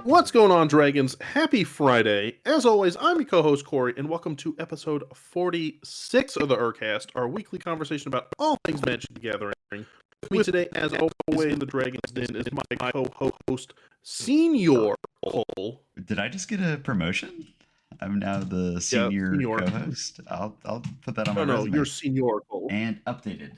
What's going on, Dragons? Happy Friday. As always, I'm your co-host, Cory, and welcome to episode 46 of the ErCast, our weekly conversation about all things Magic the Gathering. With me today, as always, in the Dragon's Den is my co-host, Senior Cole. Did I just get a promotion? I'm now the senior co-host. I'll put that on my resume. No, you're Senior Cole. And updated.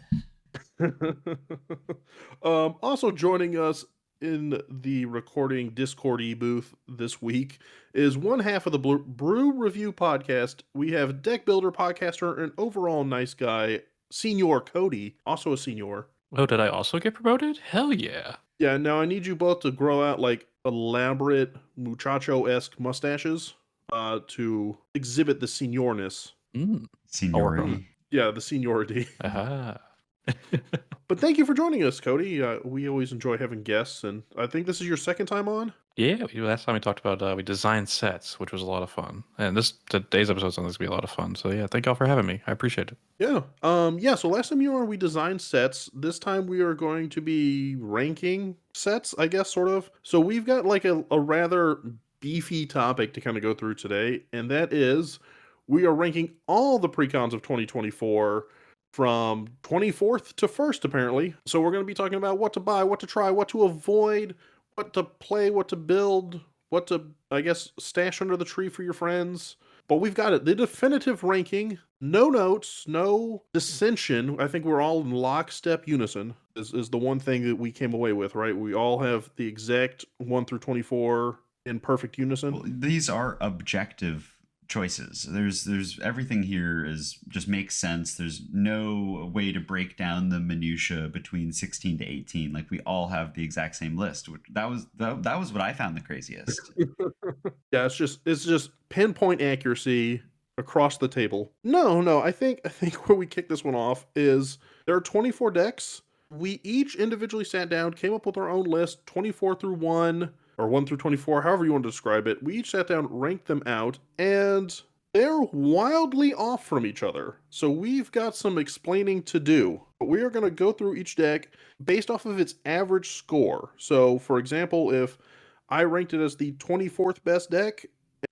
Also joining us in the recording Discord-y booth this week is one half of the Brew Review podcast. We have deck builder, podcaster, and overall nice guy, Senior Cody, also a senior. Oh, did I also get promoted? Hell yeah. Yeah, now I need you both to grow out like elaborate muchacho-esque mustaches to exhibit the seniorness. Seniority. Yeah, the seniority. Aha. But thank you for joining us, Cody. We always enjoy having guests, and I think this is your second time on. Yeah, last time we talked about we designed sets, which was a lot of fun, and today's episode's going to be a lot of fun. So yeah, thank y'all for having me. I appreciate it. Yeah. So last time you were on, we designed sets. This time we are going to be ranking sets, I guess, sort of. So we've got like a rather beefy topic to kind of go through today, and that is we are ranking all the precons of 2024. From 24th to 1st, apparently. So we're going to be talking about what to buy, what to try, what to avoid, what to play, what to build, what to, I guess, stash under the tree for your friends. But we've got it. The definitive ranking, no notes, no dissension. I think we're all in lockstep unison is the one thing that we came away with, right? We all have the exact 1 through 24 in perfect unison. Well, these are objective choices. There's everything here is just makes sense. There's no way to break down the minutia between 16 to 18. Like we all have the exact same list. That was what I found the craziest. Yeah, it's just pinpoint accuracy across the table. No, I think where we kick this one off is there are 24 decks. We each individually sat down, came up with our own list, 24 through 1. Or 1 through 24, however you want to describe it. We each sat down, ranked them out, and they're wildly off from each other. So we've got some explaining to do. But we are going to go through each deck based off of its average score. So, for example, if I ranked it as the 24th best deck,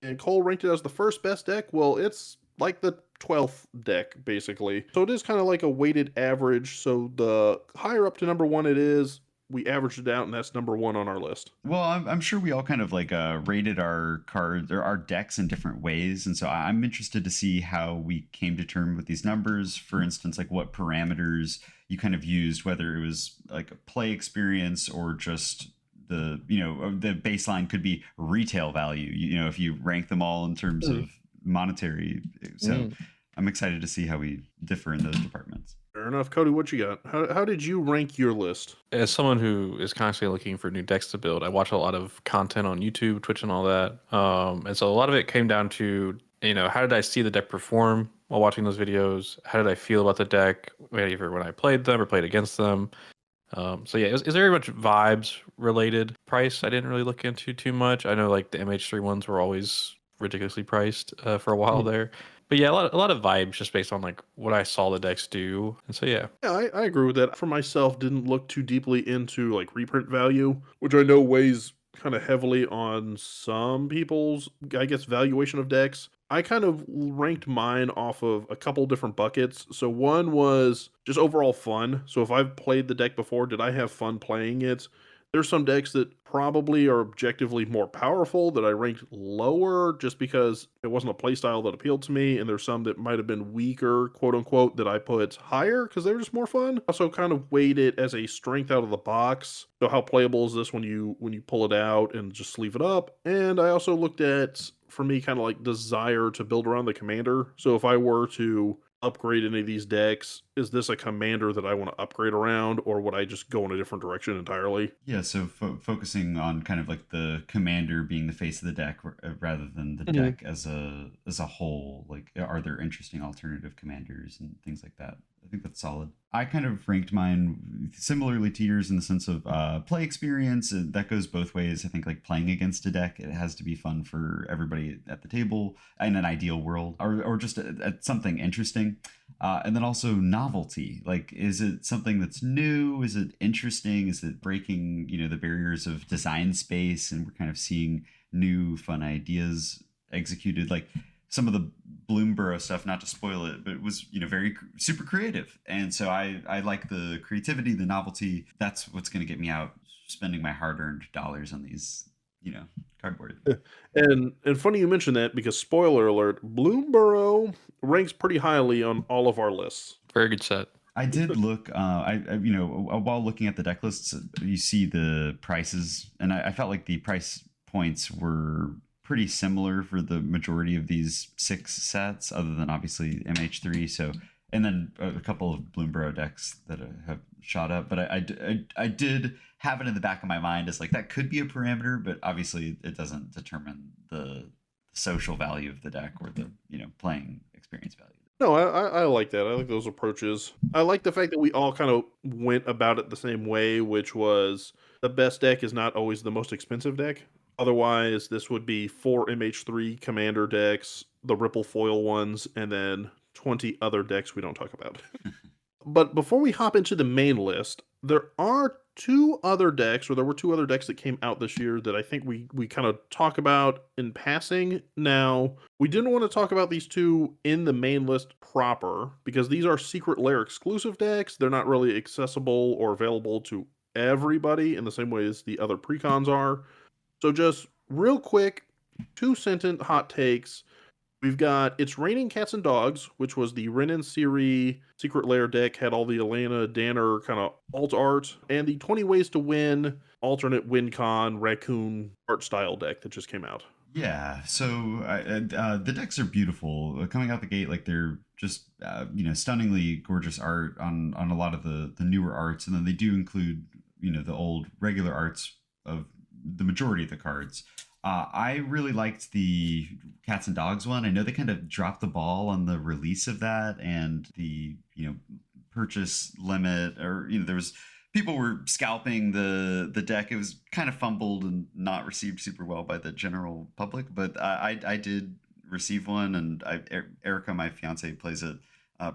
and Cole ranked it as the first best deck, well, it's like the 12th deck, basically. So it is kind of like a weighted average. So the higher up to number 1 it is, we averaged it out, and that's number 1 on our list. Well, I'm sure we all kind of like rated our cards or our decks in different ways, and so I'm interested to see how we came to term with these numbers. For instance, like what parameters you kind of used, whether it was like a play experience or just the baseline could be retail value. If you rank them all in terms of monetary. So I'm excited to see how we differ in those departments. Fair enough. Cody, what you got? How did you rank your list? As someone who is constantly looking for new decks to build, I watch a lot of content on YouTube, Twitch, and all that. And so a lot of it came down to, how did I see the deck perform while watching those videos? How did I feel about the deck, either when I played them or played against them? So yeah, is very much vibes related. Price, I didn't really look into too much. I know like the MH3 ones were always ridiculously priced for a while there. But yeah, a lot of vibes just based on like what I saw the decks do. And so yeah. Yeah, I agree with that. For myself, didn't look too deeply into like reprint value, which I know weighs kind of heavily on some people's, I guess, valuation of decks. I kind of ranked mine off of a couple different buckets. So one was just overall fun. So if I've played the deck before, did I have fun playing it? There's some decks that probably are objectively more powerful that I ranked lower just because it wasn't a playstyle that appealed to me, and there's some that might have been weaker, quote unquote, that I put higher because they were just more fun. Also kind of weighed it as a strength out of the box. So how playable is this when you pull it out and just sleeve it up? And I also looked at, for me, kind of like desire to build around the commander. So if I were to upgrade any of these decks, is this a commander that I want to upgrade around, or would I just go in a different direction entirely? Yeah, so focusing on kind of like the commander being the face of the deck rather than the deck as a whole. Like, are there interesting alternative commanders and things like that? I think that's solid. I kind of ranked mine similarly to yours in the sense of play experience. That goes both ways. I think like playing against a deck, it has to be fun for everybody at the table in an ideal world, or just at something interesting. And then also novelty. Like, is it something that's new? Is it interesting? Is it breaking, the barriers of design space? And we're kind of seeing new fun ideas executed. Like, some of the Bloomborough stuff, not to spoil it, but it was, very super creative. And so I like the creativity, the novelty. That's what's going to get me out spending my hard-earned dollars on these, cardboard. And funny you mention that, because spoiler alert, Bloomborough ranks pretty highly on all of our lists. Very good set. I did look, while looking at the deck lists, you see the prices, and I felt like the price points were pretty similar for the majority of these 6 sets, other than obviously MH3. So, and then a couple of Bloomborough decks that have shot up. But I did have it in the back of my mind as like that could be a parameter, but obviously it doesn't determine the social value of the deck or the playing experience value. No, I like that. I like those approaches. I like the fact that we all kind of went about it the same way, which was the best deck is not always the most expensive deck. Otherwise, this would be 4 MH3 commander decks, the Ripple foil ones, and then 20 other decks we don't talk about. But before we hop into the main list, there were 2 other decks that came out this year that I think we kind of talk about in passing. Now, we didn't want to talk about these 2 in the main list proper, because these are Secret Lair exclusive decks. They're not really accessible or available to everybody in the same way as the other precons are. So just real quick, 2-sentence hot takes. We've got It's Raining Cats and Dogs, which was the Ren and Siri Secret Lair deck, had all the Elena Danner kind of alt art, and the 20 Ways to Win alternate WinCon raccoon art style deck that just came out. Yeah, so the decks are beautiful coming out the gate. Like, they're just stunningly gorgeous art on a lot of the newer arts, and then they do include the old regular arts of the majority of the cards. I really liked the Cats and Dogs one. I know they kind of dropped the ball on the release of that, and the purchase limit, or there was people were scalping the deck. It was kind of fumbled and not received super well by the general public, but I did receive one, and Erica, my fiance, plays it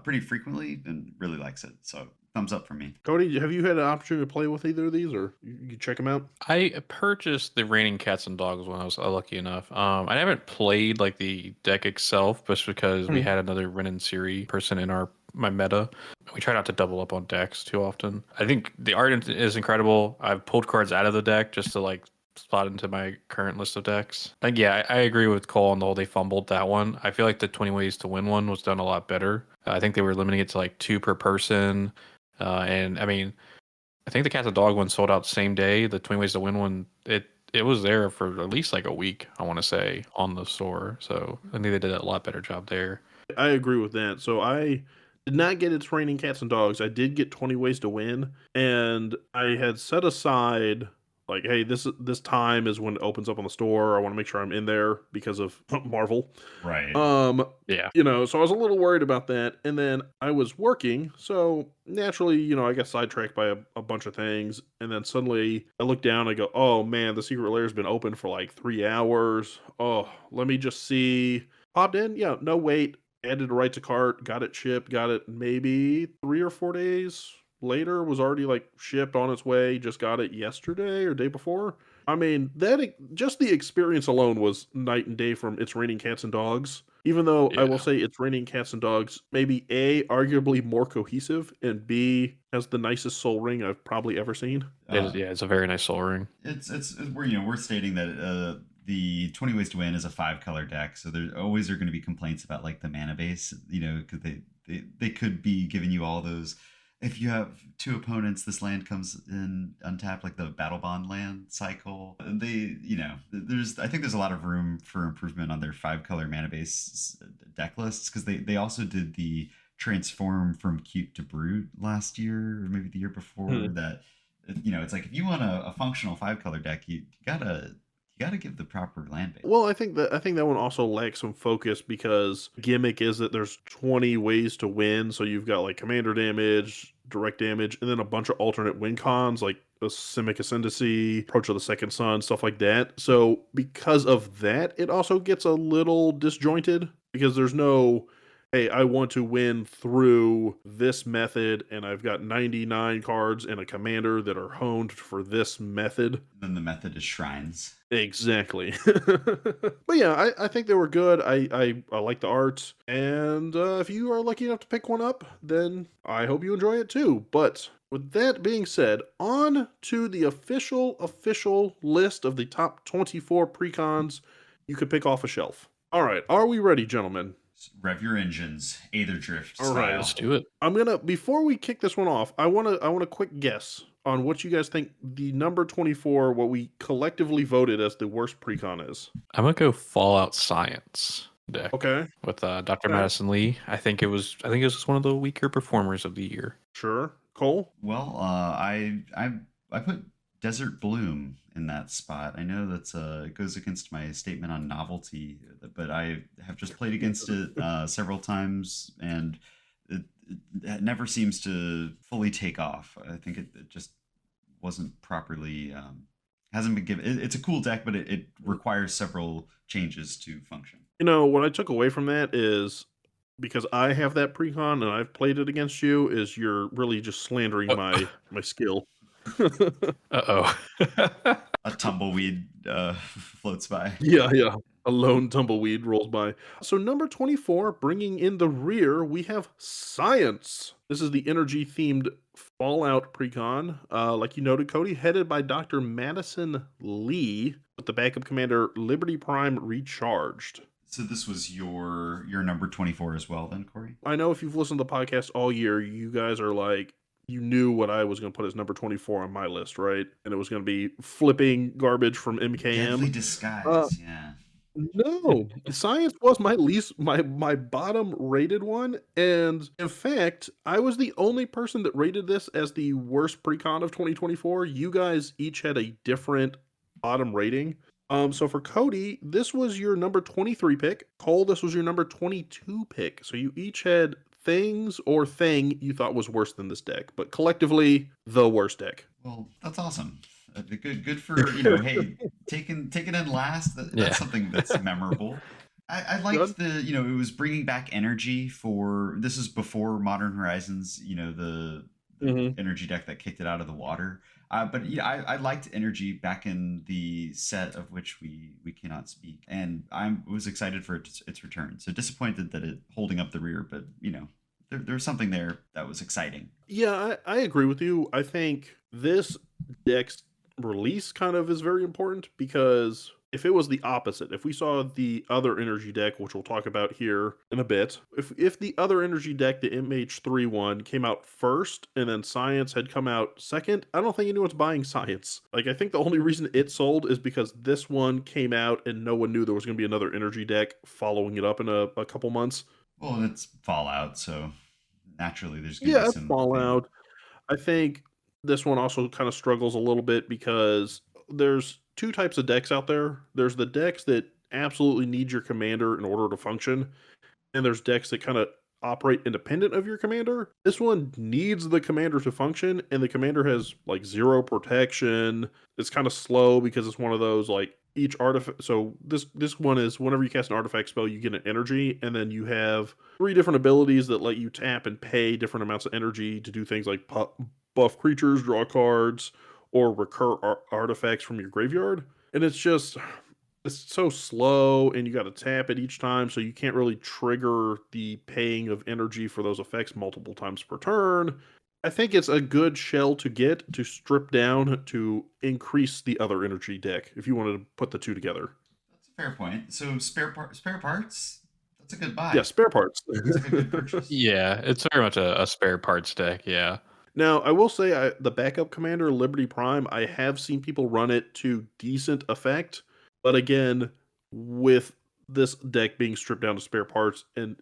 pretty frequently and really likes it. So thumbs up for me. Cody, have you had an opportunity to play with either of these, or you check them out? I purchased the Raining Cats and Dogs when I was lucky enough. I haven't played like the deck itself, just because we had another Ren and Siri person in my meta. We try not to double up on decks too often. I think the art is incredible. I've pulled cards out of the deck just to like slot into my current list of decks. Like, yeah, I agree with Cole on the whole they fumbled that one. I feel like the 20 Ways to Win one was done a lot better. I think they were limiting it to like 2 per person. And I mean, I think the Cats and Dog one sold out same day. The 20 Ways to Win one, it was there for at least like a week, I want to say, on the store. So I think they did a lot better job there. I agree with that. So I did not get It's Raining Cats and Dogs. I did get 20 Ways to Win, and I had set aside like, hey, this time is when it opens up on the store. I want to make sure I'm in there because of Marvel. Right. Yeah. So I was a little worried about that. And then I was working, so naturally, I got sidetracked by a bunch of things. And then suddenly I look down, I go, oh man, the Secret Lair's been open for like 3 hours. Oh, let me just see. Popped in, yeah, no wait. Added it right to cart, got it shipped, got it maybe 3 or 4 days later, was already like shipped on its way, just got it yesterday or day before. I mean, just the experience alone was night and day from It's Raining Cats and Dogs. Even though I will say It's Raining Cats and Dogs, maybe A, arguably more cohesive, and B, has the nicest soul ring I've probably ever seen. It's a very nice soul ring. It's we're stating that the 20 Ways to Win is a 5-color deck, so there always are going to be complaints about like the mana base, because they could be giving you all those. If you have 2 opponents, this land comes in untapped, like the Battle Bond land cycle. I think there's a lot of room for improvement on their 5-color mana base deck lists, because they also did the transform from Cute to Brute last year, or maybe the year before. That it's like, if you want a functional 5-color deck, you gotta You got to give the proper land base. Well, I think that one also lacks some focus because gimmick is that there's 20 ways to win. So you've got like commander damage, direct damage, and then a bunch of alternate win cons like a Simic Ascendancy, Approach of the Second Sun, stuff like that. So because of that, it also gets a little disjointed because there's no, hey, I want to win through this method, and I've got 99 cards and a commander that are honed for this method. Then the method is shrines. Exactly. But yeah, I think they were good. I like the art. And if you are lucky enough to pick one up, then I hope you enjoy it too. But with that being said, on to the official list of the top 24 precons you could pick off a shelf. All right, are we ready, gentlemen? Rev your engines, Aether Drift All style. right, Let's do it. Before we kick this one off, I want a quick guess on what you guys think the number 24, what we collectively voted as the worst precon is. I'm gonna go Fallout Science deck. Okay. With Dr. Okay. Madison Lee. I think it was just one of the weaker performers of the year. Sure. Cole? Well, I put Desert Bloom in that spot. I know that's it goes against my statement on novelty, but I have just played against it several times, and it never seems to fully take off. I think it just wasn't properly hasn't been given. It's a cool deck, but it requires several changes to function. What I took away from that is because I have that precon and I've played it against you, is you're really just slandering my skill. Uh-oh. A tumbleweed floats by. Yeah. A lone tumbleweed rolls by. So number 24, bringing in the rear, we have Science. This is the energy-themed Fallout precon. Like you noted, Cody, headed by Dr. Madison Lee, with the backup commander Liberty Prime Recharged. So this was your number 24 as well then, Cory? I know if you've listened to the podcast all year, you guys are like, you knew what I was going to put as number 24 on my list, right? And it was going to be flipping garbage from MKM. Deadly Disguise, yeah. No, Science was my bottom rated one, and in fact, I was the only person that rated this as the worst precon of 2024. You guys each had a different bottom rating. So for Cody, this was your number 23 pick. Cole, this was your number 22 pick. So you each had things or thing you thought was worse than this deck, but collectively the worst deck. Well, that's awesome. Good for hey, taking in last. That's something that's memorable. I liked it was bringing back energy for. This is before Modern Horizons. The energy deck that kicked it out of the water. But yeah, I liked energy back in the set of which we cannot speak, and I was excited for its return. So disappointed that it holding up the rear, but there's something there that was exciting. Yeah, I agree with you. I think this deck's release kind of is very important because if it was the opposite, if we saw the other energy deck, which we'll talk about here in a bit, if the other energy deck, the MH3 one, came out first and then Science had come out second, I don't think anyone's buying Science. Like, I think the only reason it sold is because this one came out and no one knew there was going to be another energy deck following it up in a couple months. Well, it's Fallout, so naturally there's going to be some Fallout. I think this one also kind of struggles a little bit because there's two types of decks out there. There's the decks that absolutely need your commander in order to function, and there's decks that kind of operate independent of your commander. This one needs the commander to function, and the commander has like 0 protection. It's kind of slow because it's one of those like each artifact. So this one is whenever you cast an artifact spell, you get an energy, and then you have 3 different abilities that let you tap and pay different amounts of energy to do things like buff creatures, draw cards, or recur artifacts from your graveyard. And it's so slow, and you got to tap it each time, so you can't really trigger the paying of energy for those effects multiple times per turn. I think it's a good shell to get to strip down to increase the other energy deck if you wanted to put the two together. That's a fair point. So spare parts, that's a good buy. Yeah, spare parts. That's a good purchase. Yeah, it's very much a spare parts deck, yeah. Now, I will say the backup commander, Liberty Prime, I have seen people run it to decent effect. But again, with this deck being stripped down to spare parts and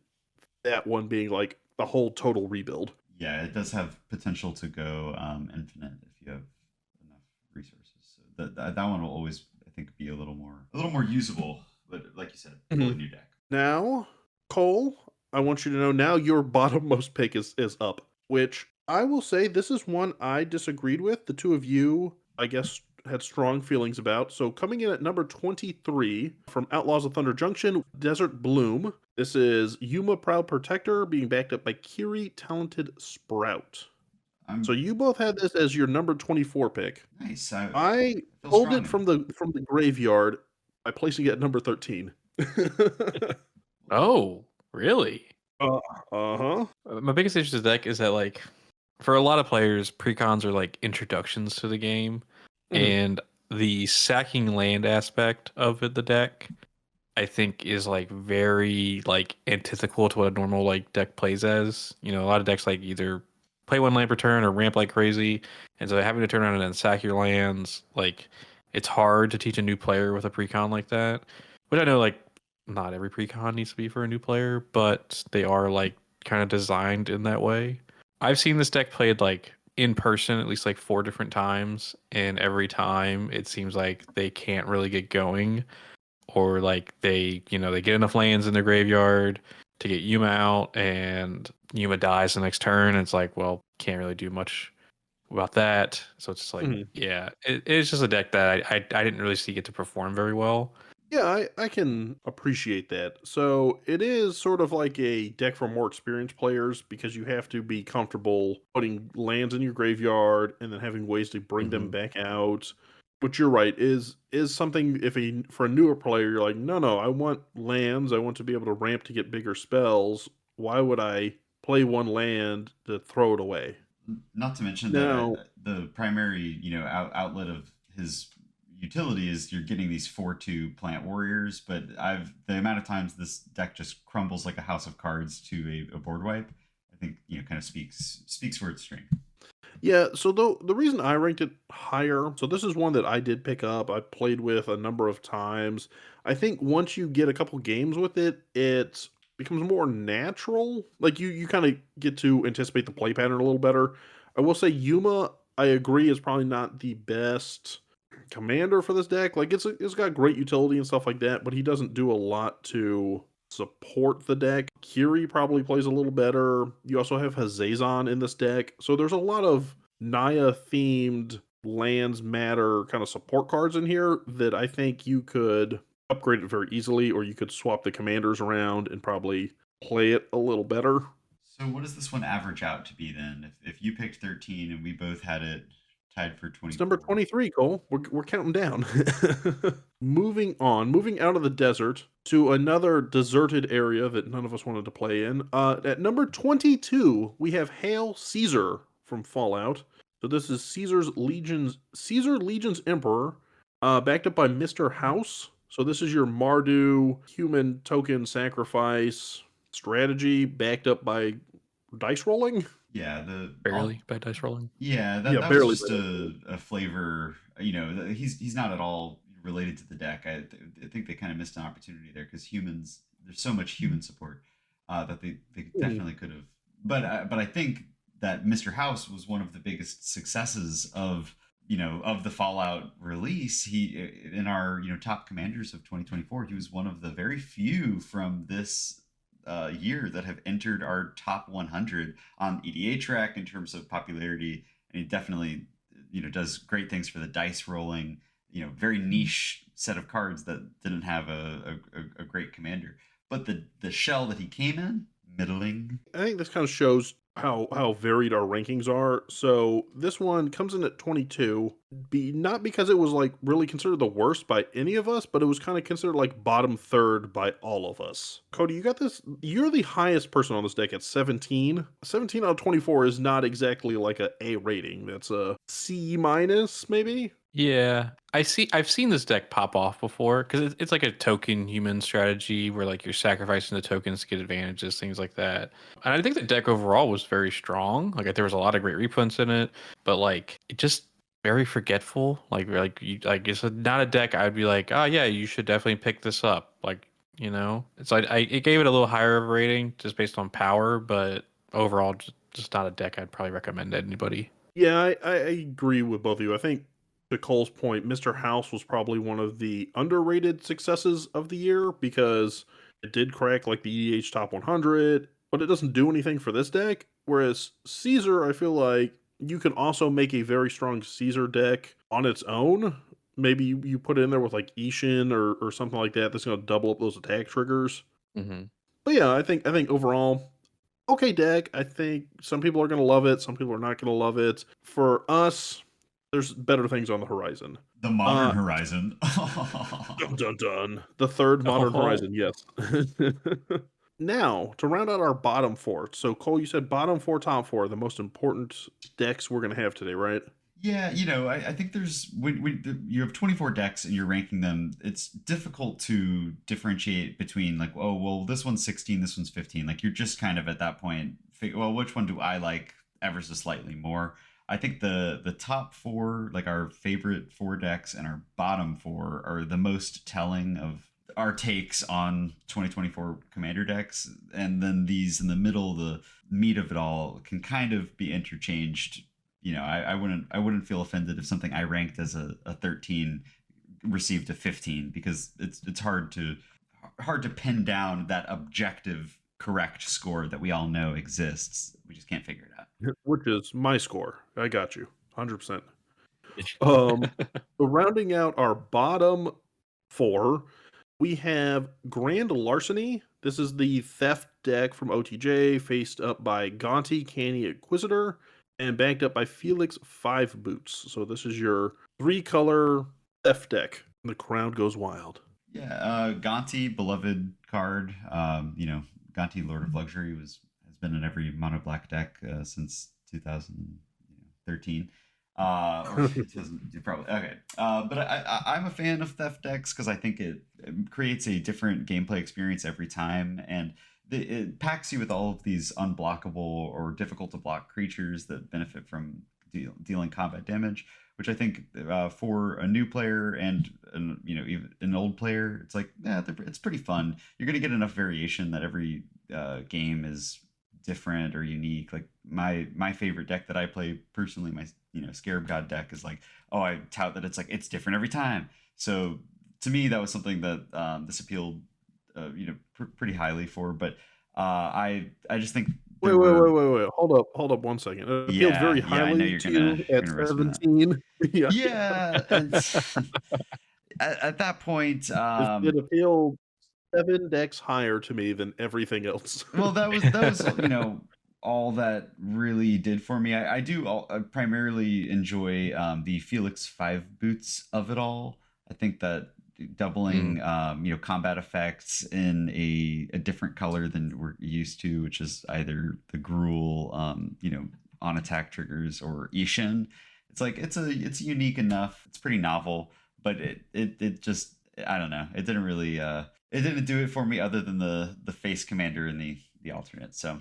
that one being like a whole total rebuild. Yeah, it does have potential to go infinite if you have enough resources. So that one will always, I think, be a little more little more usable, but like you said, fully new deck. Now, Cole, I want you to know now your bottommost pick is up, which I will say this is one I disagreed with. The two of you, I guess, had strong feelings about. So coming in at number 23 from Outlaws of Thunder Junction, Desert Bloom. This is Yuma Proud Protector being backed up by Kiri Talented Sprout. So you both had this as your number 24 pick. Nice. I pulled it from the graveyard by placing it at number 13. Oh, really? Uh-huh. My biggest issue with the deck is that, like, for a lot of players, precons are like introductions to the game, and the sacking land aspect of the deck, I think, is like very like antithetical to what a normal like deck plays as. You know, a lot of decks like either play one land per turn or ramp like crazy, and so having to turn around and then sack your lands, like, it's hard to teach a new player with a precon like that. Which I know, like, not every precon needs to be for a new player, but they are like kind of designed in that way. I've seen this deck played like in person at least like 4 different times, and every time it seems like they can't really get going, or like they get enough lands in their graveyard to get Yuma out, and Yuma dies the next turn, and it's like, well, can't really do much about that. So it's just like, yeah, it's just a deck that I didn't really see it to perform very well. Yeah, I can appreciate that. So it is sort of like a deck for more experienced players because you have to be comfortable putting lands in your graveyard and then having ways to bring them back out. But you're right, is something for a newer player, you're like, no, I want lands. I want to be able to ramp to get bigger spells. Why would I play one land to throw it away? Not to mention Now, that the primary, outlet of his utility is you're getting these 4/2 plant warriors, but the amount of times this deck just crumbles like a house of cards to a board wipe, I think kind of speaks for its strength. Yeah, so the reason I ranked it higher, so this is one that I did pick up. I played with a number of times. I think once you get a couple games with it, it becomes more natural. Like you kind of get to anticipate the play pattern a little better. I will say Yuma, I agree, is probably not the best commander for this deck. Like it's got great utility and stuff like that, but he doesn't do a lot to support the deck. Kiri probably plays a little better. You also have Hazazon in this deck. So there's a lot of Naya themed lands matter kind of support cards in here that I think you could upgrade it very easily, or you could swap the commanders around and probably play it a little better. So what does this one average out to be then? If you picked 13 and we both had it tied for 24. It's number 23, Cole. We're counting down. Moving out of the desert to another deserted area that none of us wanted to play in. At number 22, we have Hail Caesar from Fallout. So this is Caesar Legion's Emperor, backed up by Mr. House. So this is your Mardu human token sacrifice strategy, backed up by dice rolling. Yeah, barely by dice rolling. Yeah, that barely was just a flavor. He's not at all related to the deck. I think they kind of missed an opportunity there because there's so much human support that they definitely could have. But I think that Mr. House was one of the biggest successes of the Fallout release. He in our top commanders of 2024. He was one of the very few from this year that have entered our top 100 on EDH rack in terms of popularity, and he definitely does great things for the dice rolling. Very niche set of cards that didn't have a great commander, but the shell that he came in, middling. I think this kind of shows how varied our rankings are. So this one comes in at 22, not because it was like really considered the worst by any of us, but it was kind of considered like bottom third by all of us. Cody, you got this. You're the highest person on this deck at 17. 17 out of 24 is not exactly like a A rating. That's a C minus maybe. Yeah, I've seen this deck pop off before because it's like a token human strategy where like you're sacrificing the tokens to get advantages, things like that. And I think the deck overall was very strong. Like there was a lot of great reprints in it, but like it just very forgetful. Like it's not a deck I'd be like, oh yeah, you should definitely pick this up. Like so it gave it a little higher of a rating just based on power, but overall just not a deck I'd probably recommend to anybody. Yeah, I agree with both of you. I think to Cole's point, Mr. House was probably one of the underrated successes of the year because it did crack like the EDH top 100, but it doesn't do anything for this deck. Whereas Caesar, I feel like you can also make a very strong Caesar deck on its own. Maybe you put it in there with like Ishin or something like that that's going to double up those attack triggers. Mm-hmm. But yeah, I think overall, okay deck. I think some people are going to love it. Some people are not going to love it. For us, there's better things on the horizon. The modern horizon. Dun dun dun. The third modern horizon, yes. Now, to round out our bottom four. So, Cole, you said bottom four, top four, the most important decks we're going to have today, right? Yeah, I think there's when you have 24 decks and you're ranking them, it's difficult to differentiate between like, oh, well, this one's 16, this one's 15. Like you're just kind of at that point, well, which one do I like ever so slightly more? I think the top four, like our favorite four decks and our bottom four are the most telling of our takes on 2024 commander decks. And then these in the middle, the meat of it all can kind of be interchanged. I wouldn't feel offended if something I ranked as a 13 received a 15 because it's hard to pin down that objective correct score that we all know exists. We just can't figure it out. Which is my score. I got you. 100%. So rounding out our bottom four, we have Grand Larceny. This is the theft deck from OTJ, faced up by Gonti, Canny, Inquisitor, and backed up by Felix 5 Boots. So this is your 3-color theft deck. The crowd goes wild. Yeah, Gonti, beloved card. Gonti, Lord of Luxury, has been in every mono black deck since 2013. Or probably okay. But I'm a fan of theft decks because I think it creates a different gameplay experience every time, and it packs you with all of these unblockable or difficult to block creatures that benefit from dealing combat damage, which I think for a new player and even an old player, it's like it's pretty fun. You're gonna get enough variation that every game is different or unique. Like my favorite deck that I play personally, my Scarab God deck is like, I tout that it's different every time. So to me, that was something that this appealed pretty highly for. But I just think wait, hold up 1 second. It appealed very highly to you at 17. Yeah. At that point, it appealed 7 decks higher to me than everything else. Well, that was all that really did for me. I primarily enjoy the Felix 5 Boots of it all. I think that doubling combat effects in a different color than we're used to, which is either the Gruul on attack triggers or Ishin. It's like it's unique enough. It's pretty novel, but it just, I don't know. It didn't really it didn't do it for me other than the face commander and the alternate. So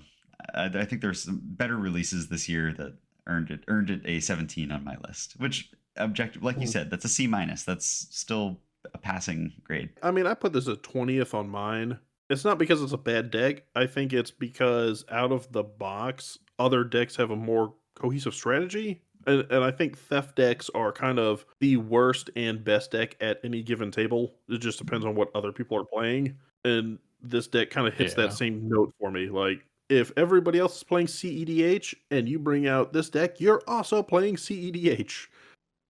I think there's some better releases this year that earned it a 17 on my list, which objective, like you said, that's a C-. That's still a passing grade. I mean, I put this at 20th on mine. It's not because it's a bad deck. I think it's because out of the box, other decks have a more cohesive strategy. And I think theft decks are kind of the worst and best deck at any given table. It just depends on what other people are playing. And this deck kind of hits that same note for me. Like, if everybody else is playing CEDH and you bring out this deck, you're also playing CEDH.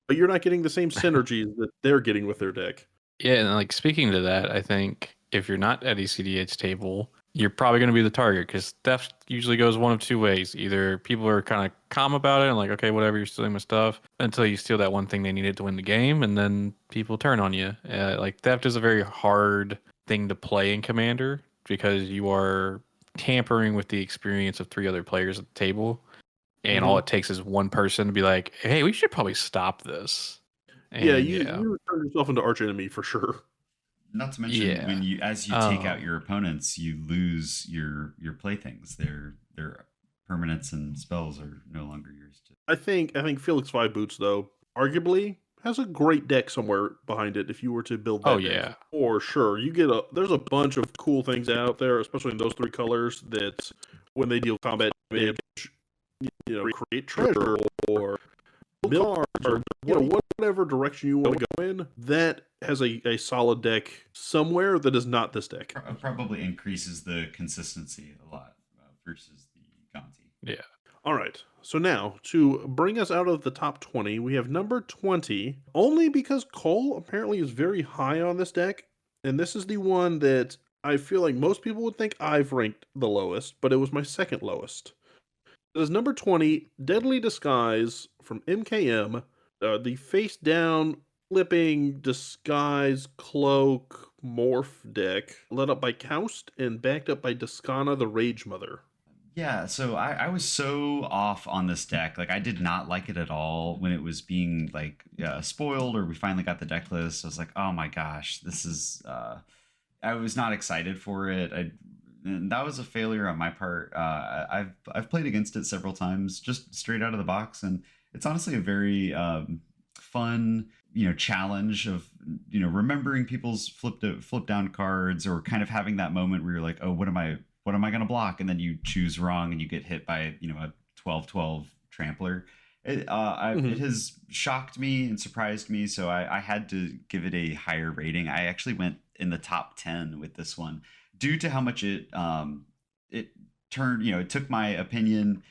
But you're not getting the same synergies that they're getting with their deck. Yeah, and like speaking to that, I think if you're not at a CDH table, you're probably going to be the target because theft usually goes one of two ways. Either people are kind of calm about it and like, okay, whatever, you're stealing my stuff, until you steal that one thing they needed to win the game, and then people turn on you. Like theft is a very hard thing to play in Commander because you are tampering with the experience of 3 other players at the table. And all it takes is one person to be like, hey, we should probably stop this. And you turn yourself into arch enemy for sure. Not to mention when as you take out your opponents, you lose your playthings. Their permanents and spells are no longer yours. I think Felix 5 Boots though, arguably has a great deck somewhere behind it if you were to build that deck. For sure. There's a bunch of cool things out there, especially in those 3 colors, that when they deal combat damage, create treasure or mill or whatever direction you want to go in, that has a solid deck somewhere that is not this deck. Probably increases the consistency a lot versus the Gonti. Yeah. All right. So now, to bring us out of the top 20, we have number 20, only because Cole apparently is very high on this deck, and this is the one that I feel like most people would think I've ranked the lowest, but it was my second lowest. It is number 20, Deadly Disguise from MKM, the face down, flipping, disguise, cloak, morph deck, led up by Kaust and backed up by Descana the Rage Mother. Yeah, so I was so off on this deck. Like, I did not like it at all when it was being like spoiled, or we finally got the deck list. I was like, oh my gosh, this is. I was not excited for it. And that was a failure on my part. I've played against it several times, just straight out of the box, and it's honestly a very fun challenge of remembering people's flip down cards, or kind of having that moment where you're like, oh, what am I going to block? And then you choose wrong and you get hit by, a 12-12 trampler. It has shocked me and surprised me. So I had to give it a higher rating. I actually went in the top 10 with this one due to how much it turned, it took my opinion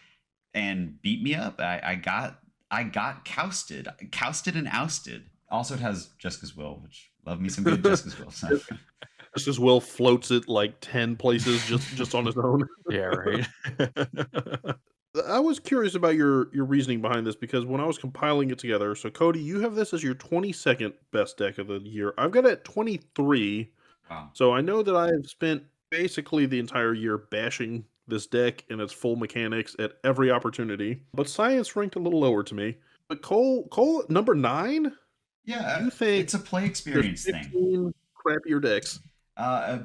and beat me up. I got cousted and ousted. Also, it has Jessica's Will, which love me some good Jessica's Will. So. Just as Will floats it like 10 places just on his own. Yeah, right. I was curious about your reasoning behind this, because when I was compiling it together, so Cody, you have this as your 22nd best deck of the year. I've got it at 23. Wow. So I know that I have spent basically the entire year bashing this deck and its full mechanics at every opportunity. But Science ranked a little lower to me. But Cole, number 9? Yeah, you think it's a play experience thing. Crappier decks.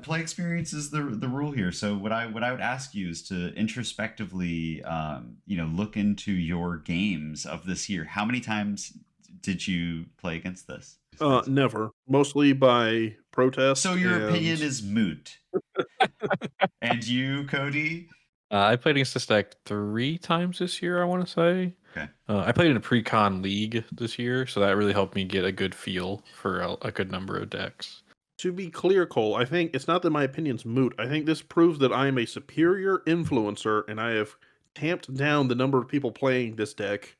Play experience is the rule here. So what I would ask you is to introspectively, look into your games of this year. How many times did you play against this? Never. Mostly by protest. So your opinion is moot. And you, Cody? I played against this deck 3 times this year, I want to say. Okay. I played in a Precon league this year, so that really helped me get a good feel for a good number of decks. To be clear, Cole, I think it's not that my opinion's moot. I think this proves that I am a superior influencer, and I have tamped down the number of people playing this deck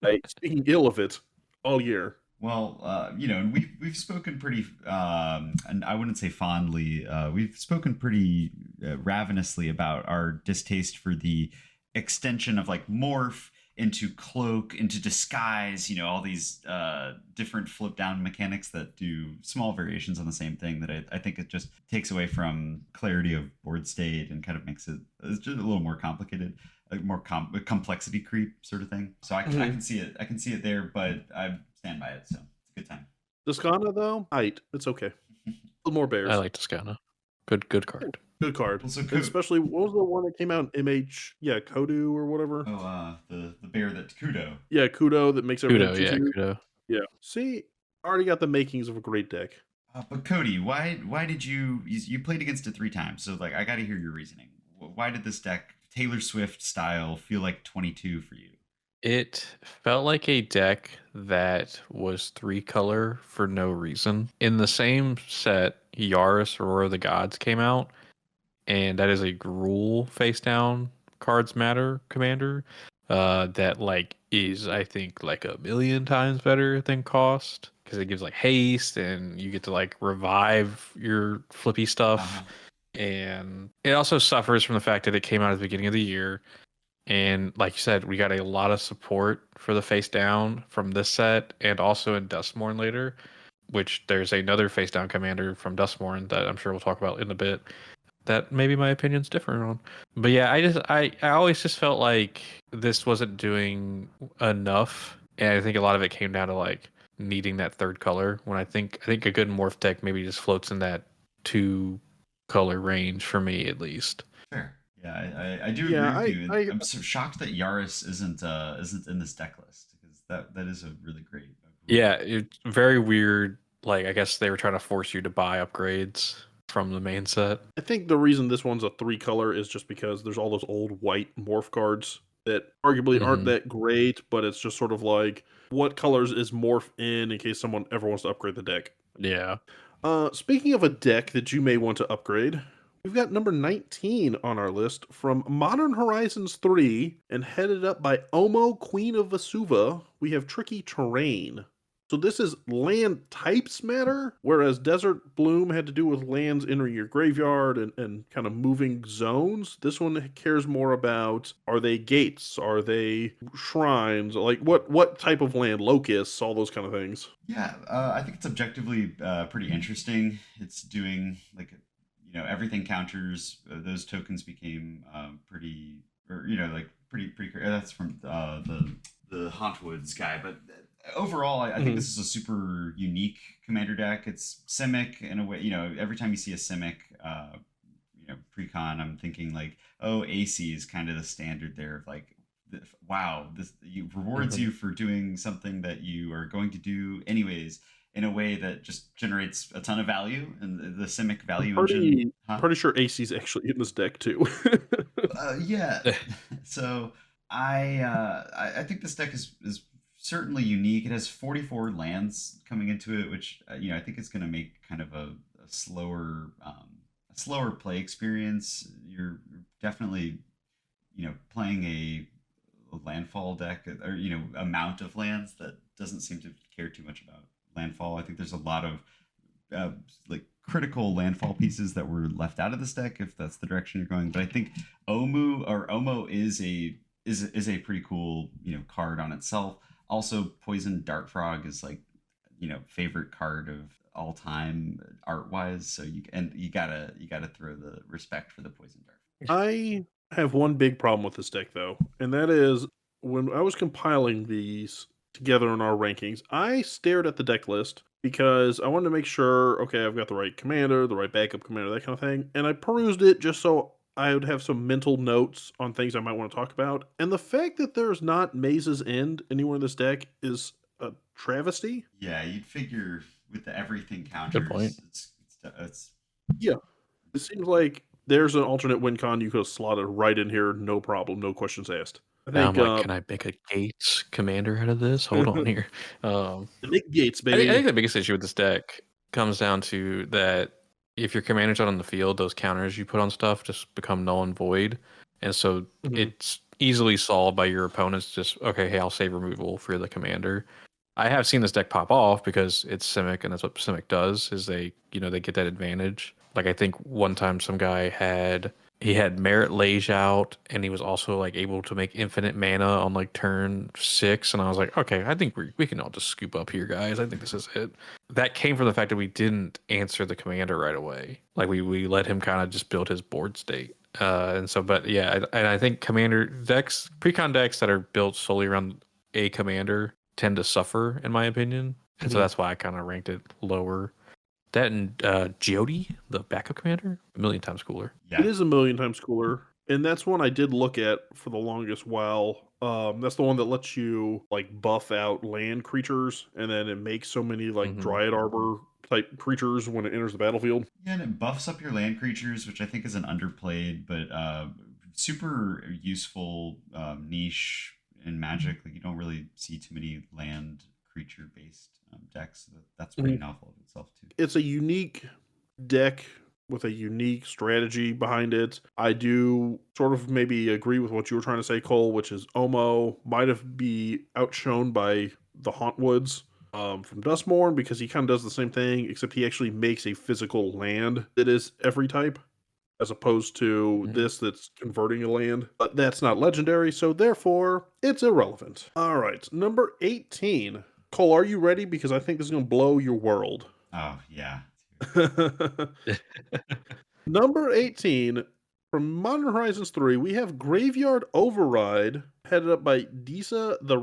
by speaking ill of it all year. Well, and we've spoken pretty, and I wouldn't say fondly. We've spoken pretty ravenously about our distaste for the extension of like morph into cloak, into disguise, all these different flip down mechanics that do small variations on the same thing, that I think it just takes away from clarity of board state and kind of makes it's just a little more complicated, like more complexity creep sort of thing. So I can see it. I can see it there, but I stand by it. So it's a good time. Descana, though, it's okay. A little more bears. I like Descana. Good card. Good card. Also, especially, what was the one that came out in MH? Yeah, Kodu or whatever. Oh, the bear that Kudo. Yeah, Kudo that makes everything. Kudo. Yeah. See, already got the makings of a great deck. But Cody, why did you played against it 3 times? So like, I got to hear your reasoning. Why did this deck, Taylor Swift style, feel like 22 for you? It felt like a deck that was 3-color for no reason. In the same set, Yaris Aurora of the Gods came out, and that is a Gruul face down cards matter commander that like is, I think, like 1,000,000 times better than cost, because it gives like haste and you get to like revive your flippy stuff. And it also suffers from the fact that it came out at the beginning of the year, and like you said, we got a lot of support for the face down from this set, and also in Duskmourn later, which there's another face down commander from Duskmourn that I'm sure we'll talk about in a bit that maybe my opinion's different on. But yeah, I always just felt like this wasn't doing enough, and I think a lot of it came down to like needing that 3rd color, when I think a good morph deck maybe just floats in that 2-color range for me, at least. Fair. Yeah, I do agree with you. I'm so shocked that Yaris isn't in this deck list, because that is a really great. Yeah, it's very weird. Like, I guess they were trying to force you to buy upgrades from the main set. I think the reason this one's a 3-color is just because there's all those old white morph cards that arguably aren't Mhm. that great, but it's just sort of like what colors is morph in case someone ever wants to upgrade the deck. Yeah. Speaking of a deck that you may want to upgrade, we've got number 19 on our list from Modern Horizons 3 and headed up by Omo, Queen of Vesuva. We have Tricky Terrain. So this is land types matter, whereas Desert Bloom had to do with lands entering your graveyard and kind of moving zones. This one cares more about, are they gates? Are they shrines? Like what type of land? Locusts, all those kind of things. Yeah, I think it's objectively pretty interesting. It's doing like, everything counters. Those tokens became pretty, or like pretty. That's from the Hauntwoods guy. But overall, I think Mhm. this is a super unique commander deck. It's Simic in a way. Every time you see a Simic, precon, I'm thinking like, oh, AC is kind of the standard there of like, wow, this rewards Mhm. you for doing something that you are going to do anyways in a way that just generates a ton of value. And the Simic I'm value engine, pretty huh? pretty sure AC's actually in this deck too. Yeah. So I think this deck is certainly unique. It has 44 lands coming into it, which I think is going to make kind of a slower play experience. You're definitely playing a landfall deck, or amount of lands that doesn't seem to care too much about landfall. I think there's a lot of uh, like critical landfall pieces that were left out of this deck if that's the direction you're going. But I think Omo is a pretty cool card on itself. Also, Poison Dart Frog is like favorite card of all time art wise. So you gotta throw the respect for the Poison Dart. I have one big problem with this deck though, and that is when I was compiling these together in our rankings, I stared at the deck list because I wanted to make sure, okay, I've got the right commander, the right backup commander, that kind of thing. And I perused it just so I would have some mental notes on things I might want to talk about. And the fact that there's not Maze's End anywhere in this deck is a travesty. Yeah, you'd figure with the everything Good point. counters, it's Yeah, it seems like there's an alternate win con you could have slotted right in here, no problem, no questions asked. I Now think I'm like, can I make a Gates commander out of this? Hold on here. Um, Nick Gates, I baby. think the biggest issue with this deck comes down to that if your commander's out on the field, those counters you put on stuff just become null and void, and so Mhm. it's easily solved by your opponents. Just okay, hey, I'll save removal for the commander. I have seen this deck pop off because it's Simic, and that's what Simic does. Is they get that advantage. Like I think one time some guy had Merit Lage out, and he was also like able to make infinite mana on like turn 6, and I was like, okay, I think we can all just scoop up here, guys. I think this is it. That came from the fact that we didn't answer the commander right away. Like we let him kind of just build his board state. And so, but yeah, and I think commander decks, precon decks that are built solely around a commander tend to suffer, in my opinion. And so Mhm. that's why I kind of ranked it lower. That and Geody, the backup commander, a million times cooler. It yeah. is a million times cooler, and that's one I did look at for the longest while. That's the one that lets you like buff out land creatures, and then it makes so many like Hmm. Dryad Arbor type creatures when it enters the battlefield. Yeah, and it buffs up your land creatures, which I think is an underplayed but super useful niche in Magic. Like you don't really see too many land creature based decks. That's pretty Mhm. novel of itself too. It's a unique deck with a unique strategy behind it. I do sort of maybe agree with what you were trying to say, Cole, which is Omo might have be outshone by the Hauntwoods from Duskmourn because he kind of does the same thing, except he actually makes a physical land that is every type, as opposed to Hmm. this that's converting a land. But that's not legendary, so therefore it's irrelevant. All right, number 18. Cole, are you ready? Because I think this is going to blow your world. Oh yeah. Number 18, from Modern Horizons 3, we have Graveyard Override, headed up by Disa the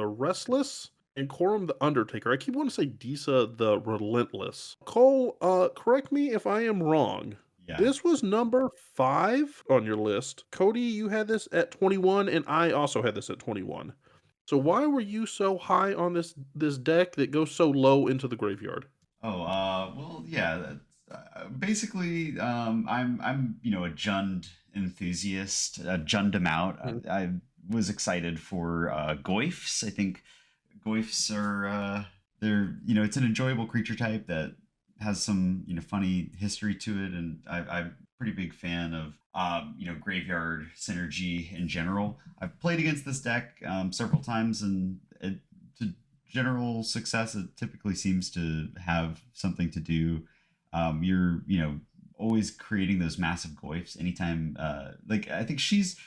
Restless and Corum the Undertaker. I keep wanting to say Disa the Relentless. Cole, correct me if I am wrong. Yeah. This was number 5 on your list. Cody, you had this at 21, and I also had this at 21. So why were you so high on this deck that goes so low into the graveyard? Oh, well, yeah. Basically, I'm a Jund enthusiast. Jund him out. Mhm. I was excited for Goyfs. I think Goyfs are they're it's an enjoyable creature type that has some funny history to it, and I'm a pretty big fan of graveyard synergy in general. I've played against this deck several times, and to general success, it typically seems to have something to do. You're always creating those massive goyfs anytime. Like I think she's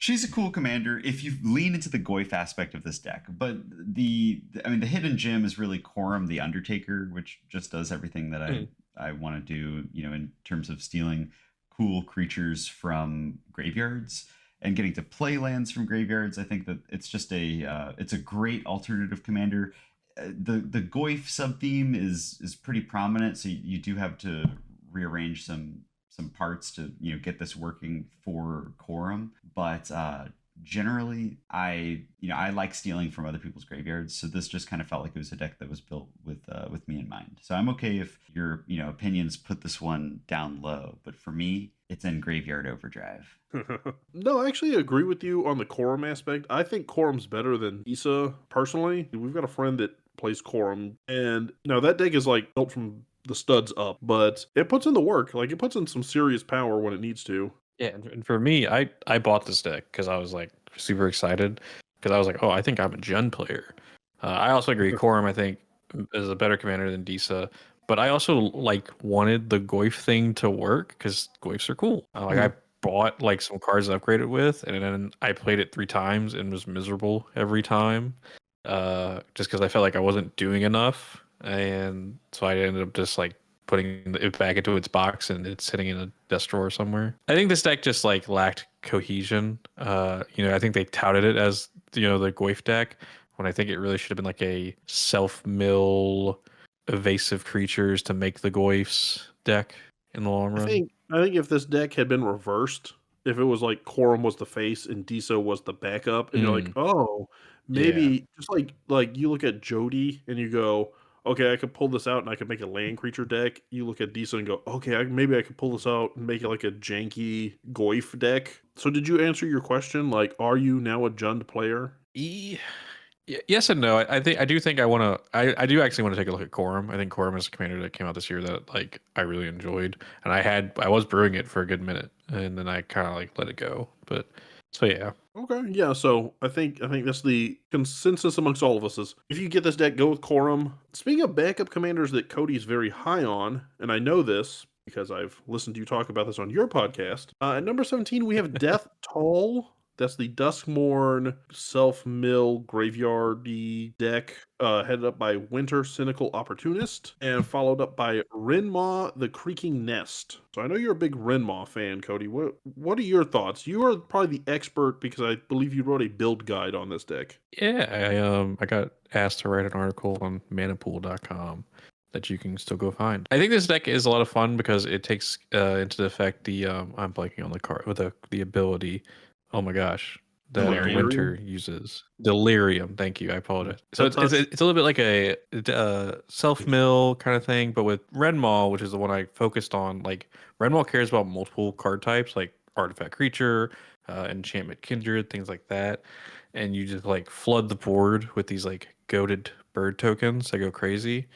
a cool commander if you lean into the goyf aspect of this deck. But the hidden gem is really Corum the Undertaker, which just does everything that I want to do. In terms of stealing cool creatures from graveyards and getting to play lands from graveyards. I think that it's just it's a great alternative commander. The Goyf sub theme is pretty prominent, so you do have to rearrange some parts to get this working for Corum. But generally, I like stealing from other people's graveyards, so this just kind of felt like it was a deck that was built with me in mind. So I'm okay if your opinions put this one down low, but for me, it's in Graveyard Overdrive. No, I actually agree with you on the Corum aspect. I think Corum's better than Isa personally. We've got a friend that plays Corum, and that deck is like built from the studs up, but it puts in the work. Like it puts in some serious power when it needs to. Yeah, and for me, I bought this deck because I was like super excited because I was like, oh, I think I'm a Jund player. I also agree, Corum I think is a better commander than Disa, but I also like wanted the Goyf thing to work because Goyfs are cool. I bought like some cards to upgrade it with, and then I played it 3 times and was miserable every time, just because I felt like I wasn't doing enough, and so I ended up just like putting it back into its box and it's sitting in a desk drawer somewhere. I think this deck just like lacked cohesion. I think they touted it as the Goyf deck when I think it really should have been like a self-mill evasive creatures to make the Goyfs deck in the long run. I think if this deck had been reversed, if it was like Corum was the face and Diso was the backup, and you're like, oh, Yeah. maybe just like you look at Jody and you go, okay, I could pull this out and I could make a land creature deck. You look at Diso and go, okay, maybe I could pull this out and make it like a janky Goyf deck. So did you answer your question? Like, are you now a Jund player? Yes and no. I do think I want to. I do actually want to take a look at Corum. I think Corum is a commander that came out this year that like I really enjoyed, and I was brewing it for a good minute, and then I kind of like let it go. But so yeah. Okay, yeah. So I think that's the consensus amongst all of us is if you get this deck, go with Corum. Speaking of backup commanders that Cody's very high on, and I know this because I've listened to you talk about this on your podcast. At number 17, we have Death Toll. That's the Duskmourn self-mill graveyardy deck, headed up by Winter Cynical Opportunist, and followed up by Rinmaw the Creaking Nest. So I know you're a big Rinmaw fan, Cody. What are your thoughts? You are probably the expert because I believe you wrote a build guide on this deck. Yeah, I got asked to write an article on manapool.com that you can still go find. I think this deck is a lot of fun because it takes into effect the I'm blanking on the card with the ability. Oh my gosh, that Delirium? Winter uses Delirium. Thank you. I apologize. So it's a little bit like a self mill kind of thing, but with Renmaw, which is the one I focused on. Like Renmaw cares about multiple card types, like artifact creature, enchantment kindred, things like that, and you just like flood the board with these like goated bird tokens that go crazy.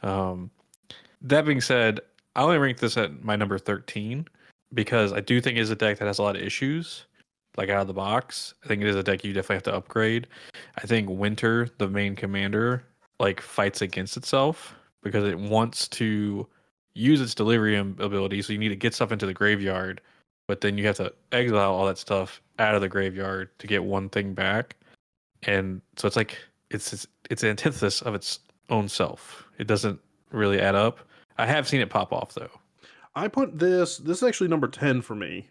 That being said, I only rank this at my number 13 because I do think it's a deck that has a lot of issues. Like out of the box, I think it is a deck you definitely have to upgrade. I think Winter, the main commander, like fights against itself because it wants to use its Delirium ability. So you need to get stuff into the graveyard, but then you have to exile all that stuff out of the graveyard to get one thing back. And so it's like it's an antithesis of its own self. It doesn't really add up. I have seen it pop off though. I put this is actually number 10 for me.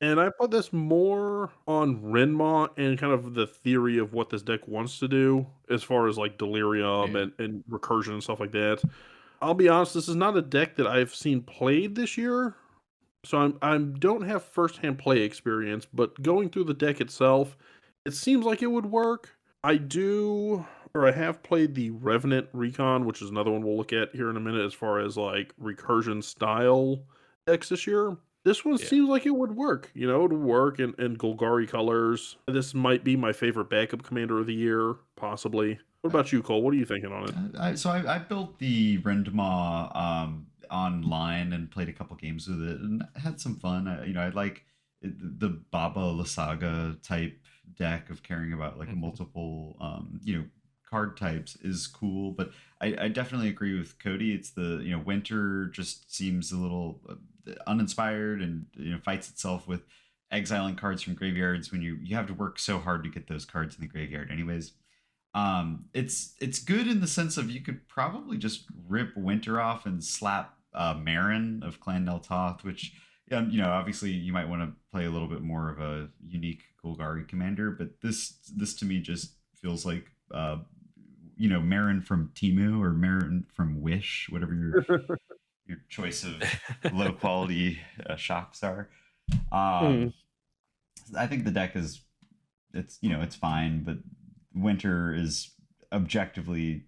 And I put this more on Renmaw and kind of the theory of what this deck wants to do as far as like Delirium and Recursion and stuff like that. I'll be honest, this is not a deck that I've seen played this year. So I don't have firsthand play experience, but going through the deck itself, it seems like it would work. I have played the Revenant Recon, which is another one we'll look at here in a minute as far as like recursion style decks this year. This one Yeah. seems like it would work. You know, it would work in Golgari colors. This might be my favorite backup commander of the year, possibly. What Uh, about you, Cole? What are you thinking on it? I built the Rendmaw online and played a couple games with it and had some fun. I like the Baba Lysaga type deck of caring about like Mhm. multiple card types is cool, but I definitely agree with Cody. It's the winter just seems a little uninspired and fights itself with exiling cards from graveyards when you have to work so hard to get those cards in the graveyard anyways. It's good in the sense of you could probably just rip Winter off and slap Marin of Clan Nel Toth, which obviously you might want to play a little bit more of a unique Golgari commander, but this to me just feels like Marin from Timu or Marin from Wish, whatever your choice of low quality shops are. Hmm. Um, I think the deck is it's fine, but Winter is objectively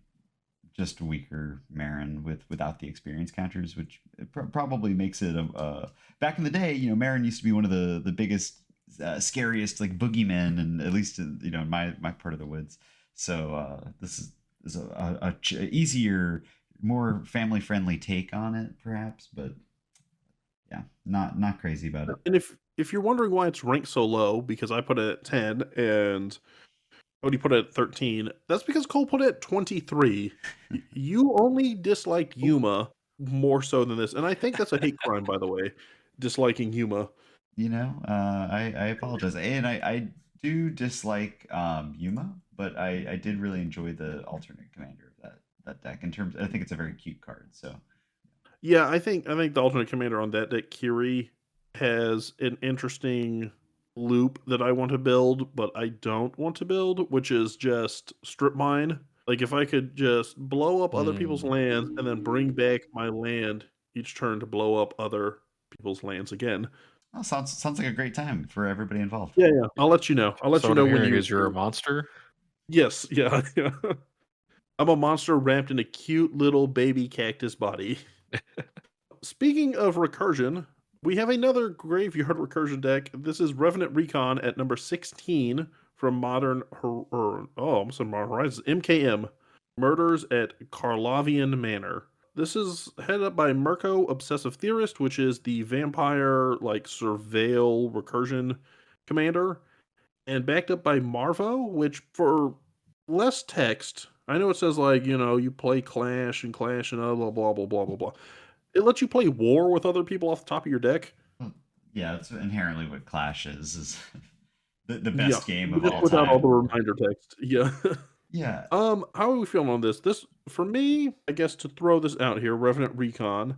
just weaker Marin without the experience counters, which probably makes it back in the day. Marin used to be one of the biggest, scariest like boogeymen, and at least in my part of the woods. So this is a easier, more family friendly take on it, perhaps, but yeah, not crazy about it. And if you're wondering why it's ranked so low, because I put it at 10 and Cody put it at 13, that's because Cole put it at 23. You only disliked Yuma more so than this. And I think that's a hate crime, by the way, disliking Yuma. I apologize, and I do dislike Yuma, but I did really enjoy the alternate commander of that deck. In terms, I think it's a very cute card. So Yeah, I think the alternate commander on that deck, Kiri, has an interesting loop that I want to build, but I don't want to build, which is just strip mine. Like if I could just blow up other people's Mm. lands and then bring back my land each turn to blow up other people's lands again. oh, sounds like a great time for everybody involved. Yeah, yeah. I'll let you know. I'll let So you what know I'm when hearing you. is you're a monster. Yes, yeah, yeah. I'm a monster wrapped in a cute little baby cactus body. Speaking of recursion, we have another graveyard recursion deck. This is Revenant Recon at number 16 from I'm sorry, Modern Horizons, MKM. Murders at Karlovian Manor. This is headed up by Mirko, Obsessive Theorist, which is the vampire like surveil recursion commander, and backed up by Marvo, which for less text, I know it says like, you play Clash and blah blah blah blah blah blah. It lets you play war with other people off the top of your deck. Well, yeah, that's inherently what Clash is the Yeah, best game of just all without all the time. reminder text. Yeah. Yeah, How are we feeling on this? This for me, I guess to throw this out here, Revenant Recon.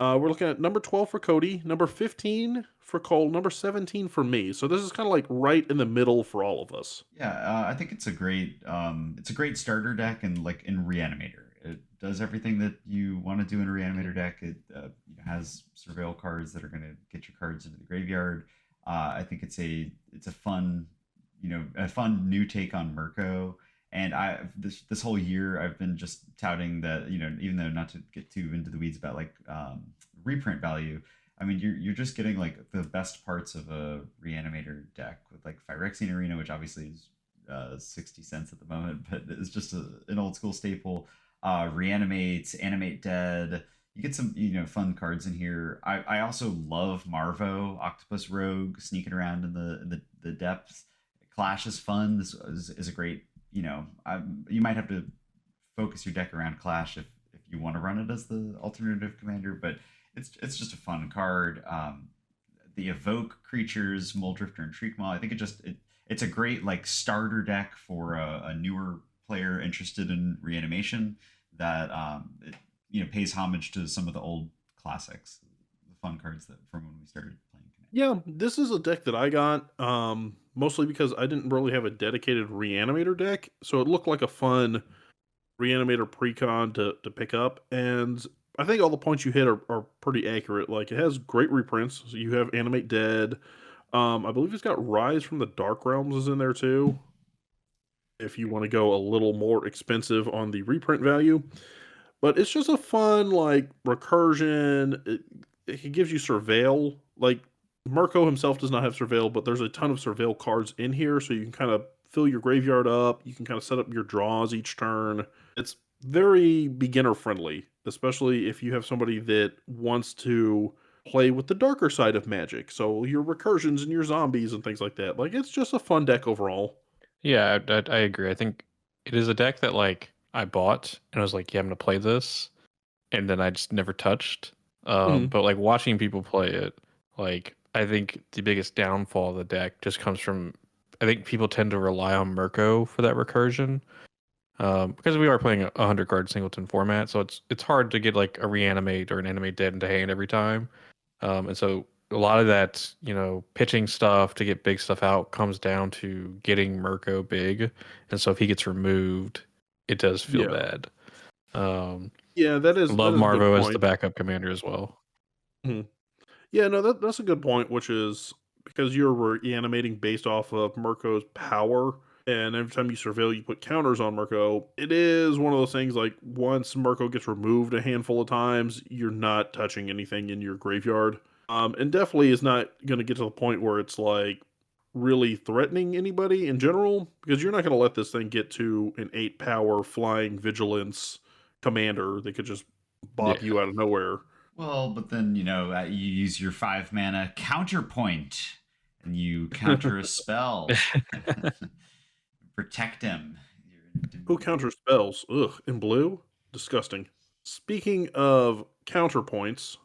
We're looking at number 12 for Cody, number 15 for Cole, number 17 for me. So this is kind of like right in the middle for all of us. yeah, I think it's a great starter deck, and like in Reanimator, it does everything that you want to do in a Reanimator deck. It has surveil cards that are going to get your cards into the graveyard. I think it's a fun a fun new take on Mirko. And this whole year I've been just touting that even though not to get too into the weeds about like reprint value. I mean, you're just getting like the best parts of a Reanimator deck with like Phyrexian Arena, which obviously is 60 cents at the moment, but it's just an old school staple. Reanimates, Animate Dead. You get some fun cards in here. I also love Marvo, Octopus Rogue, sneaking around in the depths. Clash is fun. This is a great you might have to focus your deck around Clash if you want to run it as the alternative commander, but it's just a fun card. The evoke creatures, Muldrifter and Shriekmaw. I think it's a great like starter deck for a newer player interested in reanimation that it pays homage to some of the old classics, the fun cards that from when we started playing Commander. Yeah, this is a deck that I got mostly because I didn't really have a dedicated Reanimator deck, so it looked like a fun Reanimator Precon to pick up, and I think all the points you hit are pretty accurate. Like, it has great reprints. So you have Animate Dead. I believe it's got Rise from the Dark Realms is in there too, if you want to go a little more expensive on the reprint value. But it's just a fun, like, recursion. It gives you Surveil, like Mirko himself does not have Surveil, but there's a ton of Surveil cards in here, so you can kind of fill your graveyard up. You can kind of set up your draws each turn. It's very beginner friendly, especially if you have somebody that wants to play with the darker side of Magic. So your recursions and your zombies and things like that. Like, it's just a fun deck overall. Yeah, I agree. I think it is a deck that like I bought and I was like, yeah, I'm gonna play this, and then I just never touched. Mhm. But like watching people play it, like I think the biggest downfall of the deck just comes from I think people tend to rely on Mirko for that recursion. Because we are playing a 100 card singleton format, so it's hard to get like a reanimate or an animate dead into hand every time. And so a lot of that, pitching stuff to get big stuff out comes down to getting Mirko big. And so if he gets removed, it does feel Yeah. bad. Um, Yeah, that is Love a good Marvo as the point. backup commander as well. Mhm. Yeah, no, that's a good point, which is because you're reanimating based off of Mirko's power, and every time you surveil, you put counters on Mirko. It is one of those things like once Mirko gets removed a handful of times, you're not touching anything in your graveyard. And definitely is not going to get to the point where it's like really threatening anybody in general, because you're not going to let this thing get to an 8 power flying vigilance commander that could just Yeah. bop you out of nowhere. Well, but then you use your 5 mana counterpoint, and you counter a spell, protect him. Who counters spells? Ugh, in blue? Disgusting. Speaking of counterpoints,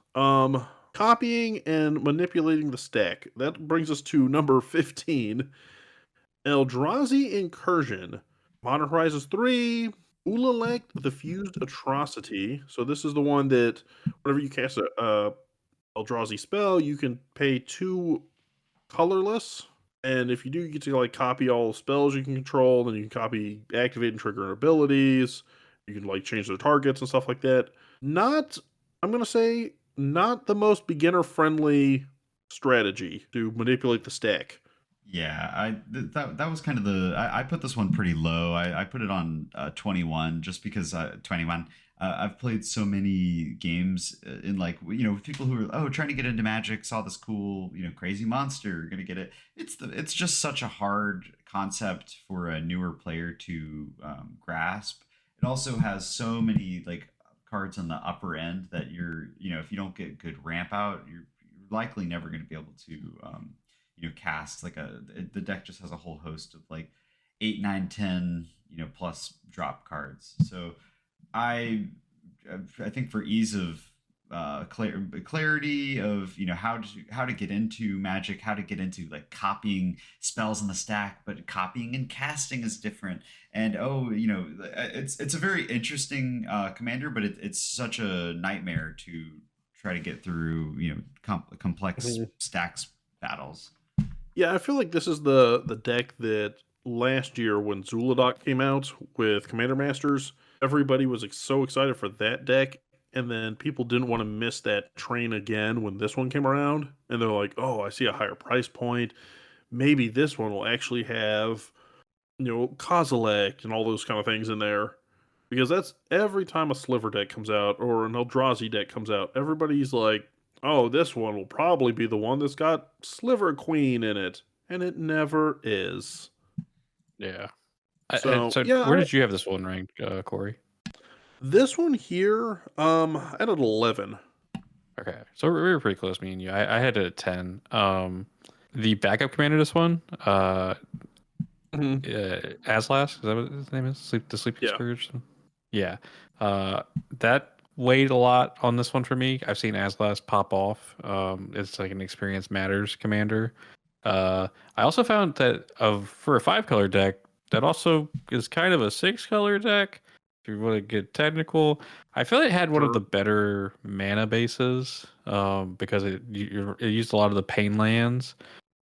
copying and manipulating the stack. That brings us to number 15. Eldrazi Incursion. Modern Horizons 3. Ulalek the Fused Atrocity. So this is the one that whenever you cast a Eldrazi spell, you can pay 2 colorless, and if you do, you get to like copy all the spells you can control. Then you can copy, activate, and trigger abilities. You can like change their targets and stuff like that. Not, I'm gonna say, not the most beginner friendly strategy to manipulate the stack. Yeah, that was kind of I put this one pretty low. I put it on 21 just because 21. I've played so many games in like with people who are trying to get into Magic, saw this cool crazy monster, gonna get it. It's just such a hard concept for a newer player to grasp. It also has so many like cards on the upper end that if you don't get good ramp out, you're likely never going to be able to cast like the deck just has a whole host of like 8 9 10 plus drop cards. So i I think for ease of clarity of how to get into Magic, how to get into like copying spells in the stack, but copying and casting is different. And it's a very interesting commander, but it's such a nightmare to try to get through complex Mhm. stacks battles. Yeah, I feel like this is the deck that last year when Zuladoc came out with Commander Masters, everybody was so excited for that deck, and then people didn't want to miss that train again when this one came around, and they're like, "Oh, I see a higher price point. Maybe this one will actually have, Kozilek and all those kind of things in there." Because that's every time a Sliver deck comes out or an Eldrazi deck comes out, everybody's like, "Oh, this one will probably be the one that's got Sliver Queen in it," and it never is. Yeah. So So yeah, where did you have this one ranked, Corey? this one here, at an 11. Okay, so we were pretty close, me and you. I had it at 10. The backup commander, this one, Mhm. Aslas, is that what his name is? The Sleeping Yeah, Scourge. Yeah, uh, that weighed a lot on this one for me. I've seen Aslas pop off. It's like an experience matters commander. I also found that for a 5 color deck, that also is kind of a 6 color deck. If you want to get technical, I feel it had one of sure. the better mana bases because it used a lot of the pain lands.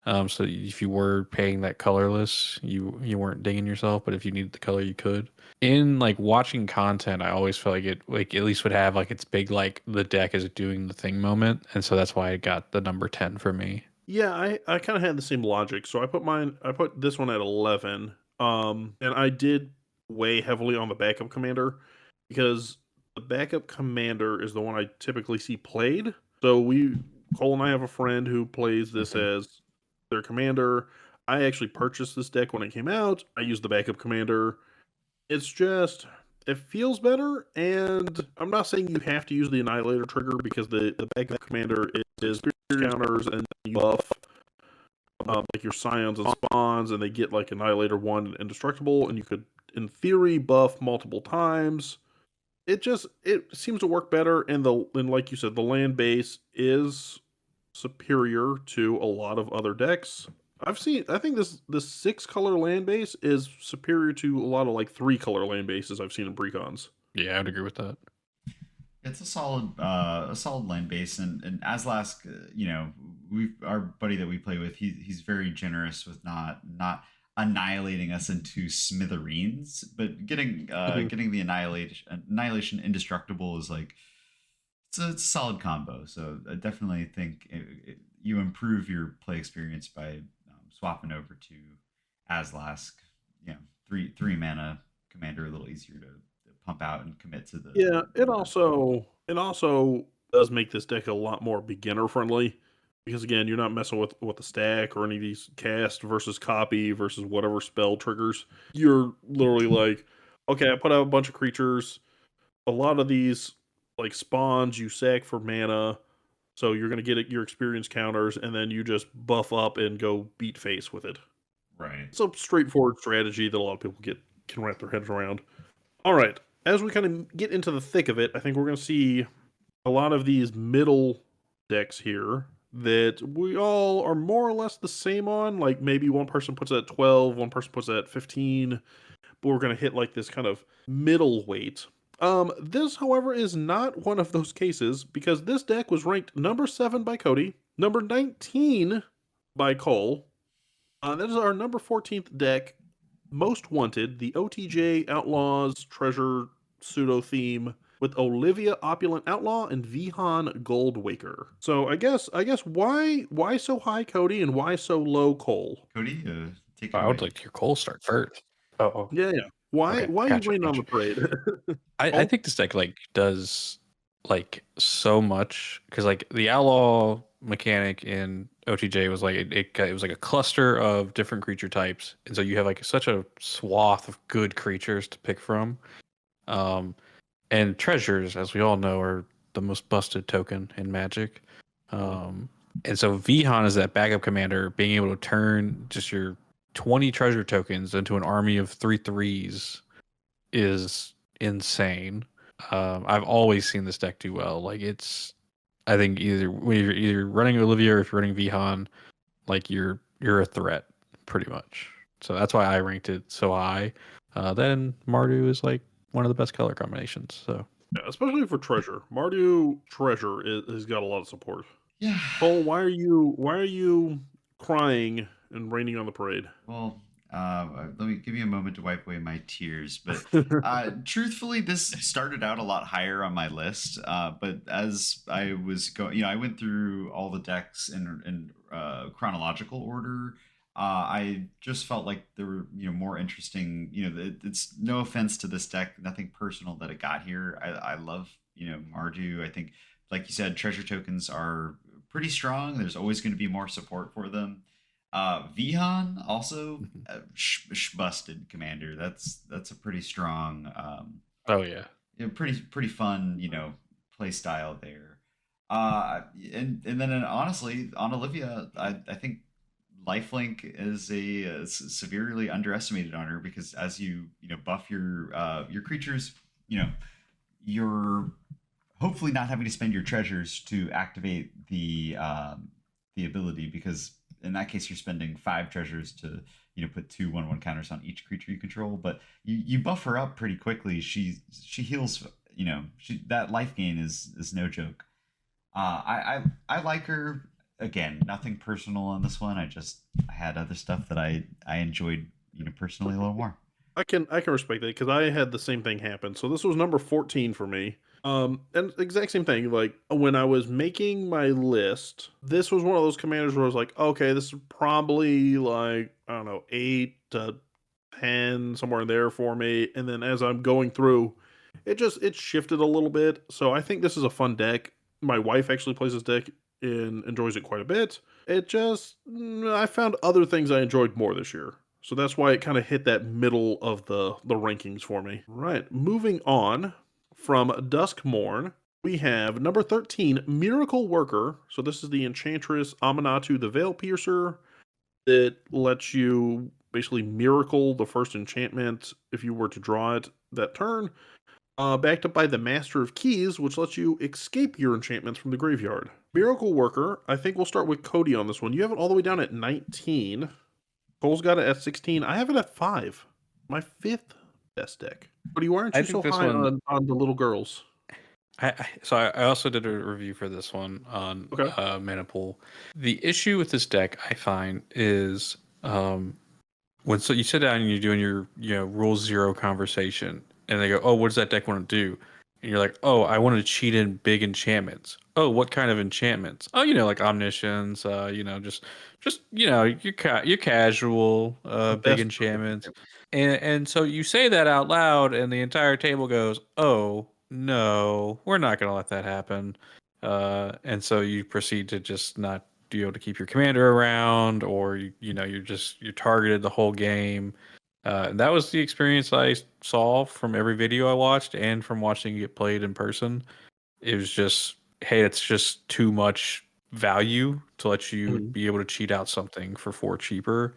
So if you were paying that colorless, you weren't digging yourself, but if you needed the color, you could. In like watching content, I always felt like it like at least would have like its big like the deck is doing the thing moment, and so that's why it got the number 10 for me. Yeah, I kind of had the same logic. So I put this one at 11. And I did weigh heavily on the backup commander because the backup commander is the one I typically see played. So Cole and I have a friend who plays this as their commander. I actually purchased this deck when it came out. I used the backup commander. It's just, it feels better, and I'm not saying you have to use the Annihilator trigger because the backup commander is counters and you buff like your Scions and Spawns, and they get like Annihilator 1 Indestructible, and you could, in theory, buff multiple times. It seems to work better, and like you said, the land base is superior to a lot of other decks. I think this 6-color land base is superior to a lot of like 3-color land bases I've seen in precons. Yeah, I would agree with that. It's a solid land base, and Aslask, we our buddy that we play with, he's very generous with not annihilating us into smithereens, but getting the annihilation indestructible is like it's a solid combo. So I definitely think you improve your play experience by swapping over to Aslask. Three mana commander, a little easier to pump out and commit to the. Yeah, it also does make this deck a lot more beginner friendly because again, you're not messing with the stack or any of these cast versus copy versus whatever spell triggers. You're literally like, okay, I put out a bunch of creatures. A lot of these like spawns you sack for mana, so you're gonna get your experience counters, and then you just buff up and go beat face with it. Right. It's a straightforward strategy that a lot of people can wrap their heads around. All right, as we kind of get into the thick of it, I think we're going to see a lot of these middle decks here that we all are more or less the same on. Like maybe one person puts it at 12, one person puts it at 15, but we're going to hit like this kind of middle weight. This, however, is not one of those cases because this deck was ranked number 7 by Cody, number 19 by Cole. That is our number 14th deck, Most Wanted, the OTJ Outlaws Treasure pseudo theme with Olivia Opulent Outlaw and Vihan Goldwaker. So I guess why so high, Cody, and why so low, Cole? Cody, take it I away. would like to hear Cole start first. Oh, Yeah. Why okay, why gotcha, you rain on the gotcha. parade? I think this deck like does like so much because like the outlaw mechanic in OTJ was like it was like a cluster of different creature types, and so you have like such a swath of good creatures to pick from. And treasures, as we all know, are the most busted token in Magic. And so Vihan is that backup commander, being able to turn just your 20 treasure tokens into an army of 3/3s is insane. I've always seen this deck do well. Like I think when you're either running Olivia or if you're running Vihan, like you're a threat pretty much. So that's why I ranked it so high. Then Mardu is like one of the best color combinations. So Yeah, especially for Treasure. Mardu Treasure has got a lot of support. Yeah. Cole, why are you crying and raining on the parade? Well, let me give you a moment to wipe away my tears. But truthfully, this started out a lot higher on my list. But as I was going, I went through all the decks in chronological order. I just felt like there were, more interesting. It's no offense to this deck, nothing personal that it got here. I love, Mardu. I think, like you said, treasure tokens are pretty strong. There's always going to be more support for them. Vihan also busted commander. That's a pretty strong. oh yeah, Pretty fun. Play style there. And then honestly, on Olivia, I think lifelink is a severely underestimated on her because as you buff your creatures, you're hopefully not having to spend your treasures to activate the ability because in that case you're spending 5 treasures to put 2 1/1 counters on each creature you control, but you buff her up pretty quickly. She heals, that life gain is no joke. I like her. Again, nothing personal on this one. I had other stuff that I enjoyed personally a little more. I can respect that because I had the same thing happen. So this was number 14 for me. And exact same thing. Like when I was making my list, this was one of those commanders where I was like, okay, this is probably like, I don't know, 8 to 10, somewhere in there for me. And then as I'm going through, it shifted a little bit. So I think this is a fun deck. My wife actually plays this deck and enjoys it quite a bit. It just, I found other things I enjoyed more this year. So that's why it kind of hit that middle of the rankings for me. Right, moving on from Duskmourn, we have number 13, Miracle Worker. So this is the Enchantress Amanatu the Veil Piercer. It lets you basically miracle the first enchantment if you were to draw it that turn. Backed up by the Master of Keys, which lets you escape your enchantments from the graveyard. Miracle Worker, I think we'll start with Cody on this one. You have it all the way down at 19. Cole's got it at 16. I have it at 5. My 5th best deck. Cody, why aren't I you think so this high one. on the little girls? I also did a review for this one on Okay. Mana Pool. The issue with this deck I find is when so you sit down and you're doing your rule zero conversation, and they go, "Oh, what does that deck want to do?" And you're like, "Oh, I want to cheat in big enchantments." Oh, what kind of enchantments? Oh, like omniscience. Just your casual The big best. enchantments. And so you say that out loud, and the entire table goes, "Oh no, we're not going to let that happen." And so you proceed to just not be able to keep your commander around, or you're targeted the whole game. And that was the experience I saw from every video I watched and from watching it get played in person. It was just, hey, it's just too much value to let you Mhm. be able to cheat out something for 4 cheaper.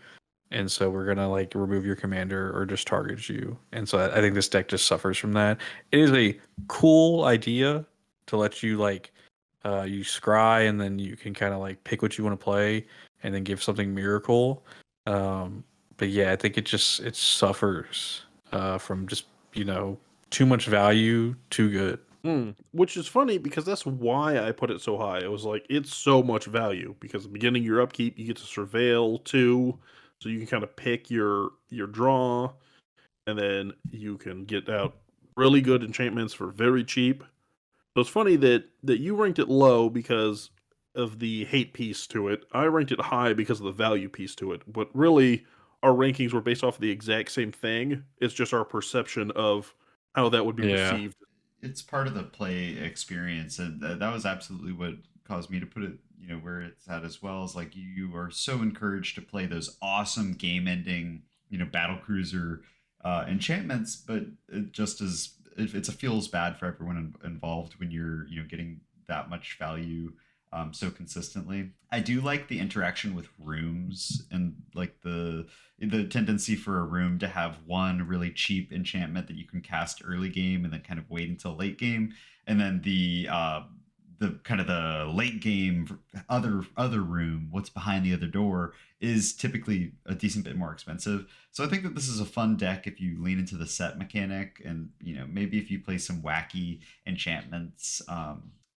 And so we're gonna like remove your commander or just target you. And so I think this deck just suffers from that. It is a cool idea to let you you scry, and then you can kind of like pick what you want to play and then give something miracle. But yeah, I think it suffers from just too much value, too good. Which is funny because that's why I put it so high. It was like it's so much value because at the beginning of your upkeep you get to surveil too, so you can kind of pick your draw, and then you can get out really good enchantments for very cheap. So it's funny that you ranked it low because of the hate piece to it. I ranked it high because of the value piece to it. But really, our rankings were based off of the exact same thing. It's just our perception of how that would be Yeah. received. It's part of the play experience, and that was absolutely what caused me to put it where it's at as well. Is like you are so encouraged to play those awesome game ending battle cruiser enchantments, but it just as it's a feels bad for everyone involved when you're getting that much value so consistently. I do like the interaction with rooms, and like the tendency for a room to have one really cheap enchantment that you can cast early game and then kind of wait until late game, and then the kind of the late game other room, what's behind the other door, is typically a decent bit more expensive. So I think that this is a fun deck if you lean into the set mechanic, and maybe if you play some wacky enchantments,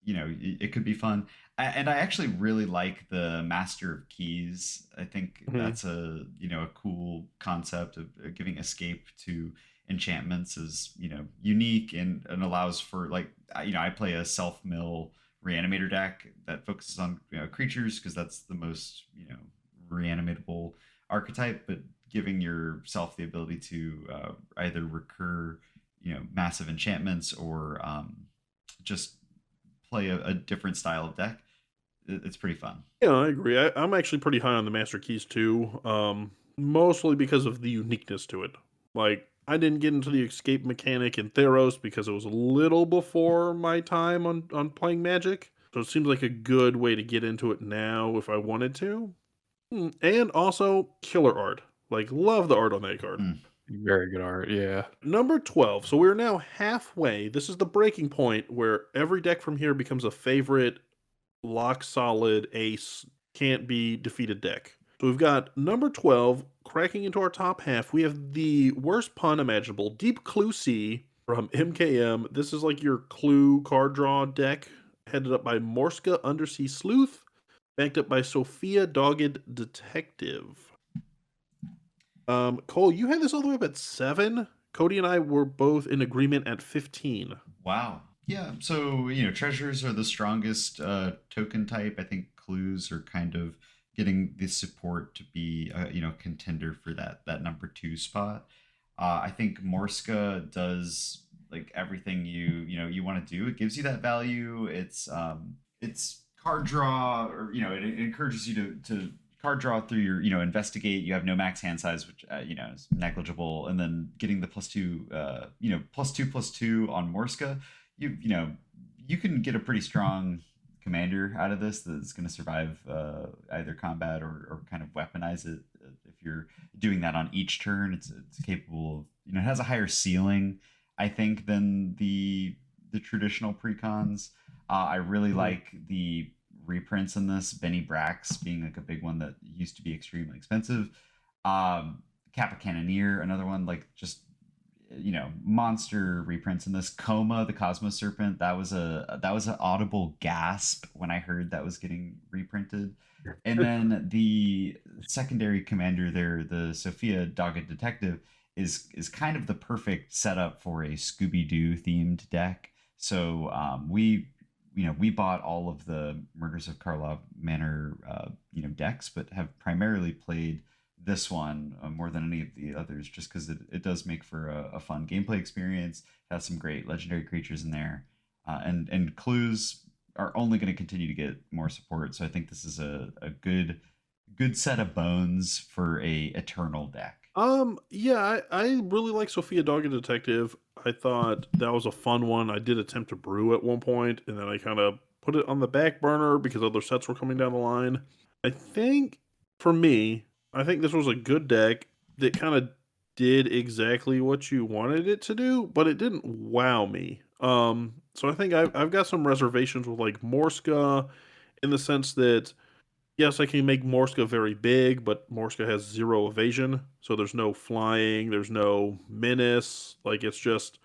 it could be fun. And I actually really like the Master of Keys. I think Mhm. that's a cool concept of giving escape to enchantments is unique, and allows for like I play a self mill reanimator deck that focuses on creatures because that's the most reanimatable archetype, but giving yourself the ability to either recur massive enchantments, or just play a different style of deck. It's pretty fun. Yeah, I agree. I'm actually pretty high on the Master Keys too, mostly because of the uniqueness to it. Like, I didn't get into the escape mechanic in Theros because it was a little before my time on playing Magic. So it seems like a good way to get into it now if I wanted to. And also, killer art. Like, love the art on that card. Mm. Very good art. Yeah. Number 12. So we're now halfway. This is the breaking point where every deck from here becomes a favorite lock solid ace, can't be defeated deck. So we've got number 12 cracking into our top half. We have the worst pun imaginable, Deep Clue C from MKM. This is like your clue card draw deck, headed up by Morska Undersea Sleuth, backed up by Sophia Dogged Detective. Cole, you had this all the way up at 7. Cody and I were both in agreement at 15. Wow. Yeah. So, treasures are the strongest token type. I think clues are kind of getting the support to be, contender for that number 2 spot. I think Morska does like everything you want to do. It gives you that value. It's card draw, or it encourages you to card draw through your investigate. You have no max hand size, which is negligible, and then getting the +2, +2/+2 on Morska. You can get a pretty strong commander out of this that's going to survive either combat or kind of weaponize it. If you're doing that on each turn, it's capable of, it has a higher ceiling, I think, than the traditional precons. I really like the reprints in this. Benny Brax being like a big one that used to be extremely expensive. Kappa Cannoneer, another one, like just monster reprints in this. Coma, the Cosmos Serpent, that was an audible gasp when I heard that was getting reprinted. And then the secondary commander there, the Sophia Dogged Detective, is kind of the perfect setup for a Scooby-Doo themed deck. So we bought all of the Murders of Karlov Manor decks, but have primarily played this one more than any of the others, just because it does make for a fun gameplay experience. It has some great legendary creatures in there, and clues are only going to continue to get more support. So I think this is a good set of bones for a eternal deck. Yeah, I really like Sophia Dogged Detective. I thought that was a fun one. I did attempt to brew at one point, and then I kind of put it on the back burner because other sets were coming down the line. I think, for me, I think this was a good deck that kind of did exactly what you wanted it to do, but it didn't wow me. So I think I've got some reservations with like Morska, in the sense that yes, I can make Morska very big, but Morska has 0 evasion, so there's no flying, there's no menace. Like, it's just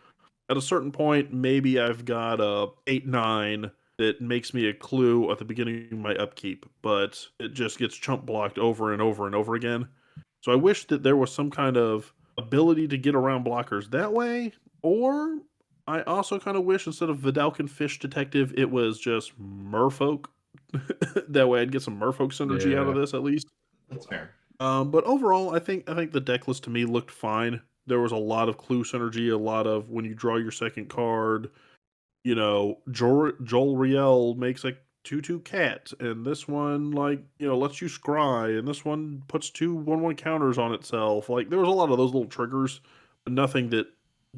at a certain point, maybe I've got a 8/9 that makes me a clue at the beginning of my upkeep, but it just gets chump blocked over and over and over again. So I wish that there was some kind of ability to get around blockers that way, or I also kind of wish instead of Vidalcan Fish Detective, it was just Merfolk. That way I'd get some Merfolk synergy out of Yeah. this at least. That's fair. But overall, I think the deck list to me looked fine. There was a lot of clue synergy, a lot of when you draw your second card, Joel Riel makes a 2/2 cat, and this one lets you scry, and this one puts 2 1/1 counters on itself. Like, there was a lot of those little triggers, but nothing that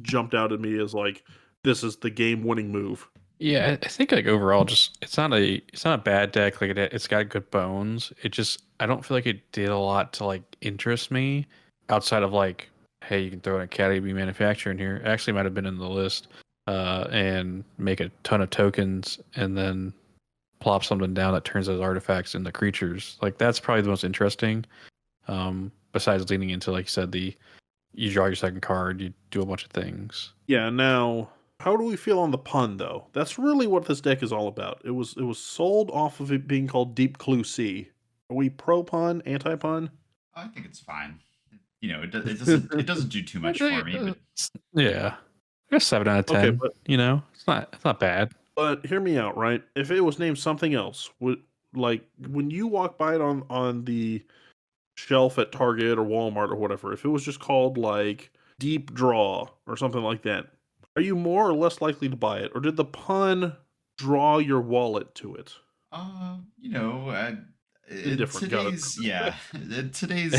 jumped out at me as like this is the game winning move. Yeah, I think like overall, just it's not a bad deck. Like it's got good bones. It just I don't feel like it did a lot to like interest me outside of like, hey, you can throw an Academy manufacturer in here. It actually might have been in the list, and make a ton of tokens and then plop something down that turns those artifacts into creatures. Like that's probably the most interesting. Besides leaning into, like you said, you draw your second card, you do a bunch of things. Yeah, now how do we feel on the pun though? That's really what this deck is all about. It was sold off of it being called Deep Clue C. Are we pro pun, anti pun? I think it's fine. It doesn't do too much for me, but Yeah, I guess 7 out of 10. Okay, but It's not bad. hear me out, right? If it was named something else, would like when you walk by it on the shelf at Target or Walmart or whatever, if it was just called like Deep Draw or something like that, are you more or less likely to buy it, or did the pun draw your wallet to it? you know, in Indifferent. Got it. in today's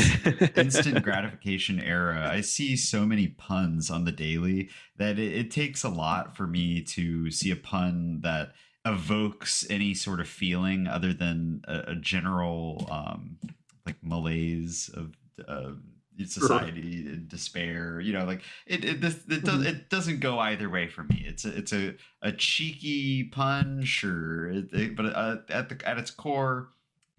instant gratification era, I see so many puns on the daily that it takes a lot for me to see a pun that evokes any sort of feeling other than a general like malaise of society and despair. Like it doesn't go either way for me. It's a cheeky pun, sure, but at its core,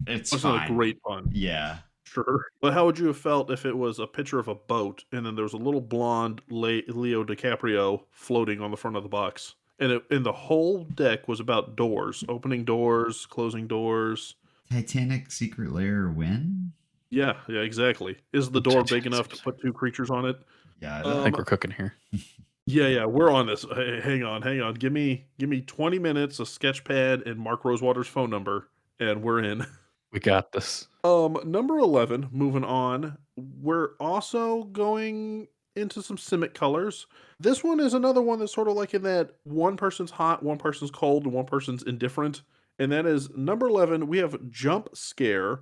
it's It's not a fine. great pun. Yeah. Sure. But how would you have felt if it was a picture of a boat and then there was a little blonde Leo DiCaprio floating on the front of the box? And the whole deck was about doors, opening doors, closing doors. Titanic Secret Lair win? Yeah, exactly. Is the door big enough to put 2 creatures on it? Yeah. I think we're cooking here. Yeah, we're on this. Hey, hang on. Give me 20 minutes, a sketch pad, and Mark Rosewater's phone number, and we're in. We got this. Number 11, moving on. We're also going into some Simic colors. This one is another one that's sort of like in that one person's hot, one person's cold, and one person's indifferent. And that is number 11. We have Jump Scare.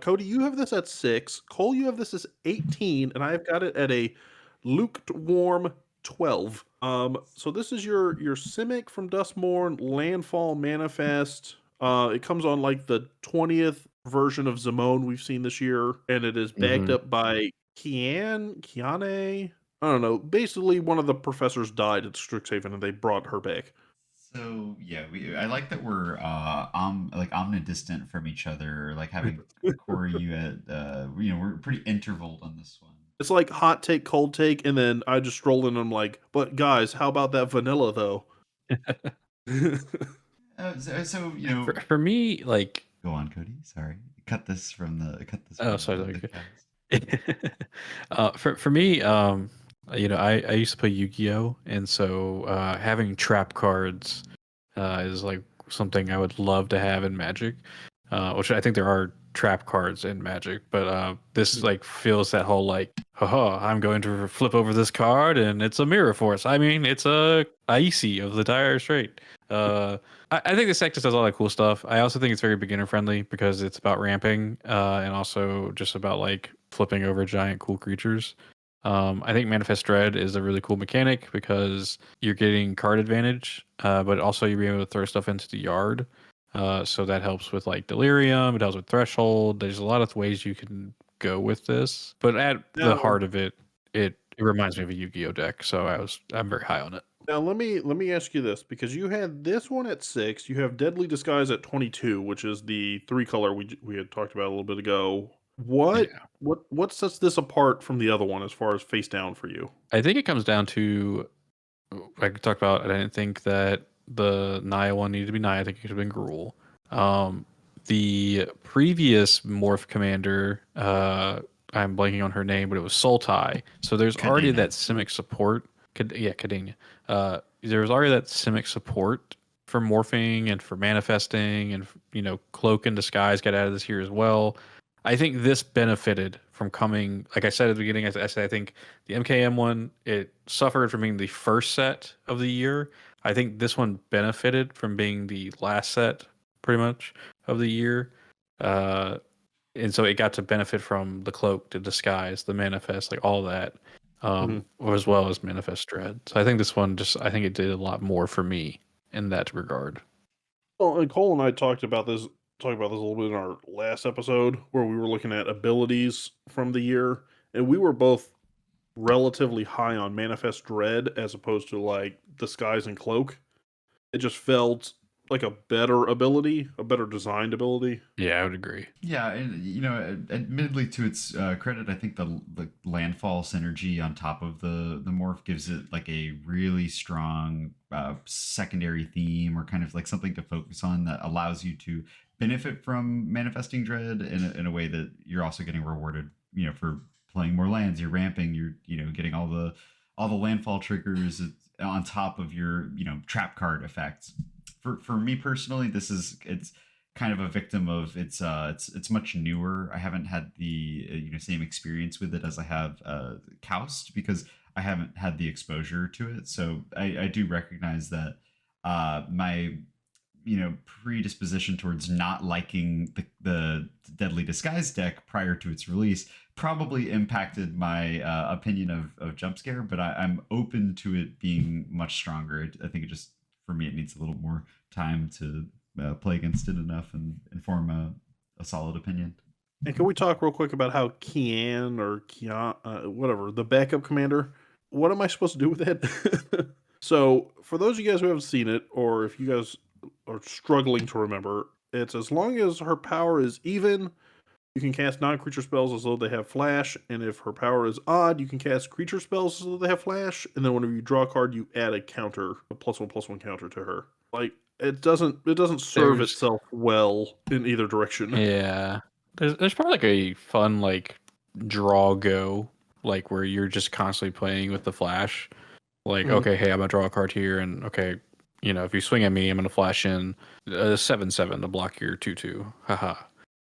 Cody, you have this at 6. Cole, you have this as 18, and I've got it at a lukewarm 12. So this is your Simic from Duskmourn, Landfall Manifest. It comes on like the 20th version of Zimone we've seen this year, and it is backed up by Kiane. I don't know. Basically, one of the professors died at Strixhaven, and they brought her back. So yeah, I like that we're like omnidistant from each other. Like having Cory, you at we're pretty intervaled on this one. It's like hot take, cold take, and then I just stroll in and I'm like, but guys, how about that vanilla though? So for me, like, go on, Cody. Sorry, cut this from the oh, sorry. For me, I used to play Yu-Gi-Oh, and so having trap cards is like something I would love to have in Magic, which I think there are trap cards in Magic, but this like feels that whole like, haha, I'm going to flip over this card and it's a Mirror Force. I mean, it's a Icy of the Dire Strait. I think this deck just does all that cool stuff. I also think it's very beginner friendly because it's about ramping and also just about like flipping over giant cool creatures. I think Manifest Dread is a really cool mechanic because you're getting card advantage, but also you're being able to throw stuff into the yard. So that helps with like Delirium. It helps with Threshold. There's a lot of ways you can go with this, but at the heart of it, it reminds me of a Yu-Gi-Oh deck. So I'm very high on it. Now let me ask you this, because you had this one at 6, you have Deadly Disguise at 22, which is the 3-color we had talked about a little bit ago. What sets this apart from the other one as far as face down for you? I think it comes down to, I could talk about, I didn't think that the Naya one needed to be Naya. I think it could have been Gruul. The previous Morph Commander, I'm blanking on her name, but it was Sultai. So there's already that Simic support. Cadena. There's already that Simic support for morphing and for manifesting, and Cloak and Disguise got added this here as well. I think this benefited from coming, like I said at the beginning, I said I think the MKM one, it suffered from being the first set of the year. I think this one benefited from being the last set, pretty much, of the year. And so it got to benefit from the Cloak, the Disguise, the Manifest, like all that, as well as Manifest Dread. So I think this one I think it did a lot more for me in that regard. Well, and Cole and I talked about this a little bit in our last episode where we were looking at abilities from the year, and we were both relatively high on Manifest Dread as opposed to like Disguise and Cloak. It just felt like a better ability, a better designed ability. Yeah, I would agree. Yeah, and admittedly, to its credit, I think the landfall synergy on top of the morph gives it like a really strong secondary theme, or kind of like something to focus on that allows you to benefit from manifesting dread in a way that you're also getting rewarded, for playing more lands. You're ramping, you're getting all the landfall triggers on top of your trap card effects. For me personally, it's kind of a victim of it's much newer. I haven't had the same experience with it as I have Koust, because I haven't had the exposure to it. So I do recognize that my predisposition towards not liking the Deadly Disguise deck prior to its release probably impacted my opinion of Jump Scare, but I'm open to it being much stronger. I think for me, it needs a little more time to play against it enough and form a solid opinion. And can we talk real quick about how whatever, the backup commander, what am I supposed to do with it? So, for those of you guys who haven't seen it, or if you guys are struggling to remember, it's as long as her power is even, you can cast non-creature spells as though they have flash, and if her power is odd, you can cast creature spells as though they have flash, and then whenever you draw a card, you add a +1/+1 counter to her. Like, it doesn't serve itself well in either direction. Yeah. There's probably like a fun like draw go, like where you're just constantly playing with the flash. Like, okay, hey, I'm gonna draw a card here, and okay, if you swing at me, I'm gonna flash in a 7/7 to block your 2/2. Haha.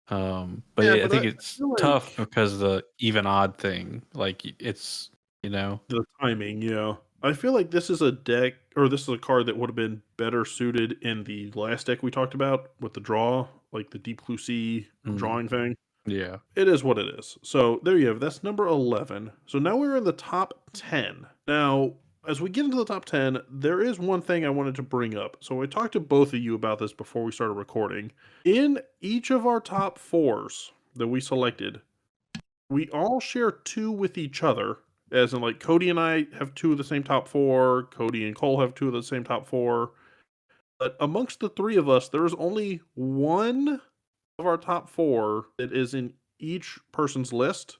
But I think it's tough because the even odd thing, like it's the timing. Yeah, I feel like this is a deck, or this is a card that would have been better suited in the last deck we talked about with the draw, like the Deep Blue Sea Mm, drawing thing. yeah. It is what it is. So there you have. That's number 11. So now we're in the top 10. Now, as we get into the top 10, there is one thing I wanted to bring up. So I talked to both of you about this before we started recording. In each of our top fours that we selected, we all share two with each other. As in, like, Cody and I have two of the same top four. Cody and Cole have two of the same top four. But amongst the three of us, there is only one of our top four that is in each person's list.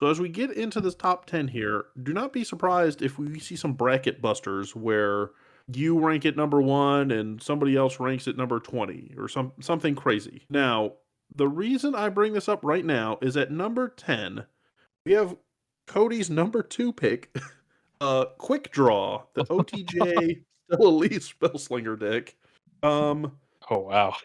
So as we get into this top 10 here, do not be surprised if we see some bracket busters where you rank it number 1 and somebody else ranks it number 20 or something crazy. Now, the reason I bring this up right now is at number 10, we have Cody's number 2 pick, Quick Draw, the OTJ Still Elite Spellslinger deck. Oh wow.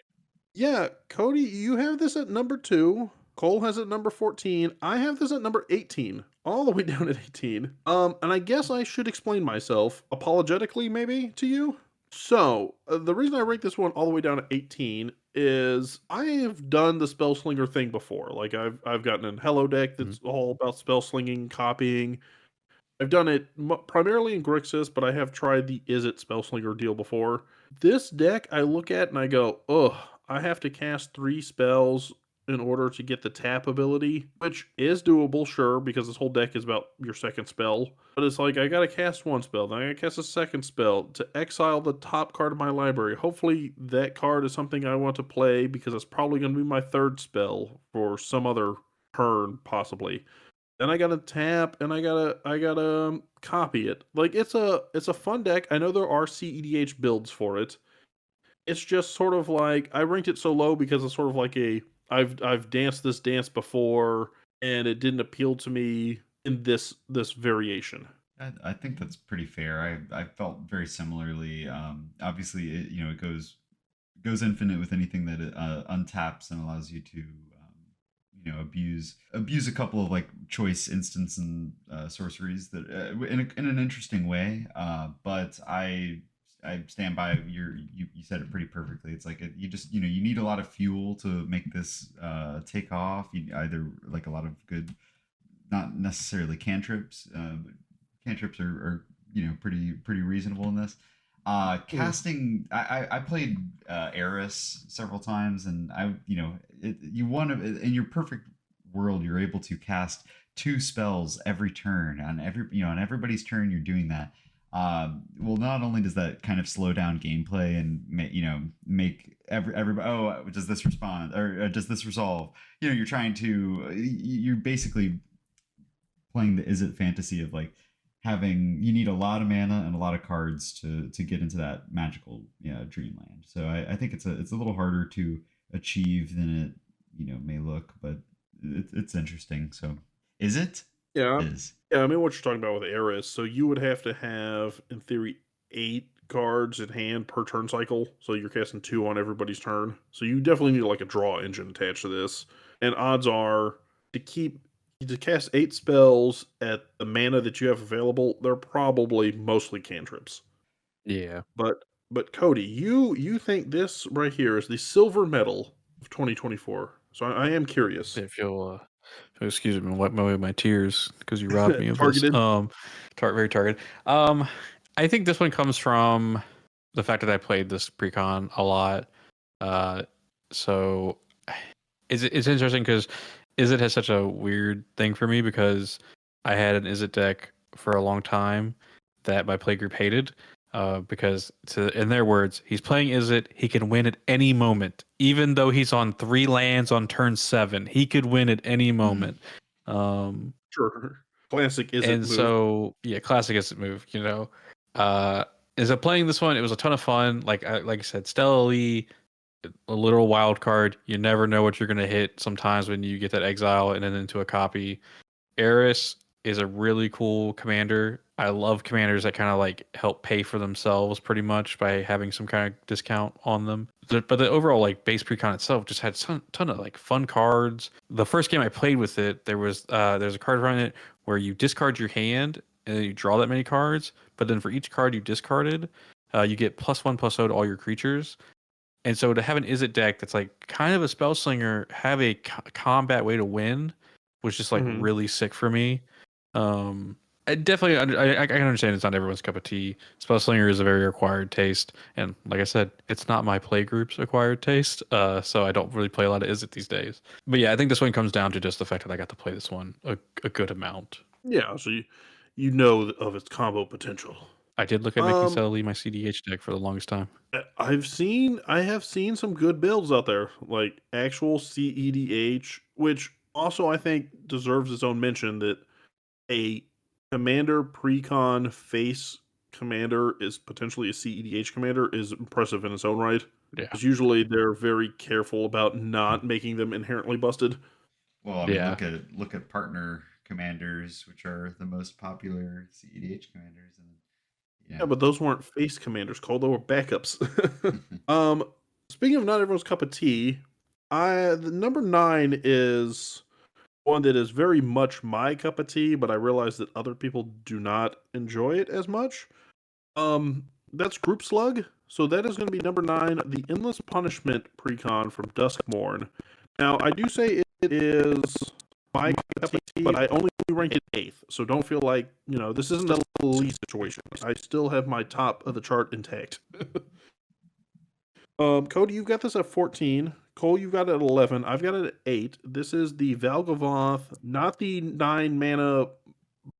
Yeah, Cody, you have this at number 2. Cole has it at number 14. I have this at number 18, all the way down at 18. And I guess I should explain myself apologetically, maybe to you. So the reason I rank this one all the way down at 18 is I have done the spell slinger thing before. Like I've gotten an Hello deck that's all about spell slinging, copying. I've done it primarily in Grixis, but I have tried the Is It Spellslinger deal before. This deck I look at and I go, ugh, I have to cast 3 spells in order to get the tap ability, which is doable, sure, because this whole deck is about your second spell. But it's like, I gotta cast 1 spell, then I gotta cast a second spell to exile the top card of my library. Hopefully that card is something I want to play because it's probably gonna be my 3rd spell for some other turn, possibly. Then I gotta tap and I gotta copy it. Like it's a fun deck. I know there are CEDH builds for it. It's just sort of like I ranked it so low because it's sort of like I've danced this dance before and it didn't appeal to me in this variation. I think that's pretty fair. I felt very similarly. Obviously, it goes infinite with anything that it untaps and allows you to abuse a couple of like choice instants and sorceries that in an interesting way. But I stand by you said it pretty perfectly. It's like you just you need a lot of fuel to make this take off. You either like a lot of good, not necessarily cantrips. But cantrips are pretty reasonable in this. Casting, I played Eris several times, and you want to in your perfect world, you're able to cast 2 spells every turn on everybody's turn. You're doing that. Well, not only does that kind of slow down gameplay and make everybody, oh, does this respond or does this resolve? You're basically playing the Is It fantasy of like you need a lot of mana and a lot of cards to get into that magical dreamland. So I think it's a little harder to achieve than it may look, but it's interesting. So is it? Yeah. It is. Yeah, I mean what you're talking about with Eris. So you would have to have, in theory, 8 cards in hand per turn cycle. So you're casting 2 on everybody's turn. So you definitely need like a draw engine attached to this. And odds are to cast 8 spells at the mana that you have available, they're probably mostly cantrips. Yeah. But Cody, you think this right here is the silver medal of 2024. So I am curious. If you'll excuse me, wipe away my tears because you robbed me of this. Targeted. Very targeted. I think this one comes from the fact that I played this precon a lot. So it's interesting because Is It has such a weird thing for me because I had an Is It deck for a long time that my playgroup hated. Because in their words, he's playing Is It, he can win at any moment. Even though he's on 3 lands on turn 7, he could win at any moment. Sure. Classic Is It and move. so yeah, classic Is It move. Is it playing this one? It was a ton of fun. Like I said, stealthily, a literal wild card. You never know what you're gonna hit. Sometimes when you get that exile and then into a copy, Eris is a really cool commander. I love commanders that kind of like help pay for themselves pretty much by having some kind of discount on them. But the overall like base precon itself just had a ton of like fun cards. The first game I played with it, there's a card around it where you discard your hand and then you draw that many cards, but then for each card you discarded, you get +1/+0 to all your creatures. And so to have an Izzet deck that's like kind of a spell slinger, have a combat way to win, was just like really sick for me. I definitely I can understand it's not everyone's cup of tea. Spell slinger is a very acquired taste, and like I said, it's not my play group's acquired taste. So I don't really play a lot of Izzet these days. But yeah, I think this one comes down to just the fact that I got to play this one a good amount. Yeah, so you know of its combo potential. I did look at making Um, Celebi my CDH deck for the longest time. I have seen some good builds out there, like actual CEDH, which also I think deserves its own mention that a commander precon face commander is potentially a CEDH commander is impressive in its own right. Yeah. Because usually they're very careful about not making them inherently busted. Well, I mean, Yeah. look at partner commanders, which are the most popular CEDH commanders, and Yeah, but those weren't face commanders, Cole. They were backups. Speaking of not everyone's cup of tea, the number 9 is one that is very much my cup of tea, but I realize that other people do not enjoy it as much. That's Group Slug. So that is going to be number 9, the Endless Punishment Precon from Duskmourn. Now, I do say it is my cup of tea, but I only ranked it 8th. So don't feel like, this isn't a elite situation. I still have my top of the chart intact. Cody, you've got this at 14. Cole, you've got it at 11. I've got it at 8. This is the Valgavoth, not the 9 mana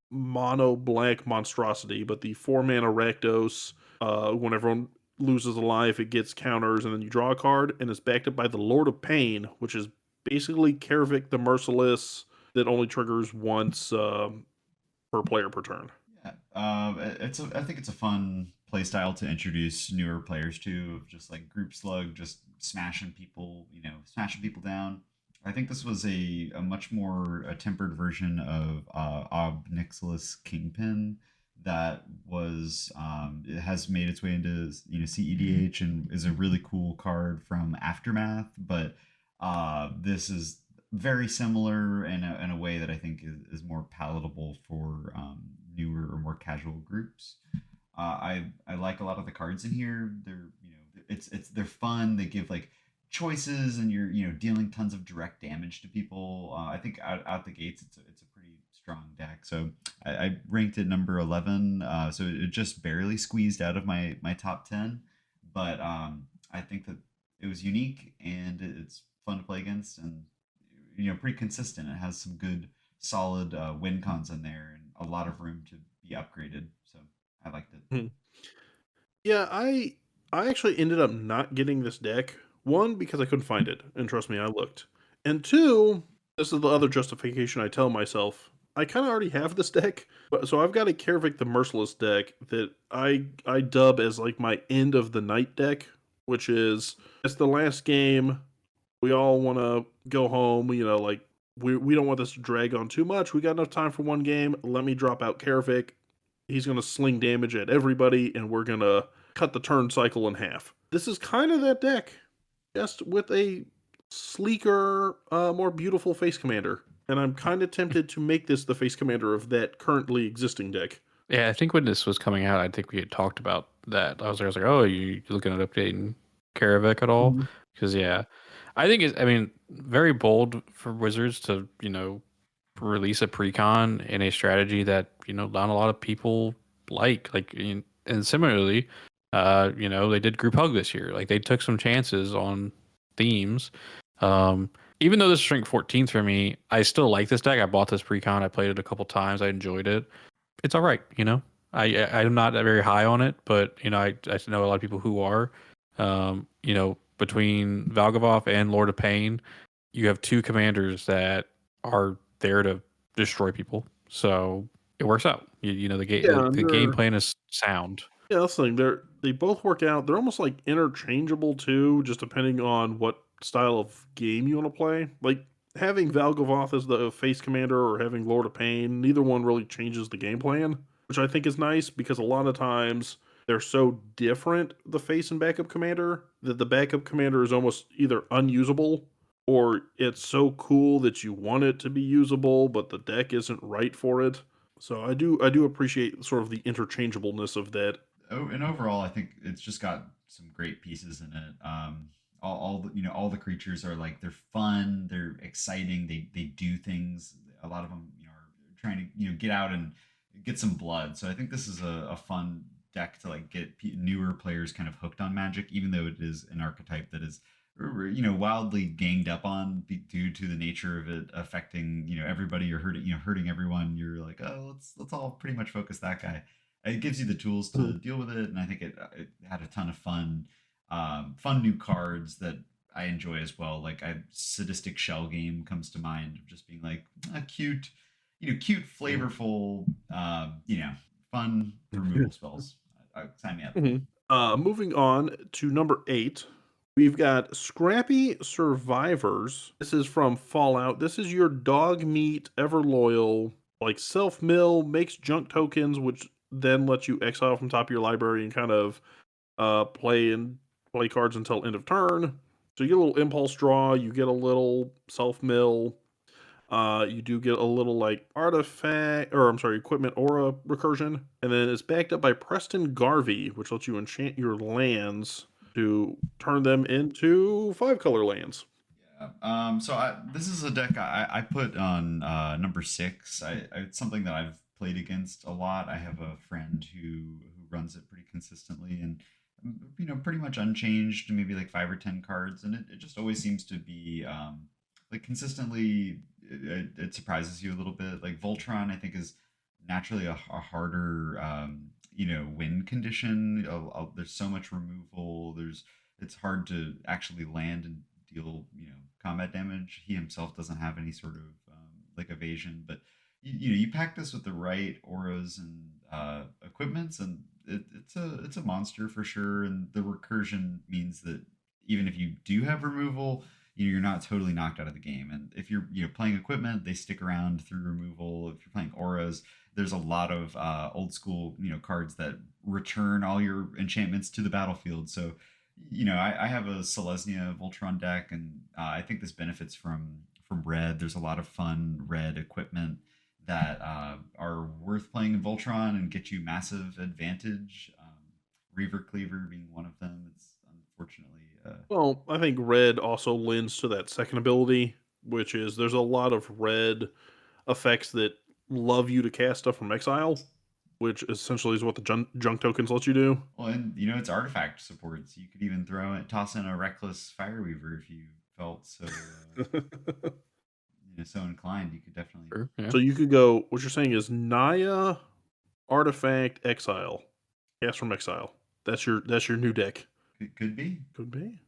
mono black monstrosity, but the 4 mana Rakdos. When everyone loses a life, it gets counters, and then you draw a card, and it's backed up by the Lord of Pain, which is basically Karavik the Merciless that only triggers once per player per turn. Yeah, I think it's a fun play style to introduce newer players to, of just like group slug, just smashing people, smashing people down. I think this was a much more tempered version of Ob Nixilis Kingpin that was it has made its way into CEDH and is a really cool card from Aftermath, but this is very similar in a way that I think is more palatable for newer or more casual groups. I like a lot of the cards in here. They're they're fun. They give like choices, and you're dealing tons of direct damage to people. I think out the gates it's a pretty strong deck. So I ranked it number 11. So it just barely squeezed out of my top 10, but I think that it was unique and it's fun to play against, and pretty consistent. It has some good solid win cons in there and a lot of room to be upgraded. So I liked it. Yeah, I actually ended up not getting this deck. One, because I couldn't find it, and trust me, I looked. And two, this is the other justification I tell myself. I kind of already have this deck, so I've got a Karavik the Merciless deck that I dub as like my end of the night deck, which is it's the last game. We all want to go home. Like we don't want this to drag on too much. We got enough time for one game. Let me drop out Karavik. He's going to sling damage at everybody, and we're going to cut the turn cycle in half. This is kind of that deck, just with a sleeker, more beautiful face commander. And I'm kind of tempted to make this the face commander of that currently existing deck. Yeah, I think when this was coming out, I think we had talked about that. I was like, oh, you looking at updating Karavik at all? Because I think it's, very bold for Wizards to, release a precon in a strategy that, not a lot of people like. And similarly, they did group hug this year. Like they took some chances on themes. Even though this is rank 14th for me, I still like this deck. I bought this precon. I played it a couple times. I enjoyed it. It's all right. I'm not very high on it, but I know a lot of people who are. Between Valgavoth and Lord of Pain, you have two commanders that are there to destroy people. So it works out. The game plan is sound. Yeah, that's the thing. They both work out. They're almost like interchangeable too, just depending on what style of game you want to play. Like having Valgavoth as the face commander or having Lord of Pain, neither one really changes the game plan, which I think is nice because a lot of times they're so different, the face and backup commander, that the backup commander is almost either unusable or it's so cool that you want it to be usable, but the deck isn't right for it. So I do appreciate sort of the interchangeableness of that. Oh, and overall, I think it's just got some great pieces in it. All the, all the creatures are like, they're fun, they're exciting, they do things. A lot of them, are trying to get out and get some blood. So I think this is a fun deck to like get newer players kind of hooked on Magic, even though it is an archetype that is wildly ganged up on due to the nature of it affecting everybody, or hurting everyone. You're like, oh, let's all pretty much focus that guy. It gives you the tools to Mhm. deal with it, and I think it had a ton of fun, fun new cards that I enjoy as well. Like, Sadistic Shell Game comes to mind, of just being like a cute, cute, flavorful, fun removal spells. Sign me up. Mhm. Moving on to number 8, we've got Scrappy Survivors. This is from Fallout. This is your dog meat, ever loyal, like self-mill, makes junk tokens, which then lets you exile from top of your library and kind of play cards until end of turn. So you get a little impulse draw, you get a little self-mill, you do get a little like artifact, or I'm sorry, equipment aura recursion, and then it's backed up by Preston Garvey, which lets you enchant your lands to turn them into 5-color lands. Yeah. This is a deck I put on number 6. It's something that I've played against a lot. I have a friend who runs it pretty consistently, and pretty much unchanged, maybe like 5 or 10 cards, and it just always seems to be like consistently. It surprises you a little bit. Like Voltron, I think, is naturally a harder win condition. There's so much removal. It's hard to actually land and deal combat damage. He himself doesn't have any sort of like evasion, but you pack this with the right auras and equipments, and it's a monster for sure. And the recursion means that even if you do have removal, you're not totally knocked out of the game. And if you're playing equipment, they stick around through removal. If you're playing auras, there's a lot of old school cards that return all your enchantments to the battlefield. So I have a Selesnya Voltron deck, and I think this benefits from red. There's a lot of fun red equipment that are worth playing in Voltron and get you massive advantage. Reaver Cleaver being one of them. It's unfortunately. Well, I think red also lends to that second ability, which is there's a lot of red effects that love you to cast stuff from exile, which essentially is what the junk tokens let you do. Well, and it's artifact supports. You could even toss in a Reckless Fireweaver if you felt so. So inclined. You could definitely. Sure, yeah. So you could go. What you're saying is Naya, artifact, exile, cast from exile. That's your new deck. Could be. Could be.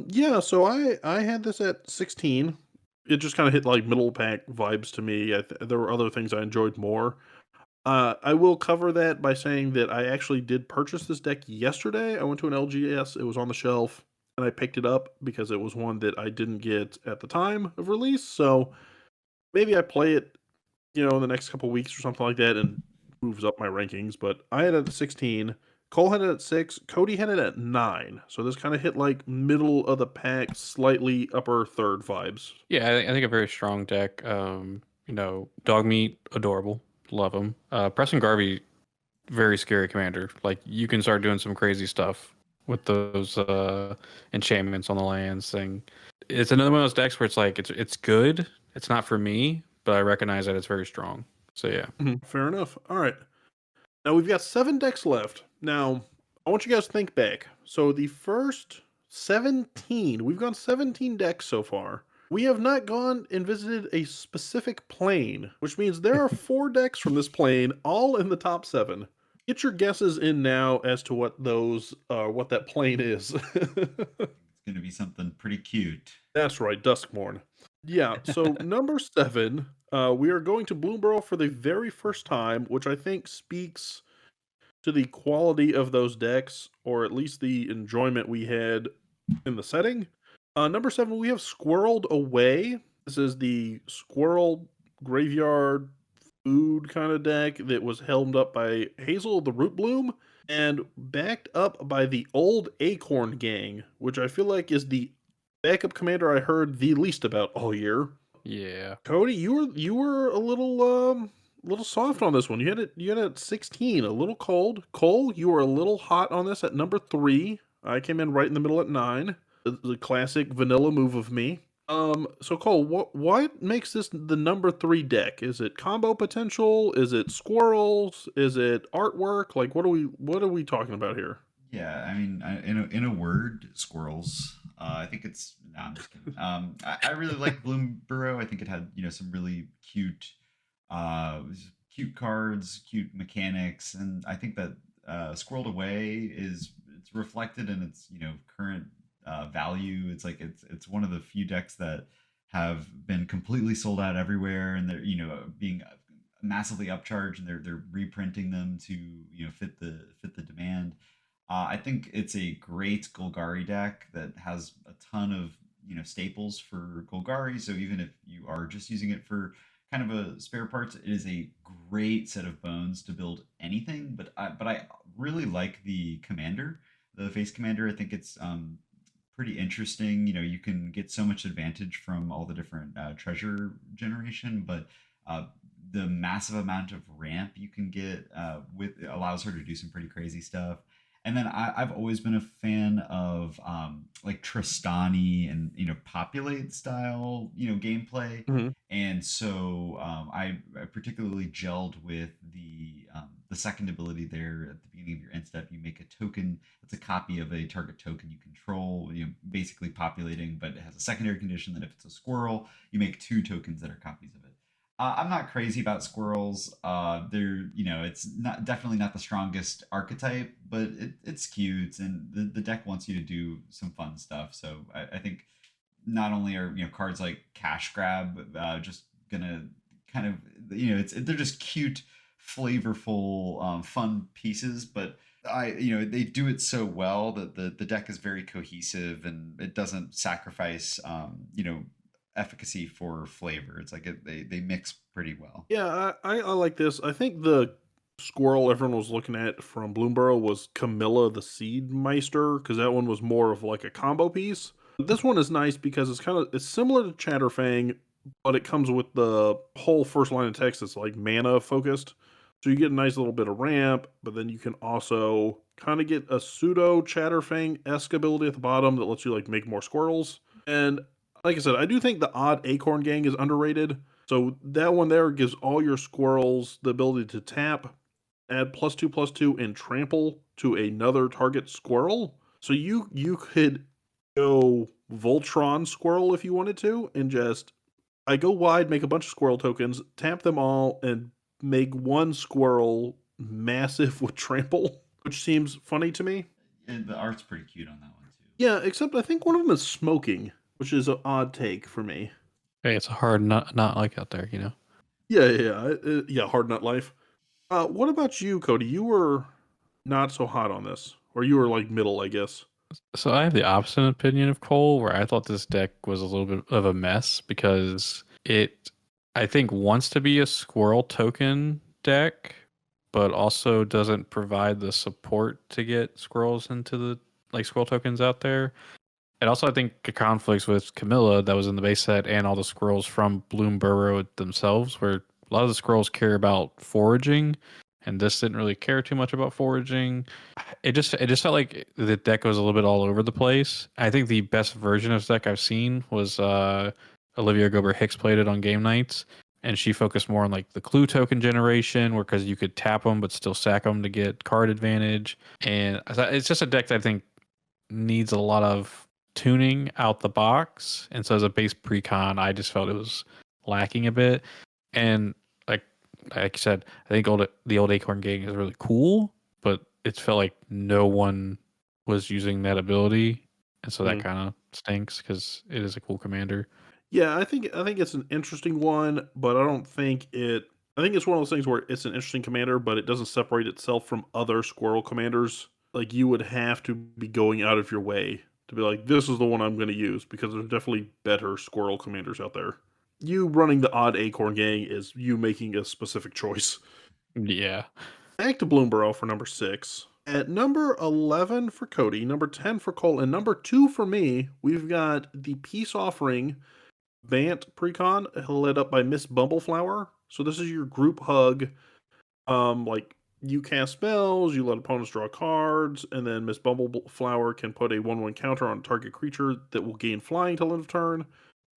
Yeah. So I had this at 16. It just kind of hit like middle pack vibes to me. There were other things I enjoyed more. I will cover that by saying that I actually did purchase this deck yesterday. I went to an LGS. It was on the shelf, and I picked it up because it was one that I didn't get at the time of release. So maybe I play it, in the next couple weeks or something like that, and moves up my rankings. But I had it at 16. Cole had it at 6. Cody had it at 9. So this kind of hit like middle of the pack, slightly upper third vibes. Yeah, I think a very strong deck. Dog meat, adorable, love him. Preston Garvey, very scary commander. Like you can start doing some crazy stuff with those enchantments on the lands thing. It's another one of those decks where it's like it's good. It's not for me, but I recognize that it's very strong. So yeah. Fair enough. All right. Now we've got 7 decks left. Now, I want you guys to think back. So the first 17, we've gone 17 decks so far. We have not gone and visited a specific plane, which means there are 4 decks from this plane, all in the top 7. Get your guesses in now as to what that plane is. It's going to be something pretty cute. That's right, Duskmourn. Yeah, so number 7, we are going to Bloomburrow for the very first time, which I think speaks to the quality of those decks, or at least the enjoyment we had in the setting. Number 7, we have Squirreled Away. This is the squirrel graveyard food kind of deck that was helmed up by Hazel the Root Bloom and backed up by the old Acorn Gang, which I feel like is the backup commander I heard the least about all year. Yeah. Cody, you were a little little soft on this one. You had it at 16, a little cold. Cole, you were a little hot on this at number 3. I came in right in the middle at 9. The classic vanilla move of me. So Cole, what makes this the number 3 deck? Is it combo potential? Is it squirrels? Is it artwork? Like what are we talking about here? Yeah, I mean, in a word, squirrels. I think it's. No, I'm just kidding. I really like Bloom Burrow. I think it had some really uh, cute cards, cute mechanics, and I think that Squirreled Away is it's reflected in its current value. It's like it's one of the few decks that have been completely sold out everywhere, and they're being massively upcharged, and they're reprinting them to fit the demand. I think it's a great Golgari deck that has a ton of staples for Golgari. So even if you are just using it for kind of a spare parts, it is a great set of bones to build anything. But I really like the commander, the face commander. I think it's pretty interesting. You can get so much advantage from all the different treasure generation, but the massive amount of ramp you can get with allows her to do some pretty crazy stuff. And then I've always been a fan of like Tristani and populate style gameplay, Mhm. and so I particularly gelled with the second ability there at the beginning of your end step. You make a token that's a copy of a target token you control, basically populating, but it has a secondary condition that if it's a squirrel, you make 2 tokens that are copies of it. I'm not crazy about squirrels. They're, it's not definitely not the strongest archetype, but it's cute, and the deck wants you to do some fun stuff. So I think not only are cards like Cash Grab just gonna kind of they're just cute, flavorful, fun pieces, but they do it so well that the deck is very cohesive, and it doesn't sacrifice efficacy for flavor. It's like they mix pretty well. Yeah, I like this. I think the squirrel everyone was looking at from Bloomborough was Camilla the Seed Meister, because that one was more of like a combo piece. This one is nice because it's similar to Chatterfang, but it comes with the whole first line of text that's like mana focused. So you get a nice little bit of ramp, but then you can also kind of get a pseudo Chatterfang-esque ability at the bottom that lets you like make more squirrels. And like I said, I do think the odd Acorn Gang is underrated. So that one there gives all your squirrels the ability to tap, add +2/+2, and trample to another target squirrel. So you could go Voltron squirrel if you wanted to, and just I go wide, make a bunch of squirrel tokens, tap them all, and make one squirrel massive with trample, which seems funny to me. And the art's pretty cute on that one too. Yeah, except I think one of them is smoking, which is an odd take for me. Hey, it's a hard not like out there, you know. Yeah. Hard nut life. What about you, Cody? You were not so hot on this, or you were like middle, I guess. So I have the opposite opinion of Cole, where I thought this deck was a little bit of a mess because it, I think, wants to be a squirrel token deck, but also doesn't provide the support to get squirrels into the squirrel tokens out there. And also, I think it conflicts with Camilla that was in the base set and all the squirrels from Bloom Burrow themselves, where a lot of the squirrels care about foraging, and this didn't really care too much about foraging. It just felt like the deck was a little bit all over the place. I think the best version of this deck I've seen was Olivia Gober Hicks played it on game nights, and she focused more on like the clue token generation, where because you could tap them but still sack them to get card advantage. And it's just a deck that I think needs a lot of tuning out the box, and so as a base precon, I just felt it was lacking a bit. And like I said, I think the old Acorn Gang is really cool, but it felt like no one was using that ability, and so that kind of stinks because it is a cool commander. Yeah, I think it's an interesting one, but I don't think it. I think it's one of those things where it's an interesting commander, but it doesn't separate itself from other squirrel commanders. Like you would have to be going out of your way to be like, this is the one I'm going to use, because there's definitely better squirrel commanders out there. You running the odd Acorn Gang is you making a specific choice. Yeah. Back to Bloomborough for number 6. At number 11 for Cody, number 10 for Cole, and number 2 for me, we've got the Peace Offering Bant Precon, led up by Miss Bumbleflower. So this is your group hug. Like you cast spells, you let opponents draw cards, and then Miss Bumbleflower can put a 1/1 counter on a target creature that will gain flying till end of turn.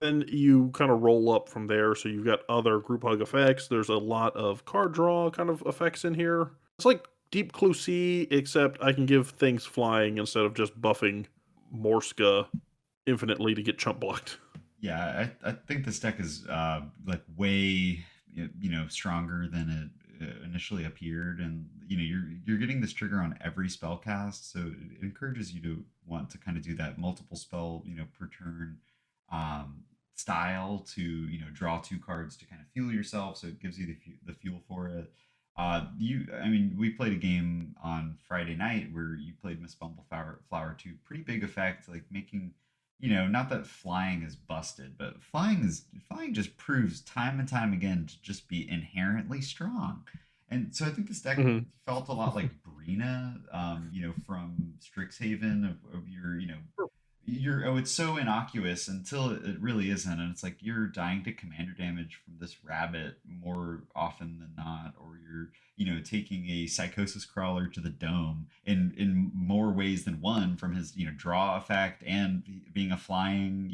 Then you kind of roll up from there. So you've got other group hug effects. There's a lot of card draw kind of effects in here. It's like Deep Clue C, except I can give things flying instead of just buffing Morska infinitely to get chump blocked. Yeah, I think this deck is like way stronger than it initially appeared, and you're getting this trigger on every spell cast, so it encourages you to want to kind of do that multiple spell per turn style to draw two cards to kind of fuel yourself, so it gives you the fuel for it. I mean, we played a game on Friday night where you played Miss Bumbleflower too. Pretty big effect, like making, not that flying is busted, but flying just proves time and time again to just be inherently strong. And so I think this deck Mhm. felt a lot like Brina, from Strixhaven of your, oh, it's so innocuous until it really isn't, and it's like you're dying to commander damage from this rabbit more often than not, or you're taking a psychosis crawler to the dome in more ways than one from his draw effect and being a flying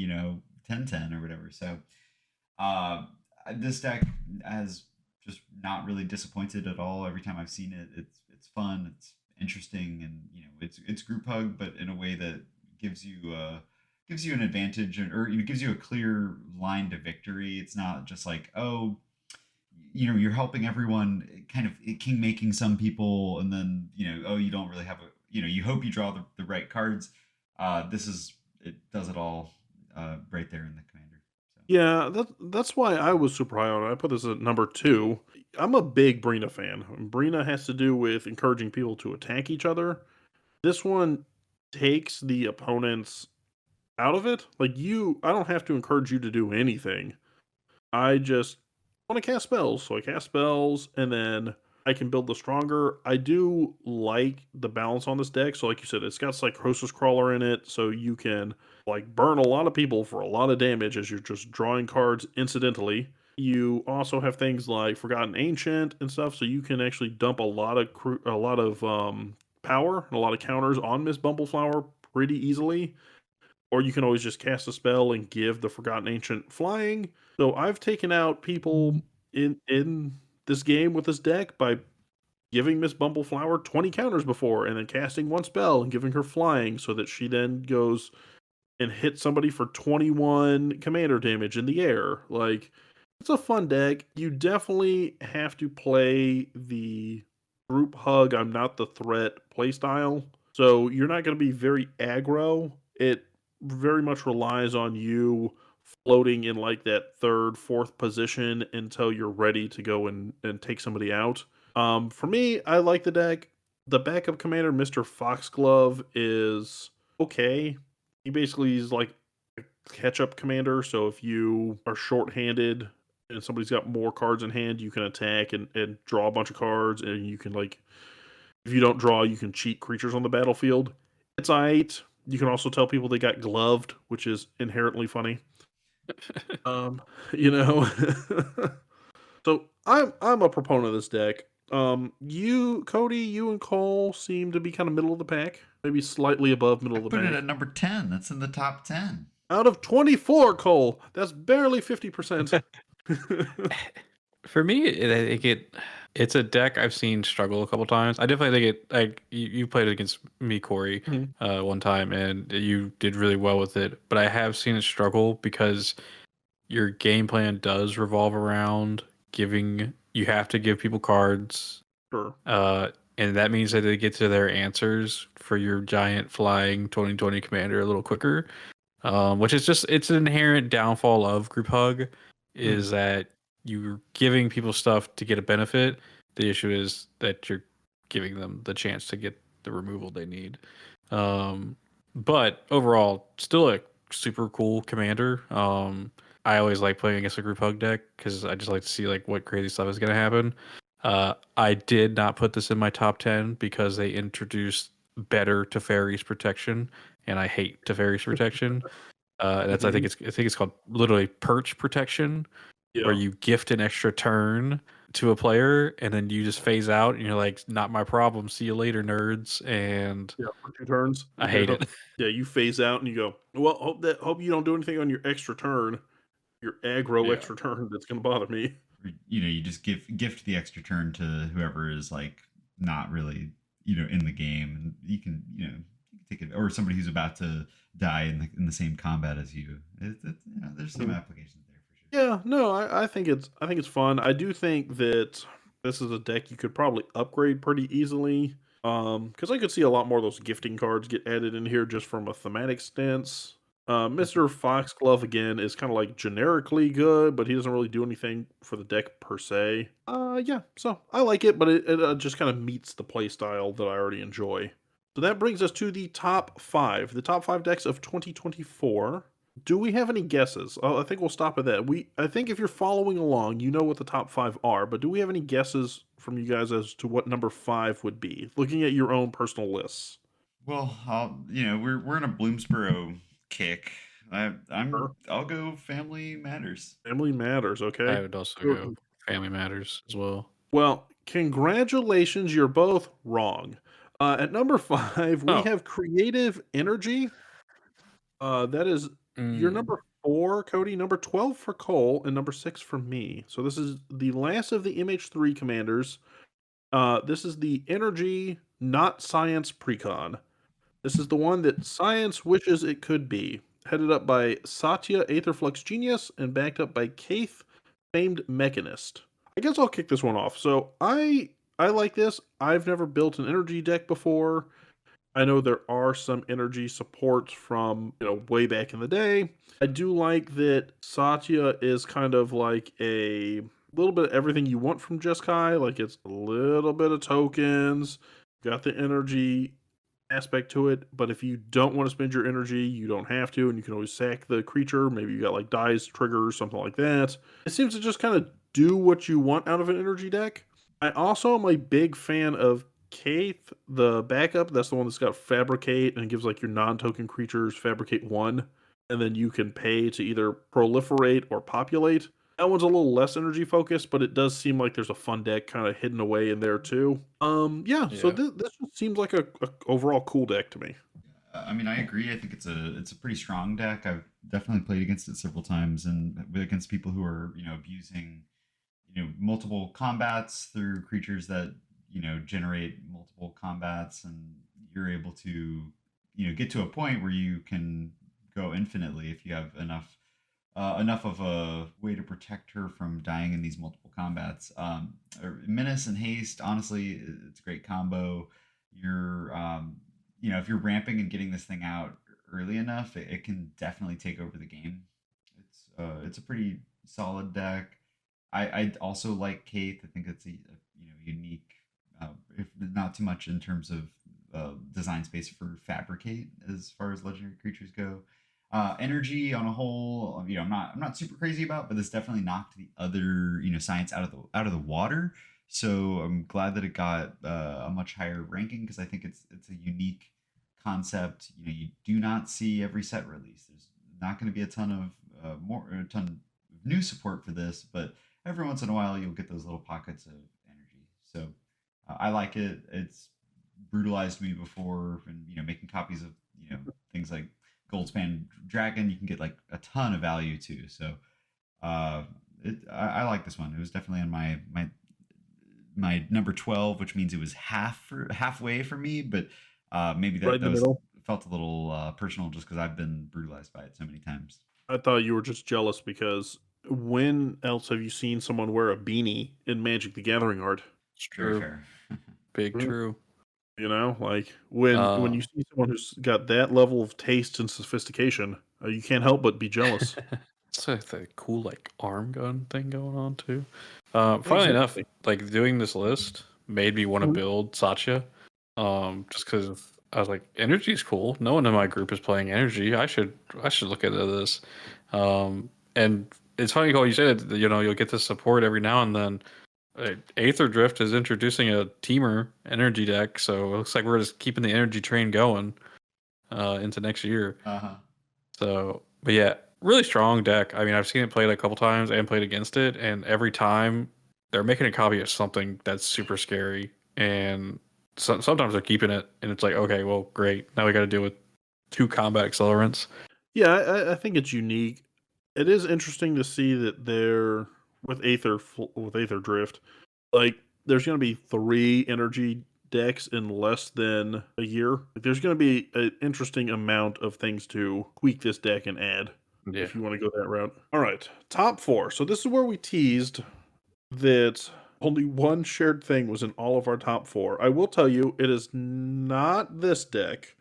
10/10 or whatever. So uh this deck has just not really disappointed at all. Every time I've seen it, it's fun, it's interesting, and it's group hug, but in a way that gives you an advantage, or gives you a clear line to victory. It's not just like, oh, you're helping everyone, kind of king making some people, and then oh, you don't really have a you hope you draw the right cards. It does it all right there in the commander. So Yeah, that's why I was super high on it. I put this at number 2. I'm a big Brina fan. Brina has to do with encouraging people to attack each other. This one takes the opponents out of it. Like I don't have to encourage you to do anything. I just want to cast spells. So I cast spells and then I can build the stronger. I do like the balance on this deck. So like you said, it's got Psychosis Crawler in it. So you can like burn a lot of people for a lot of damage as you're just drawing cards incidentally. You also have things like Forgotten Ancient and stuff, so you can actually dump a lot of power and a lot of counters on Miss Bumbleflower pretty easily, or you can always just cast a spell and give the Forgotten Ancient flying. So I've taken out people in this game with this deck by giving Miss Bumbleflower 20 counters before and then casting one spell and giving her flying so that she then goes and hits somebody for 21 commander damage in the air. Like, it's a fun deck. You definitely have to play the group hug, I'm not the threat playstyle. So you're not going to be very aggro. It very much relies on you floating in like that third, fourth position until you're ready to go and take somebody out. For me, I like the deck. The backup commander, Mr. Foxglove, is okay. He basically is like a catch-up commander. So if you are short-handed and somebody's got more cards in hand, you can attack and draw a bunch of cards, and you can like, if you don't draw, you can cheat creatures on the battlefield. It's alright. You can also tell people they got gloved, which is inherently funny. Um, you know. So I'm a proponent of this deck. You, Cody, you and Cole seem to be kind of middle of the pack, maybe slightly above middle I of the put it pack. at number 10. That's in the top 10. Out of 24, Cole, that's barely 50%. For me, it's a deck I've seen struggle a couple times. I definitely think it. Like you played against me, Cory, Mhm. one time, and you did really well with it. But I have seen it struggle because your game plan does revolve around giving. You have to give people cards, Sure. and that means that they get to their answers for your giant flying 2020 commander a little quicker. Which is just it's an inherent downfall of group hug, is that you're giving people stuff to get a benefit. The issue is that you're giving them the chance to get the removal they need. But overall, still a super cool commander. I always like playing against a group hug deck because I just like to see like what crazy stuff is gonna happen. I did not put this in my top 10 because they introduced better Teferi's protection, and I hate Teferi's protection. That's I think it's called literally perch protection. where Yeah. you gift an extra turn to a player and then you just phase out and you're like, not my problem. See you later, nerds. And Yeah, for 2 turns. I hate it. Yeah, you phase out and you go, well, hope you don't do anything on your extra turn, your aggro Yeah. extra turn that's gonna bother me. You just gift the extra turn to whoever is like not really in the game, and you can take it, or somebody who's about to die in the same combat as you. There's some Mhm. applications there for sure. Yeah, no, I think it's fun. I do think that this is a deck you could probably upgrade pretty easily. Because I could see a lot more of those gifting cards get added in here just from a thematic stance. Mr. Foxglove again is kind of like generically good, but he doesn't really do anything for the deck per se. Yeah, so I like it, but it just kind of meets the play style that I already enjoy. So that brings us to the top 5 decks of 2024. Do we have any guesses? I think we'll stop at that. I think if you're following along, you know what the top 5 are, but do we have any guesses from you guys as to what number 5 would be? Looking at your own personal lists. Well, we're in a Bloomsboro kick. Sure. I'll go Family Matters. Family Matters, I okay? would also Sure. go Family Matters as well. Well, congratulations, you're both wrong. At number 5, we Oh. have Creative Energy. That is your Mm. number 4, Cody, number 12 for Cole, and number 6 for me. So this is the last of the MH3 commanders. This is the Energy, not Science Precon. This is the one that science wishes it could be. Headed up by Satya Aetherflux Genius and backed up by Kaith, Famed Mechanist. I guess I'll kick this one off. So I like this. I've never built an energy deck before. I know there are some energy supports from, way back in the day. I do like that Satya is kind of like a little bit of everything you want from Jeskai. Like it's a little bit of tokens, got the energy aspect to it, but if you don't want to spend your energy, you don't have to, and you can always sack the creature. Maybe you got like dies, triggers, something like that. It seems to just kind of do what you want out of an energy deck. I also am a big fan of Kaith, the backup. That's the one that's got Fabricate and gives like your non-token creatures Fabricate 1, and then you can pay to either proliferate or populate. That one's a little less energy focused, but it does seem like there's a fun deck kind of hidden away in there too. Yeah. So Yeah. this just seems like a overall cool deck to me. I mean, I agree. I think it's a pretty strong deck. I've definitely played against it several times, and against people who are abusing multiple combats through creatures that generate multiple combats, and you're able to get to a point where you can go infinitely if you have enough of a way to protect her from dying in these multiple combats. Menace and Haste, honestly, it's a great combo. You're, if you're ramping and getting this thing out early enough, it can definitely take over the game. It's a pretty solid deck. I also like Kaith. I think it's a unique, if not too much in terms of design space for Fabricate as far as legendary creatures go. Energy on a whole, I'm not super crazy about, but this definitely knocked the other science out of the water. So I'm glad that it got a much higher ranking, because I think it's a unique concept. You do not see every set release. There's not going to be a ton of a ton of new support for this, but every once in a while you'll get those little pockets of energy. So I like it. It's brutalized me before, and making copies of things like Goldspan Dragon, you can get like a ton of value too. So I like this one. It was definitely on my number 12, which means it was halfway for me, but maybe Right in that the was middle. felt a little personal, just because I've been brutalized by it so many times. I thought you were just jealous because when else have you seen someone wear a beanie in Magic the Gathering art? It's Very true. fair. Big Mm. true. Like when you see someone who's got that level of taste and sophistication, you can't help but be jealous. It's like the cool like arm gun thing going on too. Funnily enough, Exactly. like doing this list made me want to Mhm. build Satya. Just because I was like, energy is cool. No one in my group is playing energy. I should look into this. And it's funny, Cole, you said that you'll get this support every now and then. Aether Drift is introducing a teamer energy deck, so it looks like we're just keeping the energy train going into next year. Uh huh. So, but yeah, really strong deck. I mean, I've seen it played a couple times and played against it, and every time they're making a copy of something that's super scary, and sometimes they're keeping it, and it's like, okay, well, great. Now we got to deal with 2 combat accelerants. Yeah, I think it's unique. It is interesting to see that they're with Aether Drift. Like, there's going to be 3 energy decks in less than a year. Like, there's going to be an interesting amount of things to tweak this deck and add Yeah. if you want to go that route. All right, top 4. So this is where we teased that only one shared thing was in all of our top 4. I will tell you, it is not this deck.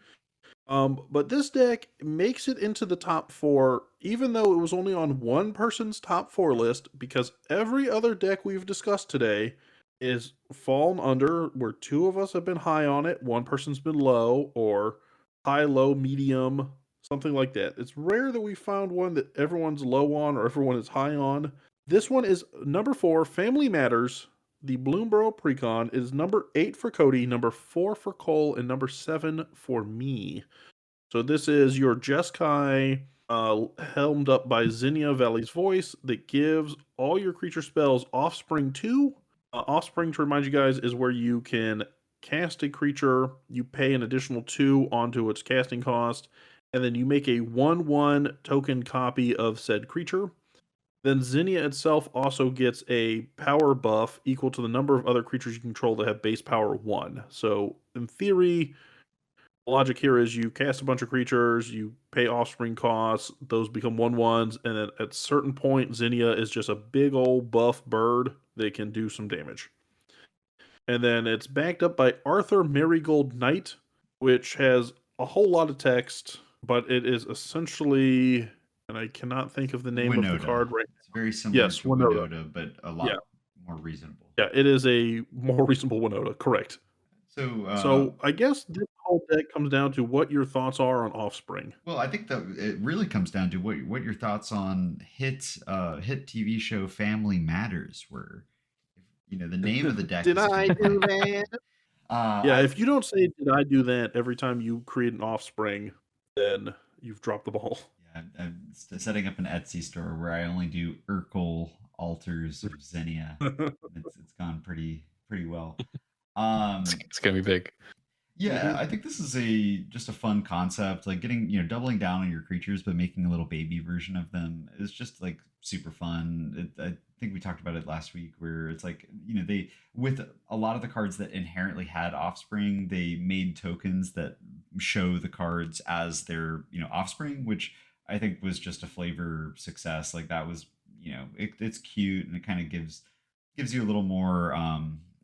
But this deck makes it into the top 4, even though it was only on one person's top 4 list, because every other deck we've discussed today is fallen under where 2 of us have been high on it, one person's been low, or high, low, medium, something like that. It's rare that we found one that everyone's low on or everyone is high on. This one is number 4, Family Matters. The Bloomborough Precon is number 8 for Cody, number 4 for Cole, and number 7 for me. So this is your Jeskai, helmed up by Zinnia Valley's Voice, that gives all your creature spells Offspring 2. Offspring, to remind you guys, is where you can cast a creature, you pay an additional 2 onto its casting cost, and then you make a 1/1 token copy of said creature. Then Zinnia itself also gets a power buff equal to the number of other creatures you control that have base power 1. So, in theory, the logic here is you cast a bunch of creatures, you pay offspring costs, those become 1/1s, and then at a certain point, Zinnia is just a big old buff bird that can do some damage. And then it's backed up by Arthur Marigold Knight, which has a whole lot of text, but it is essentially, and I cannot think of the name of the card right now. It's very similar to Winota. Winota, but a lot more reasonable. Yeah, it is a more reasonable Winota, correct. So I guess this whole deck comes down to what your thoughts are on Offspring. Well, I think that it really comes down to what your thoughts on hit TV show Family Matters were. You know, the name of the deck. Did I do that? Yeah, if you don't say "Did I do that" every time you create an Offspring, then you've dropped the ball. Yeah, I'm setting up an Etsy store where I only do Urkel altars of Zinnia. It's gone pretty well. It's gonna be big. Yeah, I think this is just a fun concept. Like getting, doubling down on your creatures, but making a little baby version of them is just like super fun. I think we talked about it last week, where it's like, they, with a lot of the cards that inherently had offspring, they made tokens that show the cards as their, offspring, which I think was just a flavor success. Like that was, it's cute, and it kind of gives you a little more,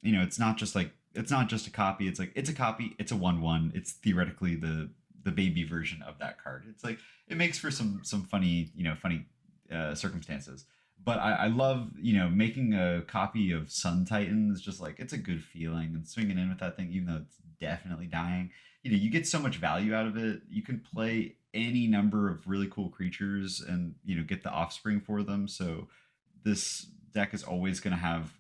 it's not just a copy. It's like, it's a copy. It's a 1/1. It's theoretically the baby version of that card. It's like, it makes for some funny circumstances. But I love, making a copy of Sun Titan is just like, it's a good feeling, and swinging in with that thing, even though it's definitely dying. You get so much value out of it. You can play any number of really cool creatures and, get the offspring for them. So this deck is always going to have,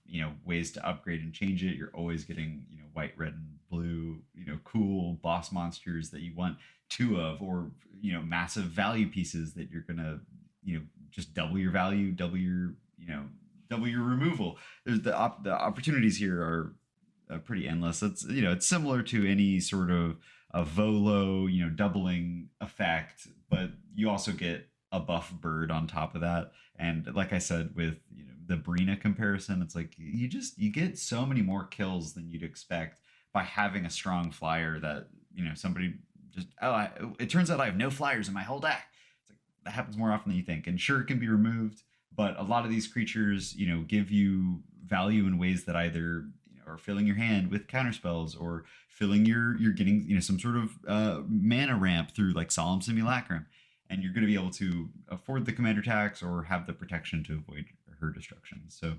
ways to upgrade and change it. You're always getting, white, red, and blue, cool boss monsters that you want 2 of, or, massive value pieces that you're going to, just double your value, double your removal. There's the opportunities here are pretty endless. It's similar to any sort of a Volo, doubling effect, but you also get a buff bird on top of that. And like I said, with the Brina comparison, it's like you get so many more kills than you'd expect by having a strong flyer that somebody just, it turns out I have no flyers in my whole deck. It's like that happens more often than you think. And sure, it can be removed, but a lot of these creatures give you value in ways that either are filling your hand with counterspells, or filling you're getting some sort of mana ramp through like Solemn Simulacrum. And you're going to be able to afford the commander tax or have the protection to avoid her destruction. So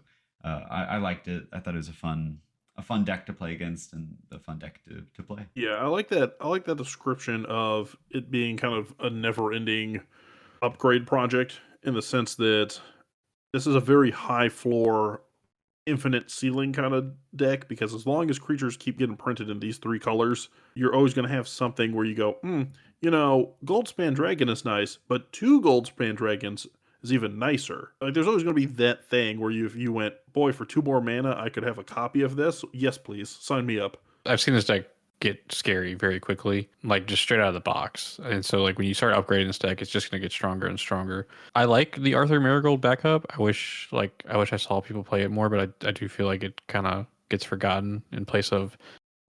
I liked it. I thought it was a fun deck to play against, and a fun deck to play. Yeah, I like that. I like that description of it being kind of a never-ending upgrade project, in the sense that this is a very high floor infinite ceiling kind of deck, because as long as creatures keep getting printed in these 3 colors, you're always going to have something where you go, Goldspan Dragon is nice, but 2 Goldspan Dragons is even nicer. Like, there's always going to be that thing where if you went, boy, for 2 more mana, I could have a copy of this. Yes, please, sign me up. I've seen this deck get scary very quickly, like just straight out of the box. And so like when you start upgrading this deck, it's just gonna get stronger and stronger. I like the Arthur Marigold backup. I wish I saw people play it more, but I do feel like it kind of gets forgotten in place of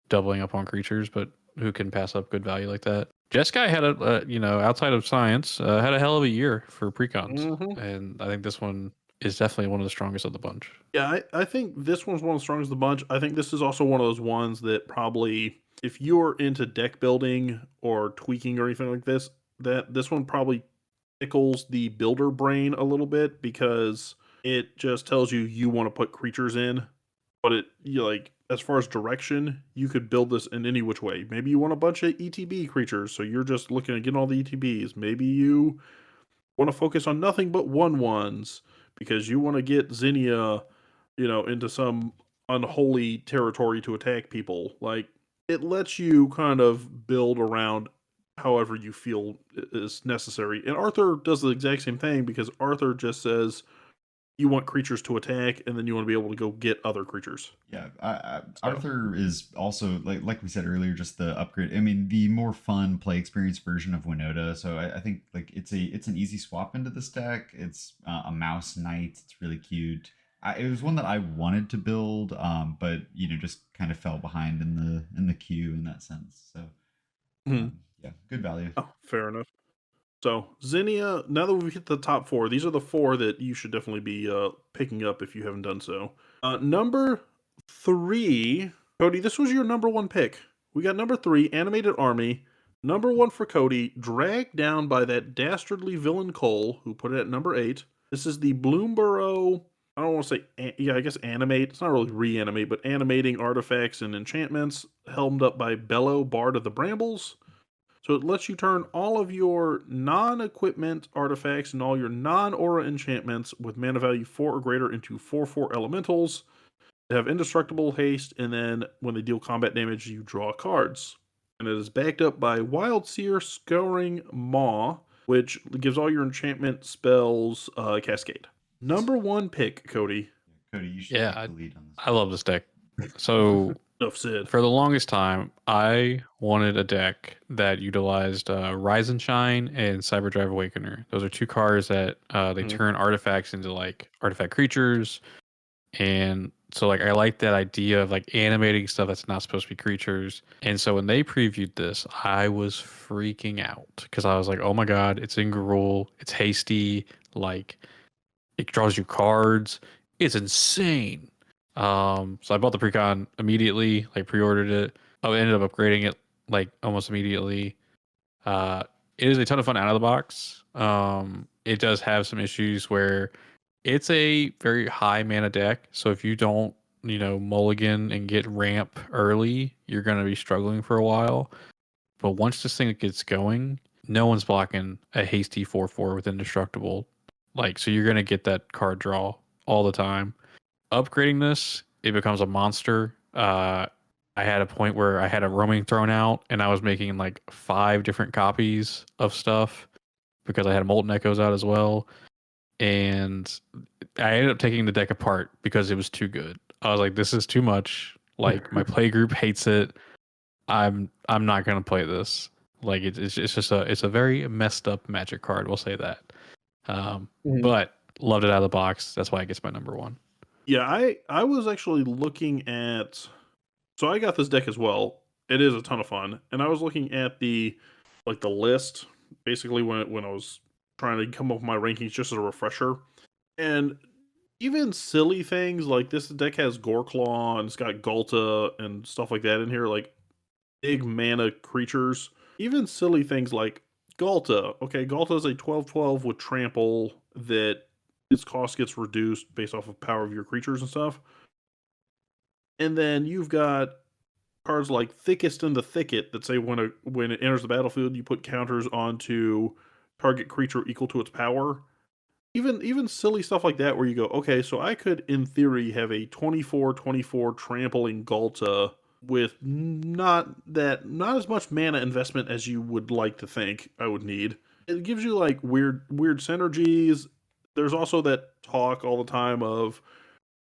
doubling up on creatures. But who can pass up good value like that? Jeskai had outside of science, had a hell of a year for precons, and I think this one is definitely one of the strongest of the bunch. Yeah, I think this one's one of the strongest of the bunch. I think this is also one of those ones that probably, if you're into deck building or tweaking or anything like this, that this one probably tickles the builder brain a little bit, because it just tells you want to put creatures in, but as far as direction, you could build this in any which way. Maybe you want a bunch of ETB creatures, so you're just looking at getting all the ETBs. Maybe you want to focus on nothing but 1/1s because you want to get Zinnia, into some unholy territory to attack people. Like, it lets you kind of build around however you feel is necessary. And Arthur does the exact same thing, because Arthur just says you want creatures to attack, and then you want to be able to go get other creatures. Yeah, Arthur is also like we said earlier, just the upgrade. I mean, the more fun play experience version of Winota. So I think like it's an easy swap into this deck. It's a mouse knight. It's really cute. It was one that I wanted to build, but just kind of fell behind in the queue in that sense. So yeah, good value. Oh, fair enough. So Zinnia, now that we've hit the top 4, these are the 4 that you should definitely be picking up if you haven't done so. Number 3, Cody, this was your number 1 pick. We got number 3, Animated Army. Number 1 for Cody, dragged down by that dastardly villain Cole, who put it at number 8. This is the Bloomborough, I don't want to say, I guess animate. It's not really reanimate, but animating artifacts and enchantments, helmed up by Bellow, Bard of the Brambles. So it lets you turn all of your non-equipment artifacts and all your non-aura enchantments with mana value 4 or greater into 4/4 elementals. They have indestructible haste, and then when they deal combat damage, you draw cards. And it is backed up by Wild Seer Scouring Maw, which gives all your enchantment spells Cascade. Number 1 pick, Cody. Cody, you should take the lead on this. I love this deck. So for the longest time, I wanted a deck that utilized Rise and Shine and Cyberdrive Awakener. Those are 2 cards that they turn artifacts into like artifact creatures. And so like I like that idea of like animating stuff that's not supposed to be creatures. And so when they previewed this, I was freaking out because I was like, oh my god, it's in Gruul, it's hasty, like it draws you cards, it's insane. So I bought the Precon immediately, like pre-ordered it. I ended up upgrading it like almost immediately. It is a ton of fun out of the box. It does have some issues where it's a very high mana deck. So if you don't, mulligan and get ramp early, you're going to be struggling for a while. But once this thing gets going, no one's blocking a hasty 4/4 with indestructible. Like, so you're going to get that card draw all the time. Upgrading this, it becomes a monster. I had a point where I had a roaming thrown out, and I was making like 5 different copies of stuff because I had Molten Echoes out as well. And I ended up taking the deck apart because it was too good. I was like, this is too much. Like, my play group hates it. I'm not gonna play this. Like, it's just it's a very messed up Magic card. We'll say that. But loved it out of the box. That's why it gets my number 1. Yeah, I was actually looking at, so I got this deck as well. It is a ton of fun, and I was looking at the list basically when I was trying to come up with my rankings just as a refresher, and even silly things like this deck has Goreclaw and it's got Galta and stuff like that in here, like big mana creatures. Even silly things like Galta. Okay, Galta is a 12/12 with trample that its cost gets reduced based off of power of your creatures and stuff. And then you've got cards like Thickest in the Thicket that say when it enters the battlefield, you put counters onto target creature equal to its power. even silly stuff like that where you go, okay, so I could in theory have a 24/24 trampling Galta with not as much mana investment as you would like to think I would need. It gives you like weird synergies. There's also that talk all the time of,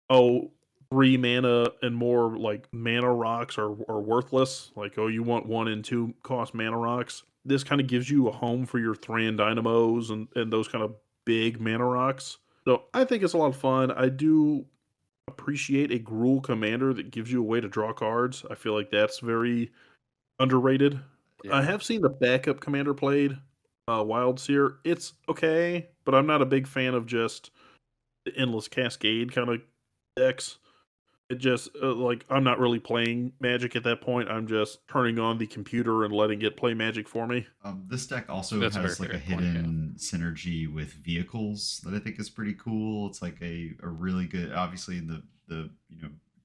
oh, 3 mana and more like mana rocks are worthless. Like, oh, you want 1 and 2 cost mana rocks. This kind of gives you a home for your Thran Dynamos and those kind of big mana rocks. So I think it's a lot of fun. I do appreciate a Gruul commander that gives you a way to draw cards. I feel like that's very underrated. I Yeah. have seen the backup commander played, Wild Seer. It's okay, but I'm not a big fan of just the endless cascade kind of decks. It just like I'm not really playing Magic at that point. I'm just turning on the computer and letting it play Magic for me. This deck also That's a very has like a fair point. Yeah. hidden synergy with vehicles that I think is pretty cool. It's like a really good, obviously in the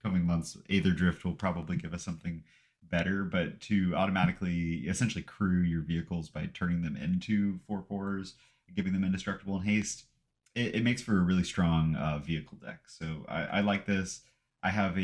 coming months, Aether Drift will probably give us something better, but to automatically essentially crew your vehicles by turning them into 4/4s, giving them indestructible and haste, it makes for a really strong vehicle deck. So I like this. I have a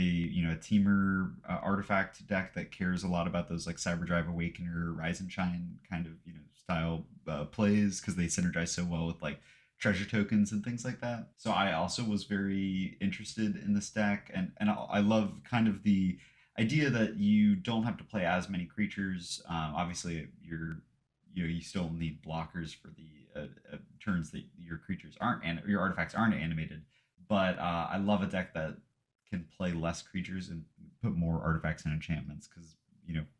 teamer artifact deck that cares a lot about those like Cyberdrive Awakener, Rise and Shine kind of style plays because they synergize so well with like treasure tokens and things like that. So I also was very interested in this deck, and I love kind of the idea that you don't have to play as many creatures. Obviously, you still need blockers for the turns that your creatures aren't and your artifacts aren't animated. But I love a deck that can play less creatures and put more artifacts and enchantments because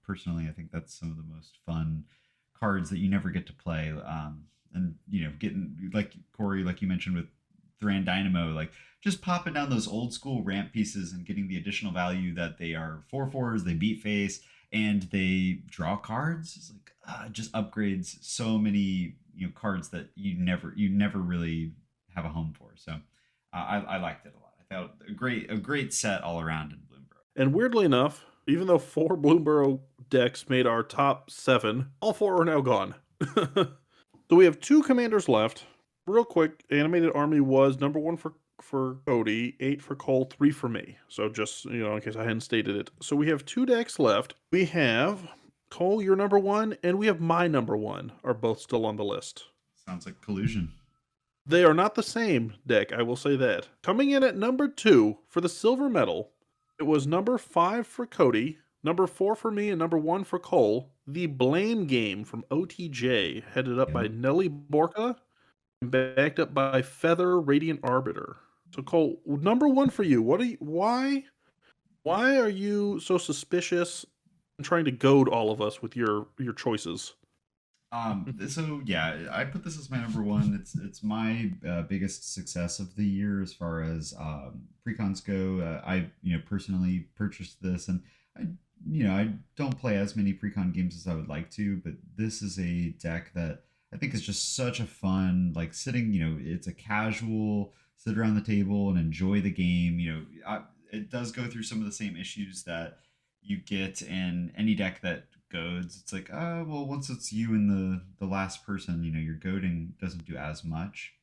personally I think that's some of the most fun cards that you never get to play. And getting like Cory, like you mentioned with Thran Dynamo, like just popping down those old school ramp pieces and getting the additional value that they are 4/4s, they beat face, and they draw cards. It's like just upgrades so many cards that you never really have a home for. So I liked it a lot. I thought a great set all around in Bloomburrow. And weirdly enough, even though 4 Bloomburrow decks made our top 7, all 4 are now gone. So we have 2 commanders left. Real quick, Animated Army was number 1 for Cody, 8 for Cole, 3 for me. So just, in case I hadn't stated it. So we have 2 decks left. We have Cole, your number 1, and we have my number 1 are both still on the list. Sounds like collusion. They are not the same deck, I will say that. Coming in at number 2 for the silver medal, it was number 5 for Cody, number 4 for me, and number 1 for Cole. The Blame Game from OTJ, headed up by Yep. Nelly Borka and backed up by Feather Radiant Arbiter. So Cole, number 1 for you. Why are you so suspicious and trying to goad all of us with your choices? So yeah, I put this as my number one. It's my biggest success of the year as far as precons go. I personally purchased this, and I don't play as many precon games as I would like to, but this is a deck that I think is just such a fun like sitting. It's a casual sit around the table and enjoy the game. It does go through some of the same issues that you get in any deck that goads. It's like, well, once it's you and the last person, your goading doesn't do as much.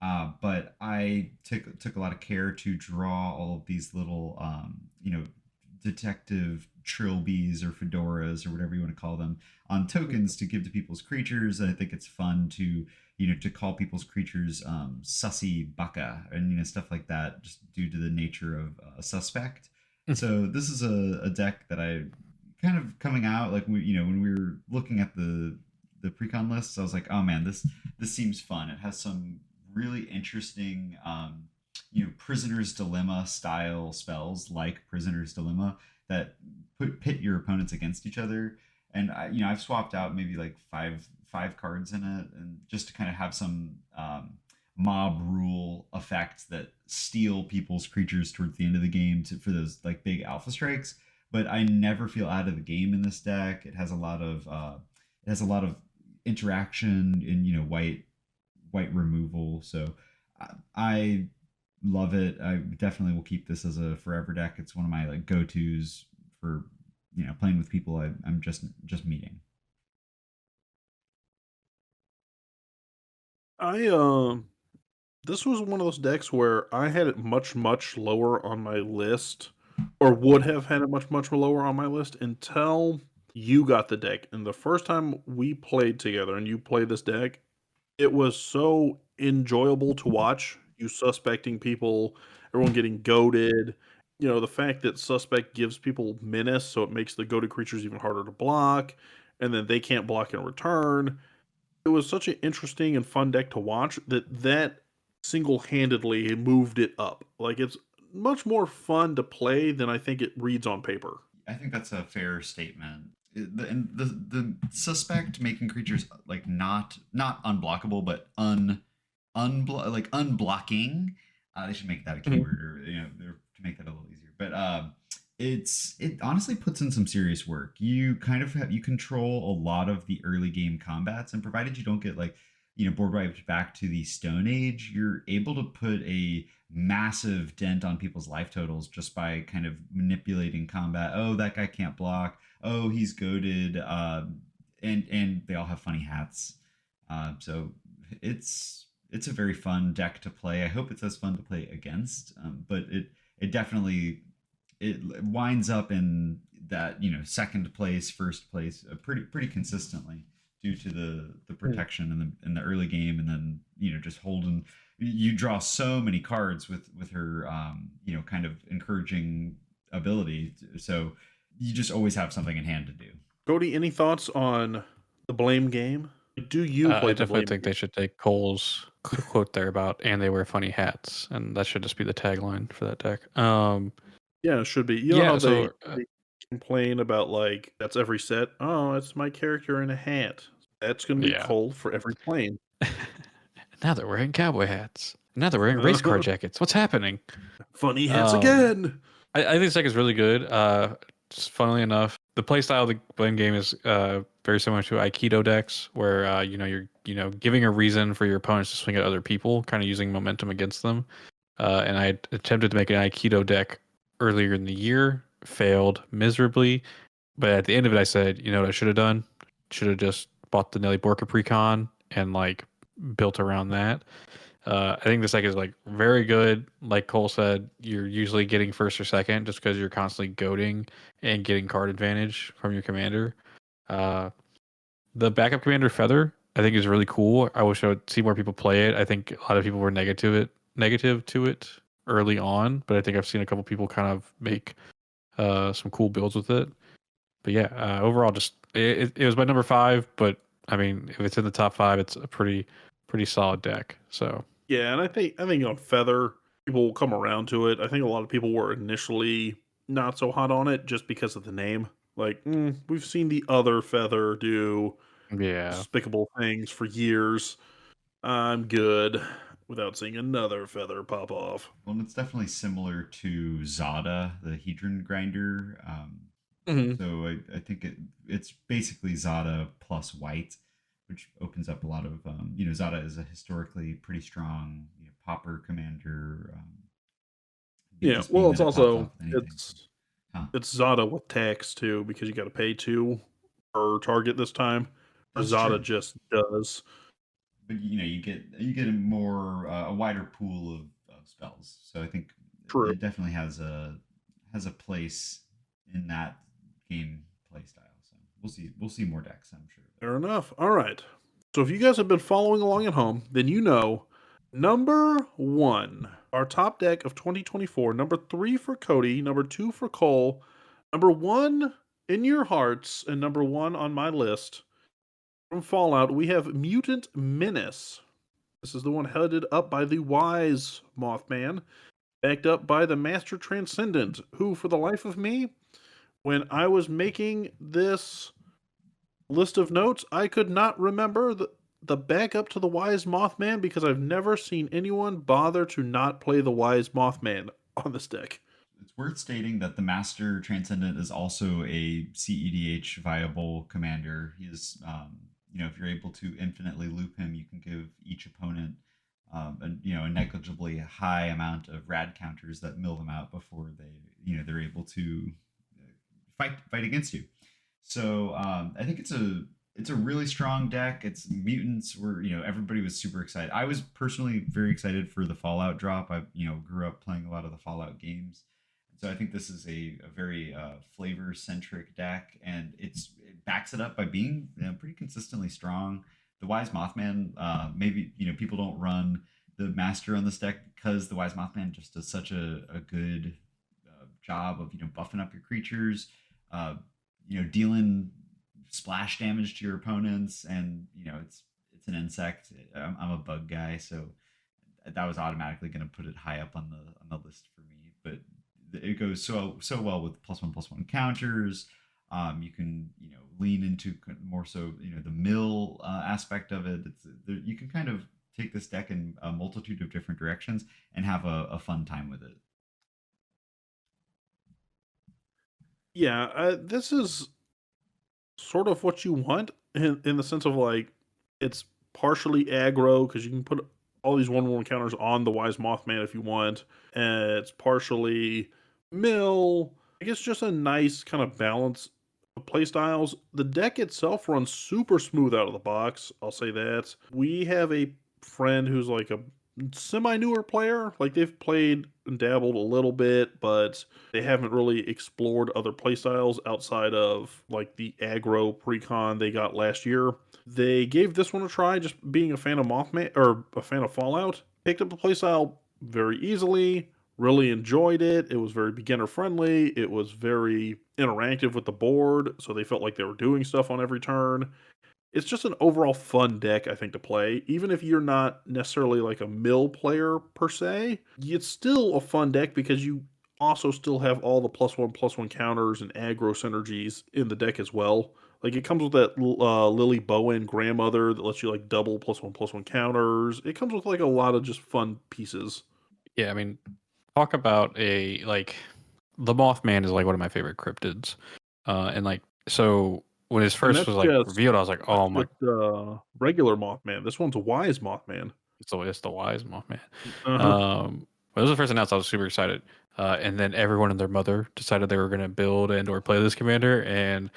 But I took a lot of care to draw all of these little, detective trilbies or fedoras or whatever you want to call them on tokens to give to people's creatures. And I think it's fun to call people's creatures sussy baka and stuff like that, just due to the nature of a suspect. So this is a deck that I kind of coming out like when we were looking at the precon lists, I was like, oh man, this seems fun. It has some really interesting prisoner's dilemma style spells like prisoner's dilemma that pit your opponents against each other. And I've swapped out maybe like five cards in it, and just to kind of have some mob rule effects that steal people's creatures towards the end of the game for those like big alpha strikes. But I never feel out of the game in this deck. It has a lot of interaction in white removal. So I love it. I definitely will keep this as a forever deck. It's one of my like go tos for playing with people I'm just meeting. I This was one of those decks where I had it much, much lower on my list, or would have had it much, much lower on my list until you got the deck. And the first time we played together and you played this deck, it was so enjoyable to watch. You suspecting people, everyone getting goaded. You know, the fact that suspect gives people menace, so it makes the goaded creatures even harder to block, and then they can't block in return. It was such an interesting and fun deck to watch that single-handedly moved it up. Like, it's much more fun to play than I think it reads on paper. I think that's a fair statement. The suspect making creatures like not unblockable, but unblocking. They should make that a Mhm. keyword, or to make that a little easier. But it honestly puts in some serious work. You kind of you control a lot of the early game combats, and provided you don't get like board wiped back to the Stone Age, you're able to put a massive dent on people's life totals just by kind of manipulating combat. Oh, that guy can't block. Oh, he's goaded. And they all have funny hats. So it's a very fun deck to play. I hope it's as fun to play against. But it definitely it winds up in that second place, first place, pretty consistently due to the Mm. protection in the early game, and then just holding. You draw so many cards with her kind of encouraging ability, so you just always have something in hand to do. Cody, any thoughts on the blame game? Do you I play the definitely blame think game? they should take Cole's quote there about, and they wear funny hats, and that should just be the tagline for that deck. Yeah, it should be. You know how Yeah, they, so they complain about, like, that's every set? Oh, it's my character in a hat. That's going to be yeah. Cole for every plane. Now they're wearing cowboy hats. Now they're wearing race car Uh, jackets. What's happening? funny hats Um, again. I think this deck is really good. Just funnily enough, the playstyle of the blame game is very similar to Aikido decks, where you're giving a reason for your opponents to swing at other people, kind of using momentum against them. And I attempted to make an Aikido deck earlier in the year, failed miserably. But at the end of it, I said, you know what I should have done? Should have just bought the Nelly Borka Precon and like built around that. I think this deck is like very good. Like Cole said, you're usually getting first or second just because you're constantly goading and getting card advantage from your commander. Uh, the backup commander Feather, I think, is really cool. I wish I would see more people play it. I think a lot of people were negative to it early on, but I think I've seen a couple people kind of make some cool builds with it. But yeah, overall, just it was my number 5. But I mean, if it's in the top 5, it's a pretty solid deck. So Yeah, and I think on Feather, people will come around to it. I think a lot of people were initially not so hot on it just because of the name. Like, we've seen the other Feather do yeah. despicable things for years. I'm good without seeing another Feather pop off. Well, it's definitely similar to Zada, the Hedron grinder. Mhm. So I think it's basically Zada plus white, which opens up a lot of Zada is a historically pretty strong popper commander. Yeah, Just being well, that it pops off also with anything. So, it's huh? it's Zada with tax too because you got to pay 2 per target this time. That's Zada true. just does. But you get a wider pool of spells. So I think True. it definitely has a place in that game play style. So we'll see more decks, I'm sure. Fair enough. All right. So if you guys have been following along at home, then you know number 1, our top deck of 2024, number 3 for Cody, number 2 for Cole, number 1 in your hearts, and number 1 on my list from Fallout, we have Mutant Menace. This is the one headed up by the Wise Mothman, backed up by the Master Transcendent, who, for the life of me, when I was making this list of notes, I could not remember the backup to the Wise Mothman because I've never seen anyone bother to not play the Wise Mothman on this deck. It's worth stating that the Master Transcendent is also a CEDH viable commander. He is, if you're able to infinitely loop him, you can give each opponent a negligibly high amount of rad counters that mill them out before they're able to fight against you. So I think it's it's a really strong deck. It's mutants were, everybody was super excited. I was personally very excited for the Fallout drop. I, grew up playing a lot of the Fallout games. So I think this is a very flavor centric deck, and it backs it up by being pretty consistently strong. The Wise Mothman, maybe people don't run the Master on this deck because the Wise Mothman just does such a good job of buffing up your creatures, uh, dealing splash damage to your opponents, and it's an insect. I'm a bug guy, so that was automatically going to put it high up on the list for me. But it goes so well with +1/+1 counters. You can lean into more so the mill aspect of it. You can kind of take this deck in a multitude of different directions and have a fun time with it. Yeah, this is sort of what you want in the sense of like it's partially aggro because you can put all these 1/1 counters on the Wise Mothman if you want, and it's partially mill. I guess just a nice kind of balance of play styles. The deck itself runs super smooth out of the box. I'll say that. We have a friend who's like a semi newer player. Like they've played and dabbled a little bit, but they haven't really explored other playstyles outside of like the aggro precon they got last year. They gave this one a try, just being a fan of Mothman or a fan of Fallout. Picked up the playstyle very easily, really enjoyed it. It was very beginner friendly. It was very interactive with the board, so they felt like they were doing stuff on every turn. It's just an overall fun deck, I think, to play. Even if you're not necessarily like a mill player per se, it's still a fun deck because you also still have all the +1/+1 counters and aggro synergies in the deck as well. Like it comes with that Lily Bowen grandmother that lets you like double +1/+1 counters. It comes with like a lot of just fun pieces. Yeah, I mean, talk about a like the Mothman is like one of my favorite cryptids. And like so when his And first that's was like just revealed, I was like, that's oh my, just regular Mothman. This one's a wise Mothman. it's the wise Mothman. Uh-huh. When it was the first announced, I was super excited. And then everyone and their mother decided they were gonna build and or play this commander, and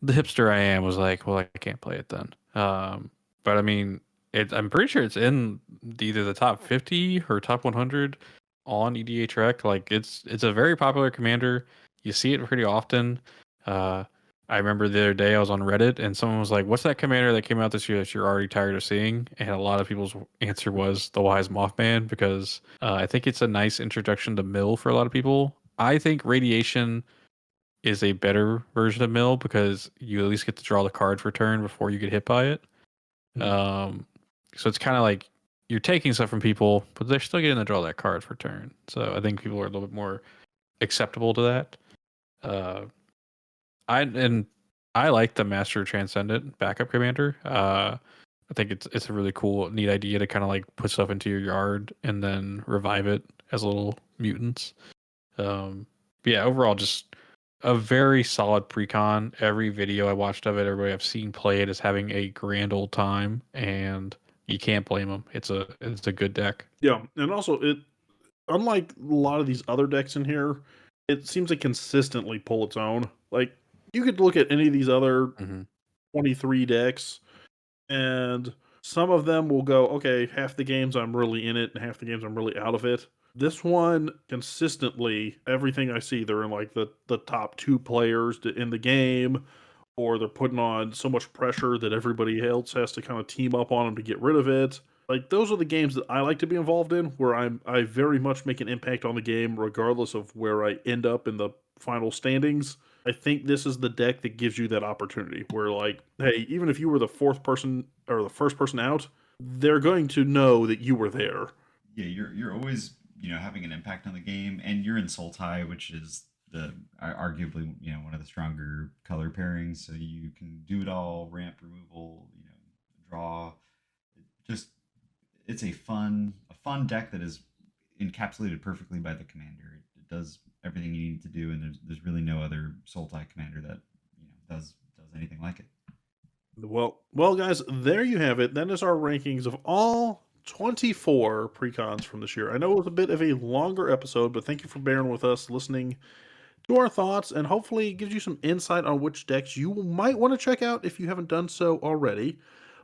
the hipster I am was like, well, I can't play it then. But I mean, I'm pretty sure it's in either the top 50 or top 100 on EDH Rec. Like it's a very popular commander. You see it pretty often. Uh, I remember the other day I was on Reddit and someone was like, "What's that commander that came out this year that you're already tired of seeing?" And a lot of people's answer was the Wise Mothman because I think it's a nice introduction to Mill for a lot of people. I think Radiation is a better version of Mill because you at least get to draw the card for turn before you get hit by it. Um, so it's kind of like you're taking stuff from people, but they're still getting to draw that card for turn. So I think people are a little bit more acceptable to that. Uh, I like the Master Transcendent backup commander. I think it's a really cool, neat idea to kind of like put stuff into your yard and then revive it as little mutants. But yeah, overall, just a very solid precon. Every video I watched of it, everybody I've seen play it is having a grand old time, and you can't blame them. It's a good deck. Yeah, and also it unlike a lot of these other decks in here, it seems to consistently pull its own. Like you could look at any of these other Mm-hmm. 23 decks and some of them will go, okay, half the games I'm really in it and half the games I'm really out of it. This one consistently, everything I see, they're in like the top 2 players in the game, or they're putting on so much pressure that everybody else has to kind of team up on them to get rid of it. Like those are the games that I like to be involved in, where I very much make an impact on the game, regardless of where I end up in the final standings. I think this is the deck that gives you that opportunity, where like, hey, even if you were the fourth person or the first person out, they're going to know that you were there. Yeah, you're always having an impact on the game, and you're in Sultai, which is the arguably one of the stronger color pairings. So you can do it all: ramp, removal, draw. Just it's a fun deck that is encapsulated perfectly by the commander. It does everything you need to do, and there's really no other Sultai commander that does anything like it. Well, guys, there you have it. That is our rankings of all 24 precons from this year. I know it was a bit of a longer episode, but thank you for bearing with us, listening to our thoughts, and hopefully gives you some insight on which decks you might want to check out if you haven't done so already.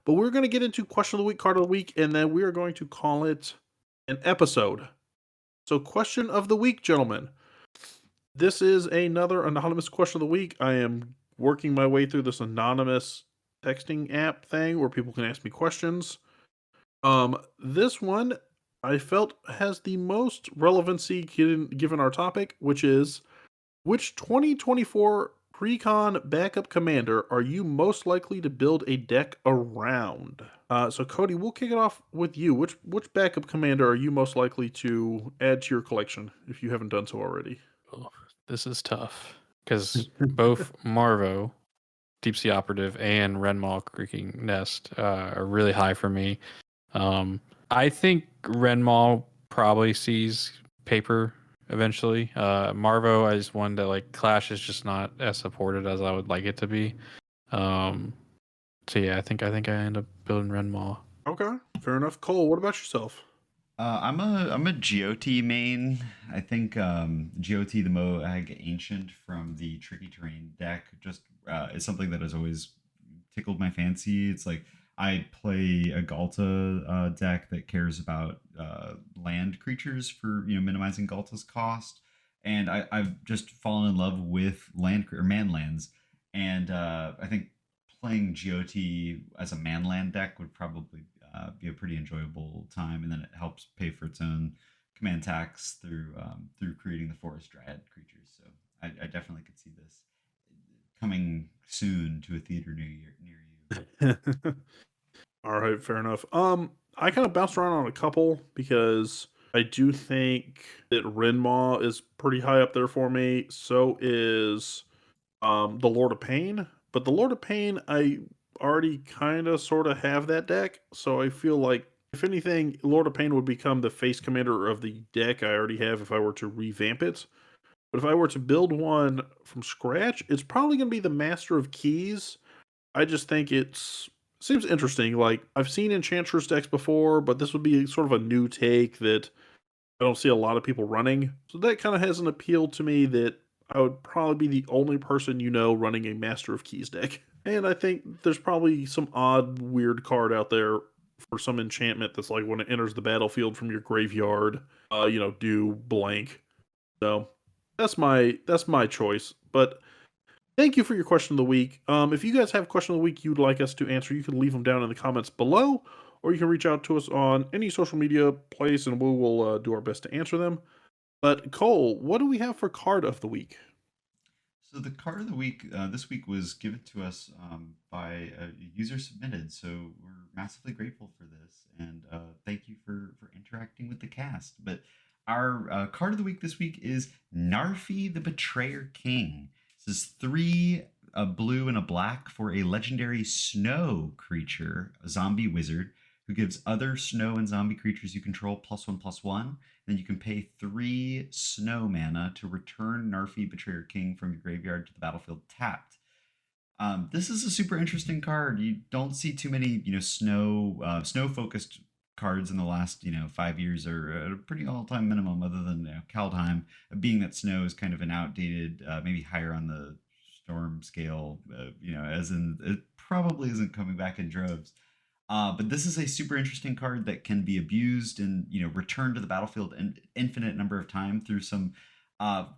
But we're going to get into question of the week, card of the week, and then we are going to call it an episode. So, question of the week, gentlemen. This is another anonymous question of the week. I am working my way through this anonymous texting app thing where people can ask me questions. This one I felt has the most relevancy given our topic, which is which 2024 Precon backup commander are you most likely to build a deck around? So Cody, we'll kick it off with you. Which backup commander are you most likely to add to your collection if you haven't done so already? Oh, this is tough because both Marvo, Deep Sea Operative, and Renmaw Creaking Nest are really high for me. I think Renmaw probably sees paper eventually. Marvo, I just wanted to like Clash is just not as supported as I would like it to be. So yeah, I think I end up building Renmaw. Okay, fair enough. Cole, what about yourself? I'm a GOT main. I think GOT the Moag Ancient from the Tricky Terrain deck just is something that has always tickled my fancy. It's like I play a Galta deck that cares about land creatures for minimizing Galta's cost, and I've just fallen in love with man lands, and I think playing GOT as a manland deck would probably be a pretty enjoyable time, and then it helps pay for its own command tax through creating the forest dryad creatures. So I definitely could see this coming soon to a theater near you. All right, fair enough. I kind of bounced around on a couple because I do think that Renmaw is pretty high up there for me. So is the Lord of Pain. But the Lord of Pain, I already kind of sort of have that deck. So I feel like, if anything, Lord of Pain would become the face commander of the deck I already have if I were to revamp it. But if I were to build one from scratch, it's probably going to be the Master of Keys. I just think seems interesting. Like, I've seen Enchantress decks before, but this would be sort of a new take that I don't see a lot of people running. So that kind of has an appeal to me that I would probably be the only person running a Master of Keys deck. And I think there's probably some odd, weird card out there for some enchantment that's like when it enters the battlefield from your graveyard, do blank. So that's my choice. But thank you for your question of the week. If you guys have a question of the week you'd like us to answer, you can leave them down in the comments below, or you can reach out to us on any social media place, and we will do our best to answer them. But Cole, what do we have for card of the week? So the card of the week this week was given to us by a user submitted. So we're massively grateful for this, and thank you for interacting with the cast. But our card of the week this week is Narfi the Betrayer King. This is 3 a blue and a black for a legendary snow creature, a zombie wizard, who gives other snow and zombie creatures you control +1/+1. Then you can pay 3 snow mana to return Narfi Betrayer King from your graveyard to the battlefield tapped. This is a super interesting card. You don't see too many, snow focused cards in the last, 5 years, or at a pretty all time minimum, other than Kaldheim, being that snow is kind of an outdated, maybe higher on the storm scale, as in it probably isn't coming back in droves. But this is a super interesting card that can be abused and returned to the battlefield an infinite number of times through some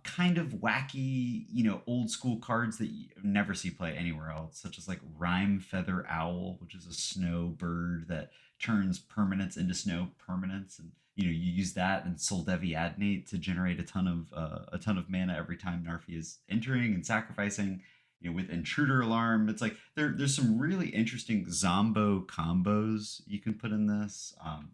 kind of wacky old school cards that you never see play anywhere else, such as like Rime Feather Owl, which is a snow bird that turns permanents into snow permanents, and you use that and Soldevi Adnate to generate a ton of mana every time Narfi is entering and sacrificing. With Intruder Alarm, it's like there's some really interesting Zombo combos you can put in this.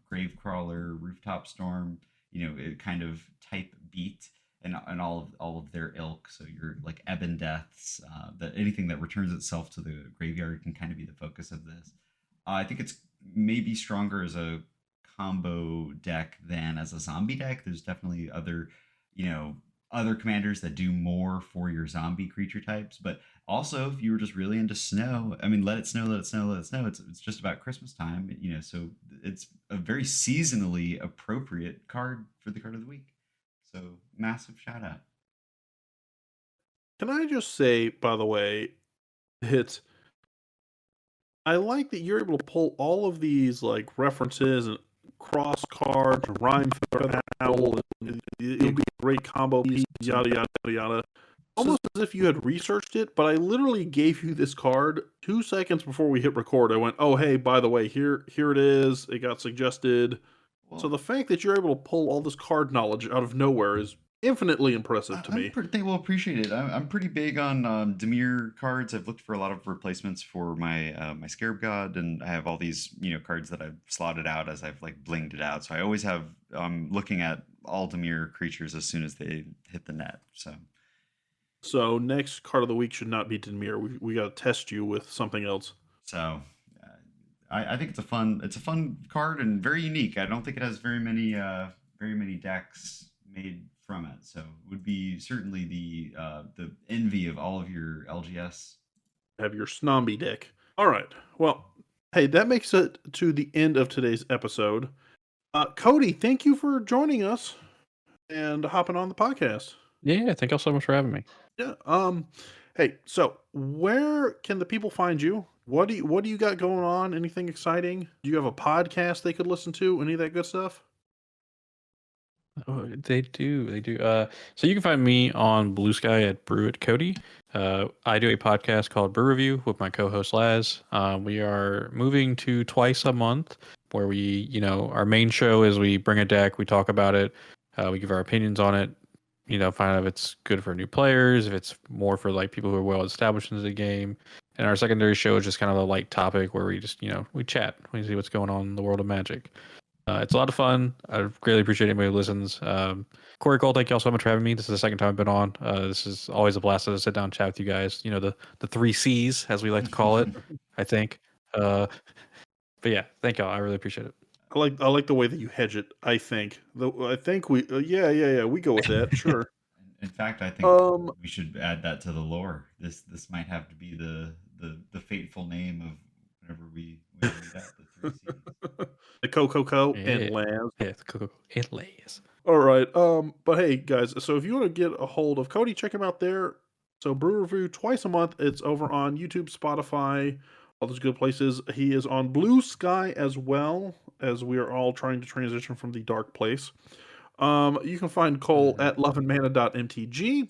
Gravecrawler, Rooftop Storm, it kind of type beat, and all of their ilk. So you're like Ebon Deaths, that anything that returns itself to the graveyard can kind of be the focus of this. I think it's maybe stronger as a combo deck than as a zombie deck. There's definitely other commanders that do more for your zombie creature types, but also if you were just really into snow, I mean, let it snow, let it snow, let it snow. It's just about Christmas time, so it's a very seasonally appropriate card for the card of the week. So massive shout out. Can I just say, by the way, that I like that you're able to pull all of these like references and cross cards, rhyme owl, and it'll be a great combo piece, yada yada yada. Almost as if you had researched it, but I literally gave you this card 2 seconds before we hit record. I went, "Oh, hey, by the way, here it is. It got suggested." So the fact that you're able to pull all this card knowledge out of nowhere is infinitely impressive to me. They will appreciate it. I'm pretty big on Dimir cards. I've looked for a lot of replacements for my my Scarab God, and I have all these cards that I've slotted out as I've like blinged it out. So I always have looking at all Dimir creatures as soon as they hit the net. So next card of the week should not be Dimir. We got to test you with something else. So I think it's a fun card and very unique. I don't think it has very many decks made from it, so it would be certainly the envy of all of your LGS. Have your Snomby deck. All right. Well, hey, that makes it to the end of today's episode. Cody, thank you for joining us and hopping on the podcast. Yeah, thank y'all so much for having me. Yeah. Hey, so where can the people find you? What do you got going on? Anything exciting? Do you have a podcast they could listen to? Any of that good stuff? Oh, they do. So you can find me on Blue Sky at Brew at Cody. I do a podcast called Brew Review with my co-host Laz. We are moving to twice a month, where we, our main show is we bring a deck, we talk about it, we give our opinions on it. Find out if it's good for new players, if it's more for like people who are well established in the game. And our secondary show is just kind of a light topic where we just, we chat, we see what's going on in the world of Magic. It's a lot of fun. I greatly appreciate anybody who listens. Cory, Cole, thank you all so much for having me. This is the second time I've been on. This is always a blast to sit down and chat with you guys. The 3 C's, as we like to call it, I think. But yeah, thank y'all. I really appreciate it. I like the way that you hedge it. I think we yeah we go with that. Sure. In fact, I think we should add that to the lore. This might have to be the fateful name of whenever we read out the 3 C's. The Coco Yeah. and Laz. Yeah, the Coco and Laz. All right. But hey, guys, so if you want to get a hold of Cody, check him out there. So Brew Review twice a month. It's over on YouTube, Spotify, all those good places. He is on Blue Sky as well, as we are all trying to transition from the dark place. You can find Cole at loveandmana.mtg.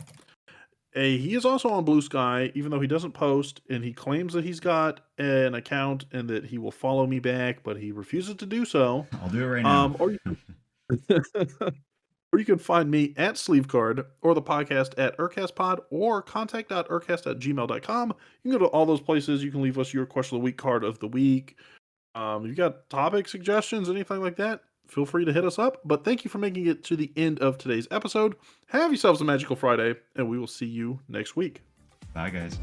He is also on Blue Sky, even though he doesn't post, and he claims that he's got an account and that he will follow me back, but he refuses to do so. I'll do it right now. Or you can find me at Sleevecard or the podcast at UrCastPod or contact.urcast@gmail.com. You can go to all those places. You can leave us your question of the week card of the week. If you got topic suggestions, anything like that, feel free to hit us up. But thank you for making it to the end of today's episode. Have yourselves a magical Friday, and we will see you next week. Bye, guys.